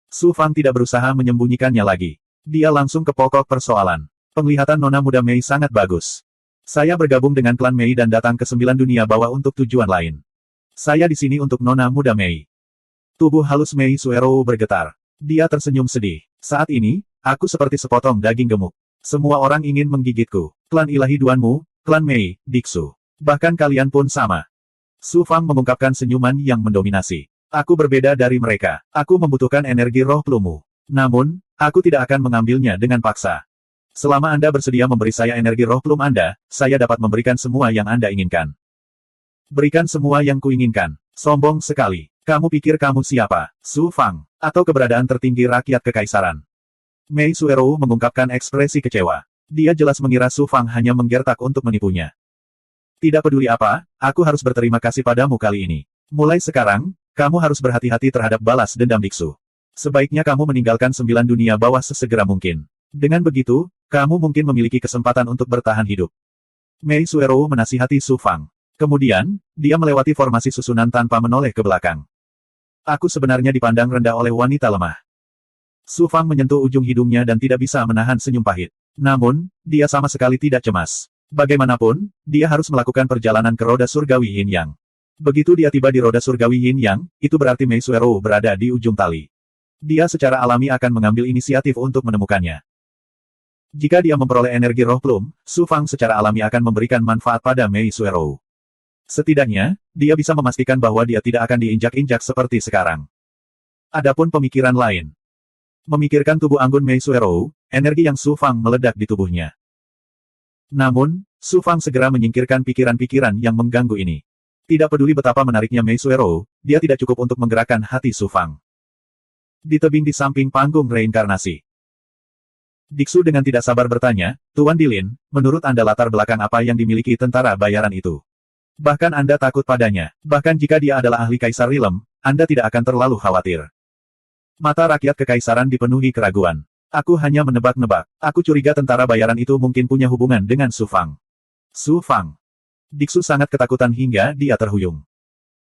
Su Fang tidak berusaha menyembunyikannya lagi. Dia langsung ke pokok persoalan. Penglihatan nona muda Mei sangat bagus. Saya bergabung dengan klan Mei dan datang ke 9 dunia bawah untuk tujuan lain. Saya di sini untuk nona muda Mei. Tubuh halus Mei Suero bergetar. Dia tersenyum sedih. Saat ini, aku seperti sepotong daging gemuk. Semua orang ingin menggigitku. Klan ilahi duanmu, klan Mei, Diksu. Bahkan kalian pun sama. Su Fang mengungkapkan senyuman yang mendominasi. Aku berbeda dari mereka. Aku membutuhkan energi roh plumu. Namun, aku tidak akan mengambilnya dengan paksa. Selama Anda bersedia memberi saya energi roh plum Anda, saya dapat memberikan semua yang Anda inginkan. Berikan semua yang kuinginkan. Sombong sekali. Kamu pikir kamu siapa? Su Fang. Atau keberadaan tertinggi rakyat kekaisaran? Mei Suero mengungkapkan ekspresi kecewa. Dia jelas mengira Su Fang hanya menggertak untuk menipunya. Tidak peduli apa, aku harus berterima kasih padamu kali ini. Mulai sekarang, kamu harus berhati-hati terhadap balas dendam Diksu. Sebaiknya kamu meninggalkan 9 dunia bawah sesegera mungkin. Dengan begitu, kamu mungkin memiliki kesempatan untuk bertahan hidup. Mei Suero menasihati Su Fang. Kemudian, dia melewati formasi susunan tanpa menoleh ke belakang. Aku sebenarnya dipandang rendah oleh wanita lemah. Su Fang menyentuh ujung hidungnya dan tidak bisa menahan senyum pahit. Namun, dia sama sekali tidak cemas. Bagaimanapun, dia harus melakukan perjalanan ke roda surgawi Yin Yang. Begitu dia tiba di roda surgawi Yin Yang, itu berarti Mei Suero berada di ujung tali. Dia secara alami akan mengambil inisiatif untuk menemukannya. Jika dia memperoleh energi roh plum, Su Fang secara alami akan memberikan manfaat pada Mei Suero. Setidaknya, dia bisa memastikan bahwa dia tidak akan diinjak-injak seperti sekarang. Adapun pemikiran lain. Memikirkan tubuh anggun Mei Suero, energi yang Su Fang meledak di tubuhnya. Namun, Su Fang segera menyingkirkan pikiran-pikiran yang mengganggu ini. Tidak peduli betapa menariknya Mei Suero, dia tidak cukup untuk menggerakkan hati Su Fang. Di tebing di samping panggung reinkarnasi. Diksu dengan tidak sabar bertanya, Tuan Dilin, menurut Anda latar belakang apa yang dimiliki tentara bayaran itu? Bahkan Anda takut padanya. Bahkan jika dia adalah ahli Kaisar Rilem, Anda tidak akan terlalu khawatir. Mata rakyat kekaisaran dipenuhi keraguan. Aku hanya menebak-nebak. Aku curiga tentara bayaran itu mungkin punya hubungan dengan Su Fang. Su Fang. Diksu sangat ketakutan hingga dia terhuyung.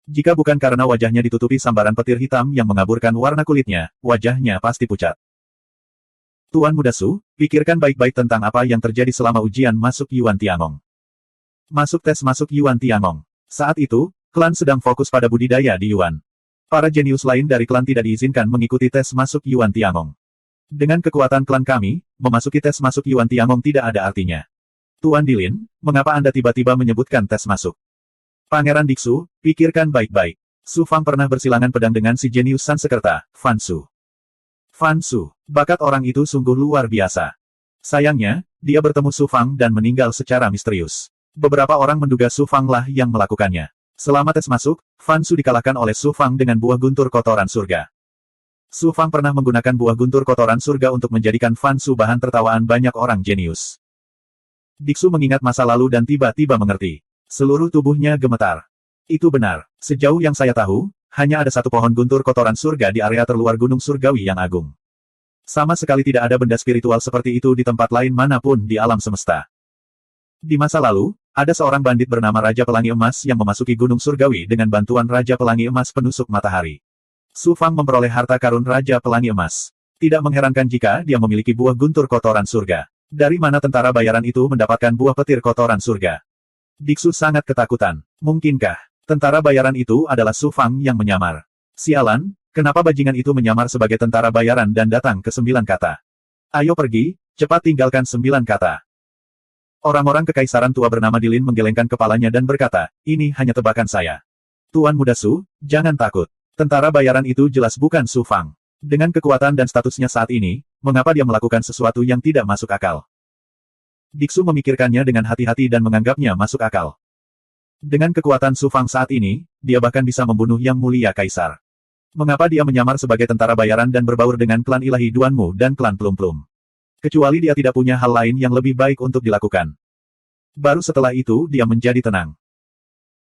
Jika bukan karena wajahnya ditutupi sambaran petir hitam yang mengaburkan warna kulitnya, wajahnya pasti pucat. Tuan Muda Su, pikirkan baik-baik tentang apa yang terjadi selama ujian masuk Yuan Tiangong. Masuk tes masuk Yuan Tiangong. Saat itu, klan sedang fokus pada budidaya di Yuan. Para jenius lain dari klan tidak diizinkan mengikuti tes masuk Yuan Tiangong. Dengan kekuatan klan kami, memasuki tes masuk Yuan Tiangong tidak ada artinya. Tuan Dilin, mengapa Anda tiba-tiba menyebutkan tes masuk? Pangeran Diksu, pikirkan baik-baik. Su Fang pernah bersilangan pedang dengan si jenius Sansekerta, Fan Su. Fan Su, bakat orang itu sungguh luar biasa. Sayangnya, dia bertemu Su Fang dan meninggal secara misterius. Beberapa orang menduga Su Fang lah yang melakukannya. Selama tes masuk, Fan Su dikalahkan oleh Su Fang dengan buah guntur kotoran surga. Su Fang pernah menggunakan buah guntur kotoran surga untuk menjadikan Fan Su bahan tertawaan banyak orang jenius. Diksu mengingat masa lalu dan tiba-tiba mengerti. Seluruh tubuhnya gemetar. Itu benar. Sejauh yang saya tahu, hanya ada satu pohon guntur kotoran surga di area terluar gunung surgawi yang agung. Sama sekali tidak ada benda spiritual seperti itu di tempat lain manapun di alam semesta. Di masa lalu, ada seorang bandit bernama Raja Pelangi Emas yang memasuki Gunung Surgawi dengan bantuan Raja Pelangi Emas penusuk matahari. Su Fang memperoleh harta karun Raja Pelangi Emas. Tidak mengherankan jika dia memiliki buah guntur kotoran surga. Dari mana tentara bayaran itu mendapatkan buah petir kotoran surga? Diksu sangat ketakutan. Mungkinkah tentara bayaran itu adalah Su Fang yang menyamar? Sialan, kenapa bajingan itu menyamar sebagai tentara bayaran dan datang ke 9 kata? Ayo pergi, cepat tinggalkan 9 kata. Orang-orang kekaisaran tua bernama Dilin menggelengkan kepalanya dan berkata, ini hanya tebakan saya. Tuan Muda Su, jangan takut. Tentara bayaran itu jelas bukan Su Fang. Dengan kekuatan dan statusnya saat ini, mengapa dia melakukan sesuatu yang tidak masuk akal? Diksu memikirkannya dengan hati-hati dan menganggapnya masuk akal. Dengan kekuatan Su Fang saat ini, dia bahkan bisa membunuh Yang Mulia Kaisar. Mengapa dia menyamar sebagai tentara bayaran dan berbaur dengan klan ilahi Duanmu dan klan Plum-Plum? Kecuali dia tidak punya hal lain yang lebih baik untuk dilakukan. Baru setelah itu dia menjadi tenang.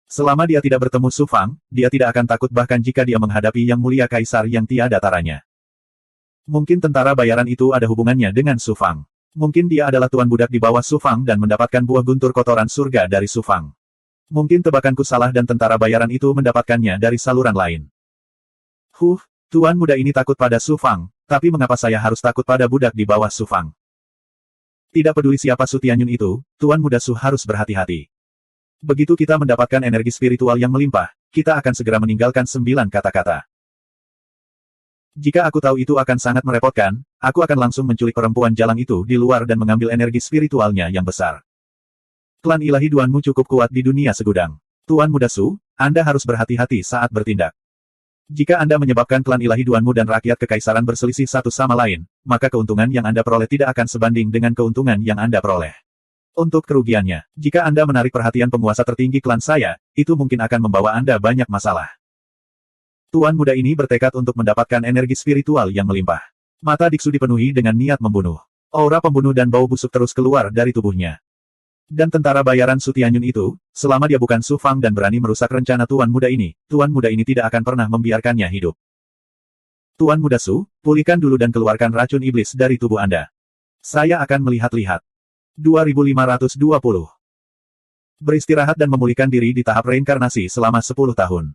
Selama dia tidak bertemu Su Fang, dia tidak akan takut bahkan jika dia menghadapi Yang Mulia Kaisar yang tiada taranya. Mungkin tentara bayaran itu ada hubungannya dengan Su Fang. Mungkin dia adalah tuan budak di bawah Su Fang dan mendapatkan buah guntur kotoran surga dari Su Fang. Mungkin tebakanku salah dan tentara bayaran itu mendapatkannya dari saluran lain. Tuan muda ini takut pada Su Fang, tapi mengapa saya harus takut pada budak di bawah Su Fang? Tidak peduli siapa Su Tianyun itu, Tuan muda Su harus berhati-hati. Begitu kita mendapatkan energi spiritual yang melimpah, kita akan segera meninggalkan 9 kata-kata. Jika aku tahu itu akan sangat merepotkan, aku akan langsung menculik perempuan jalang itu di luar dan mengambil energi spiritualnya yang besar. Klan ilahi Duanmu cukup kuat di dunia segudang. Tuan muda Su, Anda harus berhati-hati saat bertindak. Jika Anda menyebabkan klan ilahi Duanmu dan rakyat kekaisaran berselisih satu sama lain, maka keuntungan yang Anda peroleh tidak akan sebanding dengan keuntungan yang Anda peroleh. Untuk kerugiannya, jika Anda menarik perhatian penguasa tertinggi klan saya, itu mungkin akan membawa Anda banyak masalah. Tuan muda ini bertekad untuk mendapatkan energi spiritual yang melimpah. Mata Diksu dipenuhi dengan niat membunuh. Aura pembunuh dan bau busuk terus keluar dari tubuhnya. Dan tentara bayaran Su Tianyun itu, selama dia bukan Su Fang dan berani merusak rencana Tuan muda ini tidak akan pernah membiarkannya hidup. Tuan muda Su, pulihkan dulu dan keluarkan racun iblis dari tubuh Anda. Saya akan melihat-lihat. 2520. Beristirahat dan memulihkan diri di tahap reinkarnasi selama 10 tahun.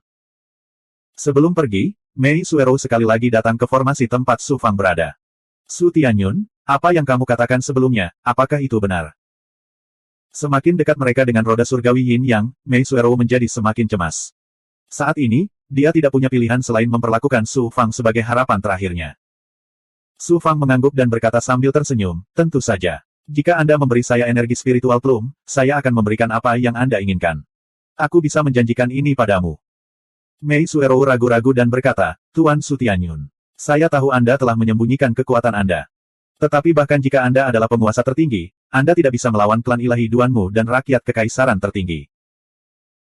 Sebelum pergi, Mei Suero sekali lagi datang ke formasi tempat Su Fang berada. Su Tianyun, apa yang kamu katakan sebelumnya, apakah itu benar? Semakin dekat mereka dengan roda surgawi Yin Yang, Mei Suero menjadi semakin cemas. Saat ini, dia tidak punya pilihan selain memperlakukan Su Fang sebagai harapan terakhirnya. Su Fang mengangguk dan berkata sambil tersenyum, tentu saja. Jika Anda memberi saya energi spiritual plum, saya akan memberikan apa yang Anda inginkan. Aku bisa menjanjikan ini padamu. Mei Suero ragu-ragu dan berkata, Tuan Su Tianyun, saya tahu Anda telah menyembunyikan kekuatan Anda. Tetapi bahkan jika Anda adalah penguasa tertinggi, Anda tidak bisa melawan klan ilahi Duanmu dan rakyat kekaisaran tertinggi.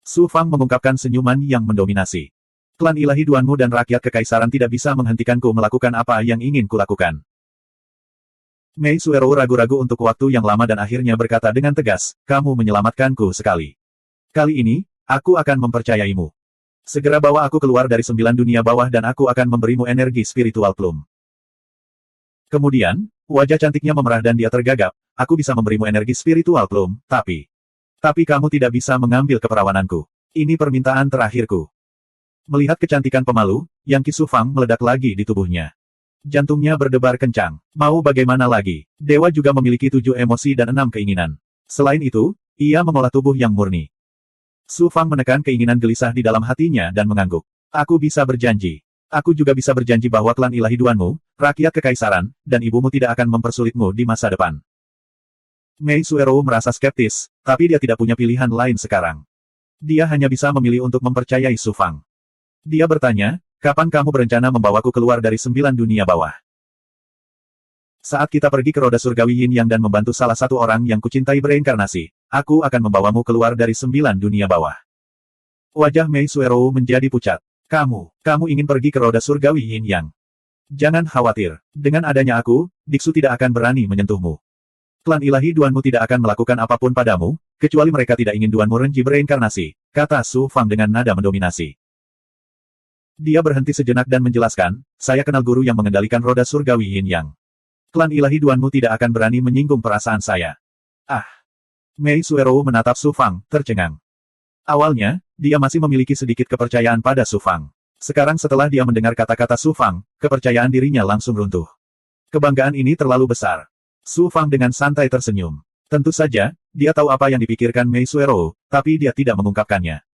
Su Fang mengungkapkan senyuman yang mendominasi. Klan ilahi Duanmu dan rakyat kekaisaran tidak bisa menghentikanku melakukan apa yang ingin kulakukan. Mei Suero ragu-ragu untuk waktu yang lama dan akhirnya berkata dengan tegas, kamu menyelamatkanku sekali. Kali ini, aku akan mempercayaimu. Segera bawa aku keluar dari 9 dunia bawah dan aku akan memberimu energi spiritual plum. Kemudian, wajah cantiknya memerah dan dia tergagap, aku bisa memberimu energi spiritual plum, tapi kamu tidak bisa mengambil keperawananku. Ini permintaan terakhirku. Melihat kecantikan pemalu, Yang Qi Su Fang meledak lagi di tubuhnya. Jantungnya berdebar kencang. Mau bagaimana lagi? Dewa juga memiliki 7 emosi dan 6 keinginan. Selain itu, ia mengolah tubuh yang murni. Su Fang menekan keinginan gelisah di dalam hatinya dan mengangguk. Aku bisa berjanji. Aku juga bisa berjanji bahwa klan ilahi Duanmu, rakyat kekaisaran, dan ibumu tidak akan mempersulitmu di masa depan. Mei Suero merasa skeptis, tapi dia tidak punya pilihan lain sekarang. Dia hanya bisa memilih untuk mempercayai Su Fang. Dia bertanya, kapan kamu berencana membawaku keluar dari 9 dunia bawah? Saat kita pergi ke roda surgawi Yin Yang dan membantu salah satu orang yang kucintai bereinkarnasi, aku akan membawamu keluar dari 9 dunia bawah. Wajah Mei Suero menjadi pucat. Kamu ingin pergi ke roda surgawi Yin Yang. Jangan khawatir, dengan adanya aku, Diksu tidak akan berani menyentuhmu. Klan ilahi Duanmu tidak akan melakukan apapun padamu, kecuali mereka tidak ingin Duanmu Renji bereinkarnasi, kata Su Fang dengan nada mendominasi. Dia berhenti sejenak dan menjelaskan, saya kenal guru yang mengendalikan roda surgawi Yin Yang. Klan ilahi Duanmu tidak akan berani menyinggung perasaan saya. Mei Suero menatap Su Fang, tercengang. Awalnya, dia masih memiliki sedikit kepercayaan pada Su Fang. Sekarang setelah dia mendengar kata-kata Su Fang, kepercayaan dirinya langsung runtuh. Kebanggaan ini terlalu besar. Su Fang dengan santai tersenyum. Tentu saja, dia tahu apa yang dipikirkan Mei Suero, tapi dia tidak mengungkapkannya.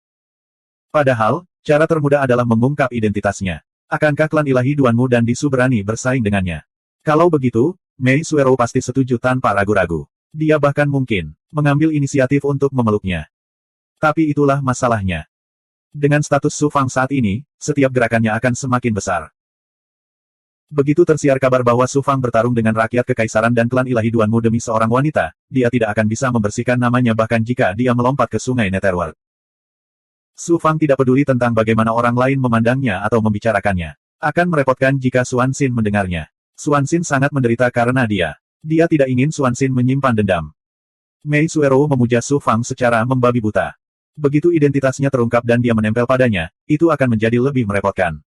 Padahal, cara termudah adalah mengungkap identitasnya. Akankah klan ilahi Duanmu dan Diksu berani bersaing dengannya? Kalau begitu, Mei Suero pasti setuju tanpa ragu-ragu. Dia bahkan mungkin mengambil inisiatif untuk memeluknya. Tapi itulah masalahnya. Dengan status Su Fang saat ini, setiap gerakannya akan semakin besar. Begitu tersiar kabar bahwa Su Fang bertarung dengan rakyat kekaisaran dan klan ilahi Duanmu demi seorang wanita, dia tidak akan bisa membersihkan namanya bahkan jika dia melompat ke sungai Netherworld. Su Fang tidak peduli tentang bagaimana orang lain memandangnya atau membicarakannya. Akan merepotkan jika Xuan Xin mendengarnya. Xuan Xin sangat menderita karena dia. Dia tidak ingin Xuan Xin menyimpan dendam. Mei Suero memuja Su Fang secara membabi buta. Begitu identitasnya terungkap dan dia menempel padanya, itu akan menjadi lebih merepotkan.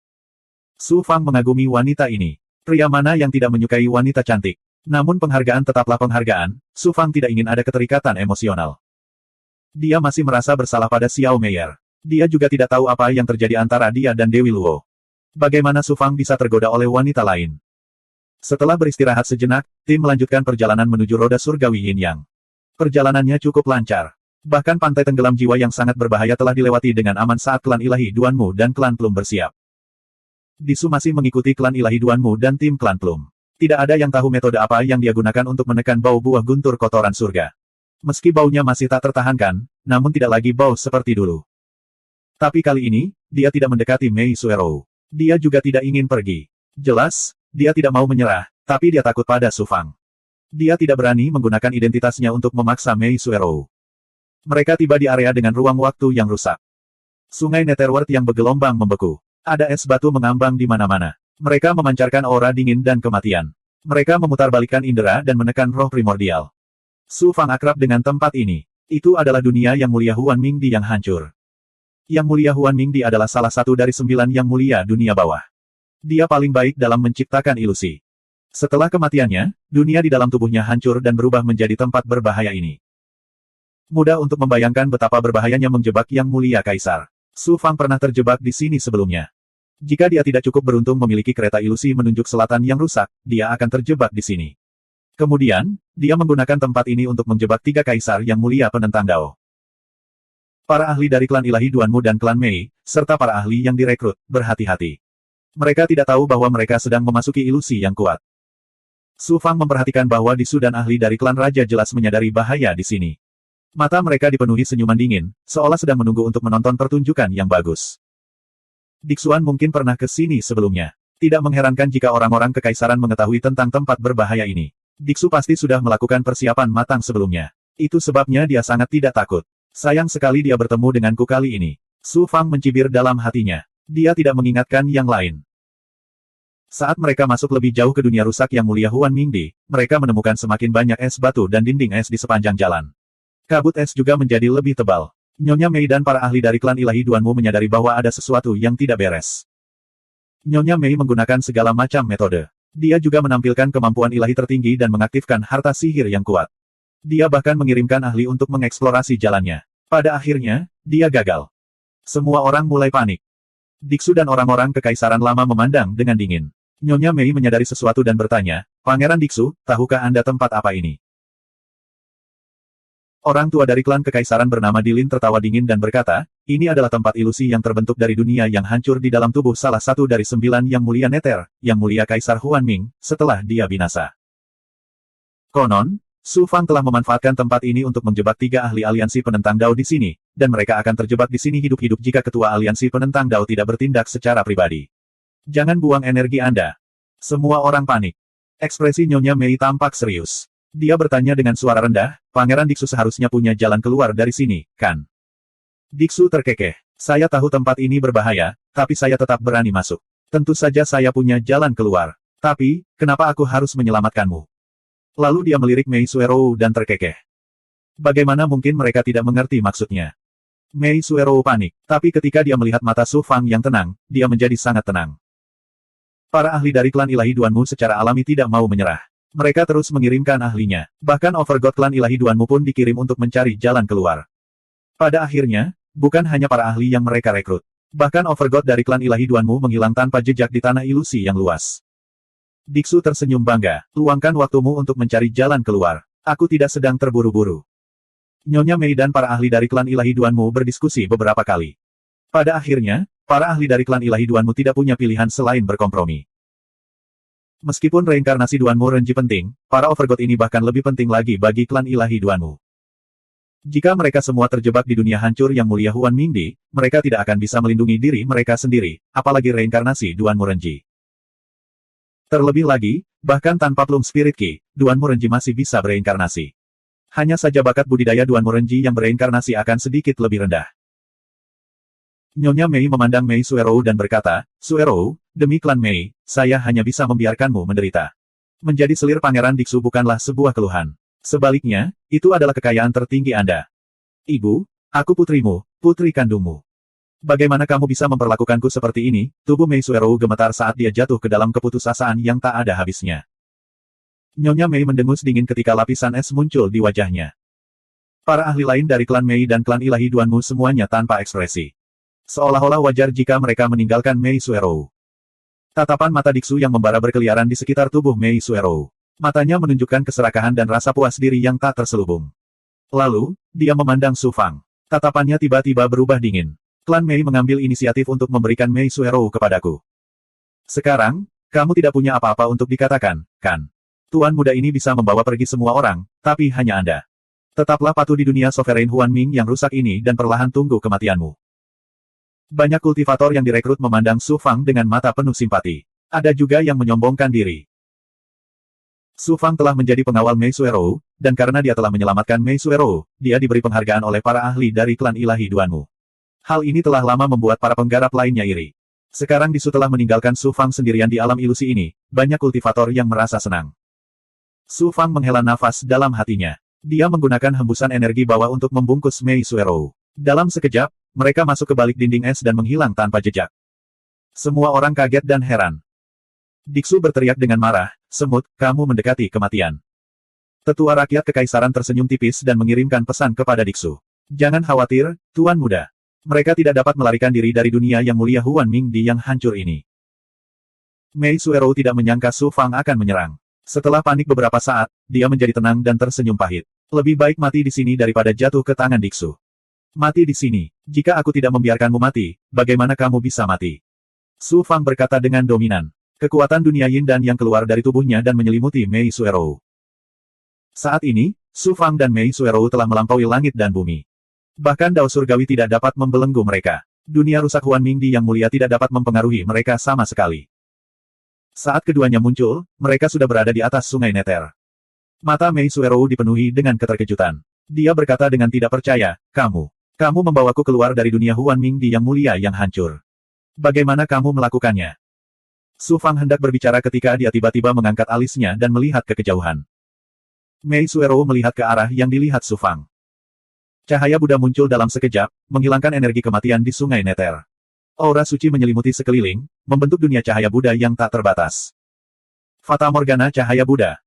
Su Fang mengagumi wanita ini. Pria mana yang tidak menyukai wanita cantik? Namun penghargaan tetaplah penghargaan, Su Fang tidak ingin ada keterikatan emosional. Dia masih merasa bersalah pada Xiao Meier. Dia juga tidak tahu apa yang terjadi antara dia dan Dewi Luo. Bagaimana Su Fang bisa tergoda oleh wanita lain? Setelah beristirahat sejenak, tim melanjutkan perjalanan menuju roda surgawi Yin Yang. Perjalanannya cukup lancar. Bahkan pantai tenggelam jiwa yang sangat berbahaya telah dilewati dengan aman saat klan ilahi Duanmu dan klan Plum bersiap. Disu masih mengikuti klan ilahi Duanmu dan tim klan Plum. Tidak ada yang tahu metode apa yang dia gunakan untuk menekan bau buah guntur kotoran surga. Meski baunya masih tak tertahankan, namun tidak lagi bau seperti dulu. Tapi kali ini, dia tidak mendekati Mei Suerou. Dia juga tidak ingin pergi. Jelas, dia tidak mau menyerah, tapi dia takut pada Su Fang. Dia tidak berani menggunakan identitasnya untuk memaksa Mei Suerou. Mereka tiba di area dengan ruang waktu yang rusak. Sungai Netherworld yang bergelombang membeku. Ada es batu mengambang di mana-mana. Mereka memancarkan aura dingin dan kematian. Mereka memutarbalikkan indera dan menekan roh primordial. Su Fang akrab dengan tempat ini. Itu adalah dunia yang mulia Huan Mingdi yang hancur. Yang mulia Huan Mingdi adalah salah satu dari 9 yang mulia dunia bawah. Dia paling baik dalam menciptakan ilusi. Setelah kematiannya, dunia di dalam tubuhnya hancur dan berubah menjadi tempat berbahaya ini. Mudah untuk membayangkan betapa berbahayanya menjebak Yang Mulia Kaisar. Su Fang pernah terjebak di sini sebelumnya. Jika dia tidak cukup beruntung memiliki kereta ilusi menunjuk selatan yang rusak, dia akan terjebak di sini. Kemudian, dia menggunakan tempat ini untuk menjebak 3 kaisar yang mulia penentang Dao. Para ahli dari klan ilahi Duanmu dan klan Mei, serta para ahli yang direkrut, berhati-hati. Mereka tidak tahu bahwa mereka sedang memasuki ilusi yang kuat. Su Fang memperhatikan bahwa Disu dan ahli dari klan Raja jelas menyadari bahaya di sini. Mata mereka dipenuhi senyuman dingin, seolah sedang menunggu untuk menonton pertunjukan yang bagus. Dixuan mungkin pernah ke sini sebelumnya. Tidak mengherankan jika orang-orang kekaisaran mengetahui tentang tempat berbahaya ini. Dixu pasti sudah melakukan persiapan matang sebelumnya. Itu sebabnya dia sangat tidak takut. Sayang sekali dia bertemu denganku kali ini. Su Fang mencibir dalam hatinya. Dia tidak mengingatkan yang lain. Saat mereka masuk lebih jauh ke dunia rusak yang mulia Huan Mingdi, mereka menemukan semakin banyak es batu dan dinding es di sepanjang jalan. Kabut es juga menjadi lebih tebal. Nyonya Mei dan para ahli dari klan ilahi Duanmu menyadari bahwa ada sesuatu yang tidak beres. Nyonya Mei menggunakan segala macam metode. Dia juga menampilkan kemampuan ilahi tertinggi dan mengaktifkan harta sihir yang kuat. Dia bahkan mengirimkan ahli untuk mengeksplorasi jalannya. Pada akhirnya, dia gagal. Semua orang mulai panik. Dixu dan orang-orang kekaisaran lama memandang dengan dingin. Nyonya Mei menyadari sesuatu dan bertanya, "Pangeran Dixu, tahukah Anda tempat apa ini?" Orang tua dari klan kekaisaran bernama Dilin tertawa dingin dan berkata, "Ini adalah tempat ilusi yang terbentuk dari dunia yang hancur di dalam tubuh salah satu dari 9 yang mulia Nether, yang mulia Kaisar Huan Ming, setelah dia binasa." Konon, Su Fang telah memanfaatkan tempat ini untuk menjebak 3 ahli aliansi penentang Dao di sini, dan mereka akan terjebak di sini hidup-hidup jika ketua aliansi penentang Dao tidak bertindak secara pribadi. Jangan buang energi Anda. Semua orang panik. Ekspresi Nyonya Mei tampak serius. Dia bertanya dengan suara rendah, "Pangeran Dixu seharusnya punya jalan keluar dari sini, kan?" Dixu terkekeh. "Saya tahu tempat ini berbahaya, tapi saya tetap berani masuk. Tentu saja saya punya jalan keluar. Tapi, kenapa aku harus menyelamatkanmu?" Lalu dia melirik Mei Suerou dan terkekeh. Bagaimana mungkin mereka tidak mengerti maksudnya? Mei Suerou panik, tapi ketika dia melihat mata Su Fang yang tenang, dia menjadi sangat tenang. Para ahli dari klan ilahi Duanmu secara alami tidak mau menyerah. Mereka terus mengirimkan ahlinya. Bahkan Overgod klan ilahi Duanmu pun dikirim untuk mencari jalan keluar. Pada akhirnya, bukan hanya para ahli yang mereka rekrut. Bahkan Overgod dari klan ilahi Duanmu menghilang tanpa jejak di tanah ilusi yang luas. Dixu tersenyum bangga. "Luangkan waktumu untuk mencari jalan keluar. Aku tidak sedang terburu-buru." Nyonya Mei dan para ahli dari klan ilahi Duanmu berdiskusi beberapa kali. Pada akhirnya, para ahli dari klan ilahi Duanmu tidak punya pilihan selain berkompromi. Meskipun reinkarnasi Duanmu Renji penting, para Overgod ini bahkan lebih penting lagi bagi klan ilahi Duanmu. Jika mereka semua terjebak di dunia hancur yang mulia Huan Mingdi, mereka tidak akan bisa melindungi diri mereka sendiri, apalagi reinkarnasi Duanmu Renji. Terlebih lagi, bahkan tanpa Plum Spirit Ki, Duanmu Renji masih bisa bereinkarnasi. Hanya saja bakat budidaya Duanmu Renji yang bereinkarnasi akan sedikit lebih rendah. Nyonya Mei memandang Mei Suerou dan berkata, "Suerou, demi klan Mei, saya hanya bisa membiarkanmu menderita. Menjadi selir Pangeran Dixu bukanlah sebuah keluhan. Sebaliknya, itu adalah kekayaan tertinggi Anda. Ibu, aku putrimu, putri kandungmu. Bagaimana kamu bisa memperlakukanku seperti ini?" Tubuh Mei Suerou gemetar saat dia jatuh ke dalam keputusasaan yang tak ada habisnya. Nyonya Mei mendengus dingin ketika lapisan es muncul di wajahnya. Para ahli lain dari klan Mei dan klan ilahi Duanmu semuanya tanpa ekspresi. Seolah-olah wajar jika mereka meninggalkan Mei Suerou. Tatapan mata Diksu yang membara berkeliaran di sekitar tubuh Mei Suerou. Matanya menunjukkan keserakahan dan rasa puas diri yang tak terselubung. Lalu, dia memandang Su Fang. Tatapannya tiba-tiba berubah dingin. Klan Mei mengambil inisiatif untuk memberikan Mei Suerou kepadaku. Sekarang, kamu tidak punya apa-apa untuk dikatakan, kan? Tuan muda ini bisa membawa pergi semua orang, tapi hanya Anda. Tetaplah patuh di dunia Sovereign Huan Ming yang rusak ini dan perlahan tunggu kematianmu. Banyak kultivator yang direkrut memandang Su Fang dengan mata penuh simpati. Ada juga yang menyombongkan diri. Su Fang telah menjadi pengawal Mei Suerou, dan karena dia telah menyelamatkan Mei Suerou, dia diberi penghargaan oleh para ahli dari klan ilahi Duanmu. Hal ini telah lama membuat para penggarap lainnya iri. Sekarang Diksu telah meninggalkan Su Fang sendirian di alam ilusi ini, banyak kultivator yang merasa senang. Su Fang menghela nafas dalam hatinya. Dia menggunakan hembusan energi bawah untuk membungkus Mei Suerou. Dalam sekejap, mereka masuk ke balik dinding es dan menghilang tanpa jejak. Semua orang kaget dan heran. Diksu berteriak dengan marah, "Semut, kamu mendekati kematian." Tetua rakyat kekaisaran tersenyum tipis dan mengirimkan pesan kepada Diksu. "Jangan khawatir, Tuan Muda. Mereka tidak dapat melarikan diri dari dunia yang mulia Huan Ming Di yang hancur ini." Mei Suerou tidak menyangka Su Fang akan menyerang. Setelah panik beberapa saat, dia menjadi tenang dan tersenyum pahit. "Lebih baik mati di sini daripada jatuh ke tangan Diksu." "Mati di sini. Jika aku tidak membiarkanmu mati, bagaimana kamu bisa mati?" Su Fang berkata dengan dominan. Kekuatan dunia Yin dan yang keluar dari tubuhnya dan menyelimuti Mei Suerou. Saat ini, Su Fang dan Mei Suerou telah melampaui langit dan bumi. Bahkan dao surgawi tidak dapat membelenggu mereka. Dunia rusak Huan Ming Di yang mulia tidak dapat mempengaruhi mereka sama sekali. Saat keduanya muncul, mereka sudah berada di atas sungai Nether. Mata Mei Suerou dipenuhi dengan keterkejutan. Dia berkata dengan tidak percaya, Kamu membawaku keluar dari dunia Huan Ming Di yang mulia yang hancur. Bagaimana kamu melakukannya?" Su Fang hendak berbicara ketika dia tiba-tiba mengangkat alisnya dan melihat ke kejauhan. Mei Suerou melihat ke arah yang dilihat Su Fang. Cahaya Buddha muncul dalam sekejap, menghilangkan energi kematian di sungai Nether. Aura suci menyelimuti sekeliling, membentuk dunia cahaya Buddha yang tak terbatas. Fata Morgana cahaya Buddha.